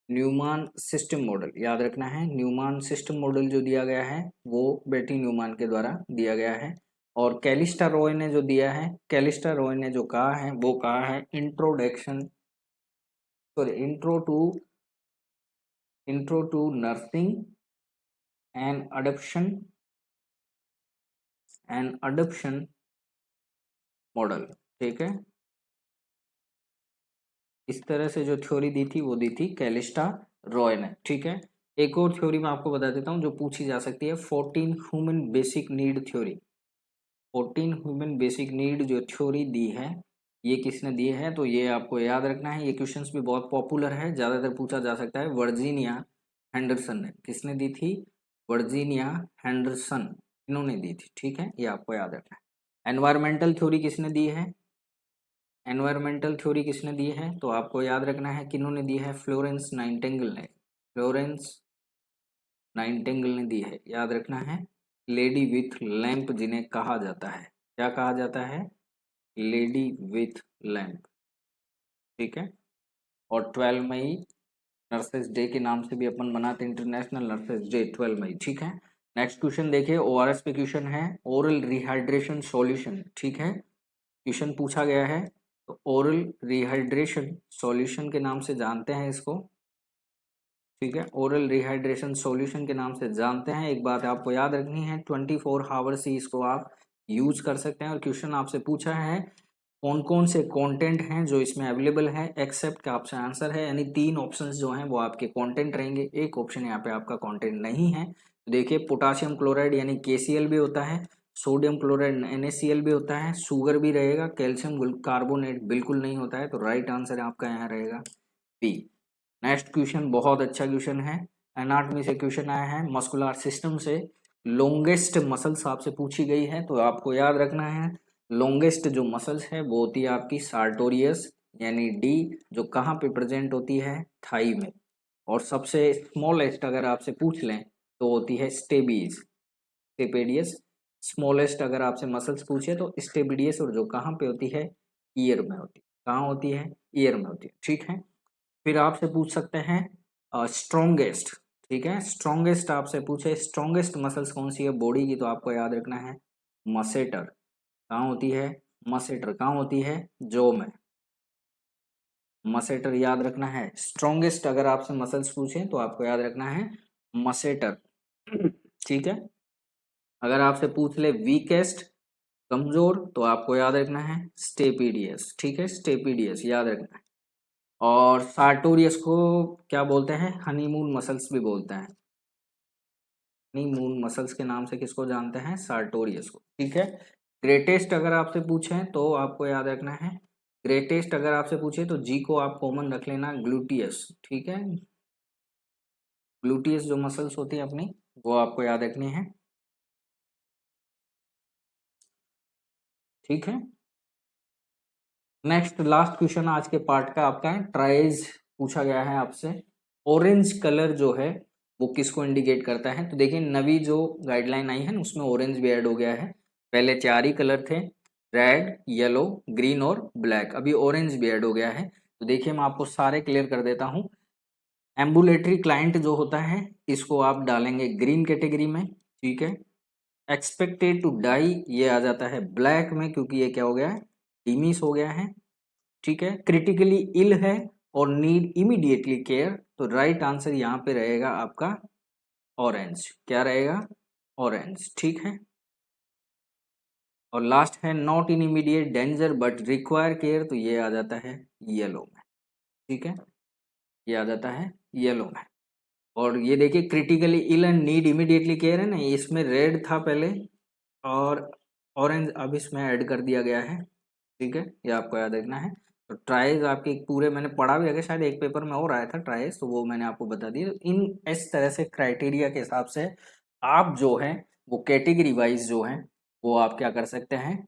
न्यूमान सिस्टम मॉडल याद रखना है, न्यूमान सिस्टम मॉडल जो दिया गया है वो बेटी न्यूमान के द्वारा दिया गया है। और कैलिस्टा रॉय ने जो दिया है, कैलिस्टा रॉय ने जो कहा है वो कहा है introduction, sorry intro to nursing and adoption model, ठीक है। इस तरह से जो थ्योरी दी थी वो दी थी कैलिस्टा रॉय ने, ठीक है। एक और थ्योरी मैं आपको बता देता हूँ जो पूछी जा सकती है, 14 human basic need theory, 14 human basic need जो थ्योरी दी है, ये किसने दी है, तो ये आपको याद रखना है, ये क्वेश्चंस भी बहुत पॉपुलर है, ज़्यादातर पूछा जा सकता है, वर्जीनिया हैंडरसन ने, किसने दी थी, वर्जीनिया हैंडरसन, इन्होंने दी थी, ठीक है, ये आपको याद रखना है। एनवायरमेंटल थ्योरी किसने दी है, एनवायरमेंटल थ्योरी किसने दी है, तो आपको याद रखना है किन्होंने दी है, फ्लोरेंस नाइटिंगेल ने, फ्लोरेंस नाइटिंगेल ने दी है, याद रखना है। लेडी विथ लैंप जिन्हें कहा जाता है, क्या कहा जाता है, लेडी विथ लैंप, ठीक है। और 12 मई नर्सेज डे के नाम से भी अपन मनाते हैं, इंटरनेशनल नर्सेज डे 12 मई, ठीक है। नेक्स्ट क्वेश्चन देखिए, ओआरएस पे क्वेश्चन है, ओरल रिहाइड्रेशन सॉल्यूशन, ठीक है, क्वेश्चन पूछा गया है, तो ओरल रिहाइड्रेशन सॉल्यूशन के नाम से जानते हैं इसको, ठीक है, ओरल रिहाइड्रेशन सॉल्यूशन के नाम से जानते हैं। एक बात आपको याद रखनी है, 24 आवर्स ही इसको आप यूज कर सकते हैं, और क्वेश्चन आपसे पूछा है कौन कौन से कंटेंट हैं जो इसमें अवेलेबल है, एक्सेप्ट का आपसे आंसर है, यानी 3 ऑप्शंस जो हैं वो आपके कंटेंट रहेंगे, एक ऑप्शन यहाँ पे आपका कंटेंट नहीं है। तो देखिए पोटाशियम क्लोराइड यानी KCl भी होता है, सोडियम क्लोराइड NaCl भी होता है, शुगर भी रहेगा, कैल्शियम कार्बोनेट बिल्कुल नहीं होता है, तो राइट आंसर आपका यहाँ रहेगा बी। नेक्स्ट क्वेश्चन बहुत अच्छा क्वेश्चन है, एनाटॉमी से क्वेश्चन आया है, मस्कुलर सिस्टम से लॉन्गेस्ट मसल्स आपसे पूछी गई है, तो आपको याद रखना है लॉन्गेस्ट जो मसल्स है वो होती है आपकी सार्टोरियस, यानी डी, जो कहाँ पे प्रेजेंट होती है, थाई में। और सबसे स्मॉलेस्ट अगर आपसे पूछ लें तो होती है स्टेबीज, स्टेपेडियस स्मॉलेस्ट अगर आपसे मसल्स पूछे तो स्टेबिडियस और जो कहाँ पे होती है, ईयर में होती है। कहाँ होती है, ईयर में होती है, ठीक है। फिर आपसे पूछ सकते हैं स्ट्रोंगेस्ट, ठीक है, स्ट्रोंगेस्ट आपसे पूछे स्ट्रोंगेस्ट मसल्स कौन सी है बॉडी की, तो आपको याद रखना है मसेटर। कहाँ होती है, मसेटर कहाँ होती है, जो में, मसेटर याद रखना है। स्ट्रोंगेस्ट अगर आपसे मसल्स पूछे तो आपको याद रखना है मसेटर, ठीक है। अगर आपसे पूछ ले वीकेस्ट, कमजोर, तो आपको याद रखना है स्टेपिडियस, ठीक है, स्टेपिडियस याद रखना है। और सार्टोरियस को क्या बोलते हैं, हनीमून मसल्स भी बोलते हैं। हनीमून मसल्स के नाम से किसको जानते हैं, सार्टोरियस को, ठीक है। ग्रेटेस्ट अगर आपसे पूछें तो आपको याद रखना है, ग्रेटेस्ट अगर आपसे पूछे तो जी को आप कॉमन रख लेना, ग्लूटियस, ठीक है। ग्लूटियस जो मसल्स होती है अपनी, वो आपको याद रखनी है, ठीक है। नेक्स्ट लास्ट क्वेश्चन आज के पार्ट का आपका है, ट्राइज पूछा गया है आपसे, ऑरेंज कलर जो है वो किसको इंडिकेट करता है। तो देखिए नवी जो गाइडलाइन आई है ना उसमें ऑरेंज भी ऐड हो गया है, पहले 4 ही कलर थे, रेड, येलो, ग्रीन और ब्लैक, अभी ऑरेंज भी ऐड हो गया है। तो देखिए मैं आपको सारे क्लियर कर देता हूँ। एम्बुलेटरी क्लाइंट जो होता है इसको आप डालेंगे ग्रीन कैटेगरी में, ठीक है। एक्सपेक्टेड टू डाई ये आ जाता है ब्लैक में, क्योंकि ये क्या हो गया है, डिमिस हो गया है, ठीक है। क्रिटिकली इल है और नीड इमीडिएटली केयर, तो राइट आंसर यहाँ पे रहेगा आपका ऑरेंज, क्या रहेगा, ऑरेंज, ठीक है। और लास्ट है not in immediate danger but require care, तो ये आ जाता है येलो में, ठीक है, ये आ जाता है येलो में। और ये देखिए critically ill and need immediately care है ना, इसमें रेड था पहले और ऑरेंज अब इसमें ऐड कर दिया गया है, ठीक है, ये आपको याद रखना है। तो ट्राइज आपके पूरे मैंने पढ़ा भी है, शायद एक पेपर में और आया था ट्राइज, तो वो मैंने आपको बता दिया। इन इस तरह से क्राइटेरिया के हिसाब से आप जो है वो कैटेगरी वाइज जो है वो आप क्या कर सकते हैं,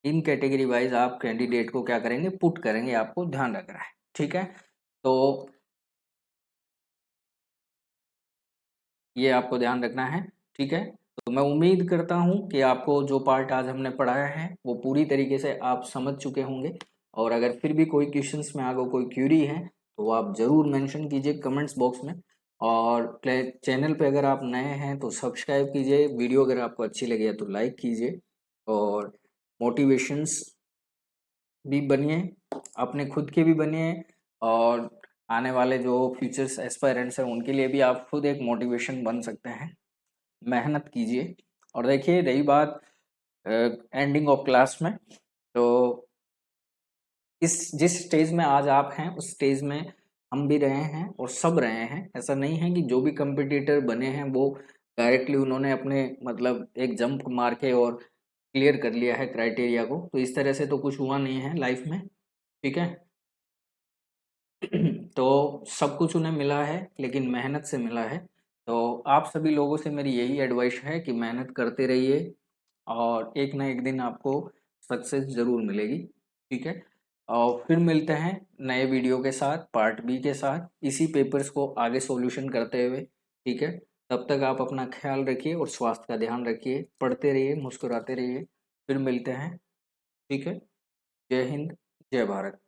इन कैटेगरी वाइज आप कैंडिडेट को क्या करेंगे, पुट करेंगे, आपको ध्यान रखना है, ठीक है। तो ये आपको ध्यान रखना है, ठीक है। तो मैं उम्मीद करता हूँ कि आपको जो पार्ट आज हमने पढ़ाया है वो पूरी तरीके से आप समझ चुके होंगे। और अगर फिर भी कोई क्वेश्चंस में आगे कोई क्यूरी है तो वो आप ज़रूर मेंशन कीजिए कमेंट्स बॉक्स में। और चैनल पे अगर आप नए हैं तो सब्सक्राइब कीजिए, वीडियो अगर आपको अच्छी लगी है तो लाइक कीजिए, और मोटिवेशंस भी बनिए, अपने खुद के भी बनिए, और आने वाले जो फ्यूचर्स एस्पायरेंट्स हैं उनके लिए भी आप खुद एक मोटिवेशन बन सकते हैं। मेहनत कीजिए। और देखिए रही बात एंडिंग ऑफ क्लास में, तो इस जिस स्टेज में आज आप हैं उस स्टेज में हम भी रहे हैं और सब रहे हैं। ऐसा नहीं है कि जो भी कंपटीटर बने हैं वो डायरेक्टली उन्होंने अपने मतलब एक जंप मार के और क्लियर कर लिया है क्राइटेरिया को, तो इस तरह से तो कुछ हुआ नहीं है लाइफ में, ठीक है। तो सब कुछ उन्हें मिला है लेकिन मेहनत से मिला है। तो आप सभी लोगों से मेरी यही एडवाइस है कि मेहनत करते रहिए और एक ना एक दिन आपको सक्सेस ज़रूर मिलेगी, ठीक है। और फिर मिलते हैं नए वीडियो के साथ, पार्ट बी के साथ, इसी पेपर्स को आगे सॉल्यूशन करते हुए, ठीक है। तब तक आप अपना ख्याल रखिए और स्वास्थ्य का ध्यान रखिए, पढ़ते रहिए, मुस्कुराते रहिए। फिर मिलते हैं, ठीक है। जय हिंद, जय भारत।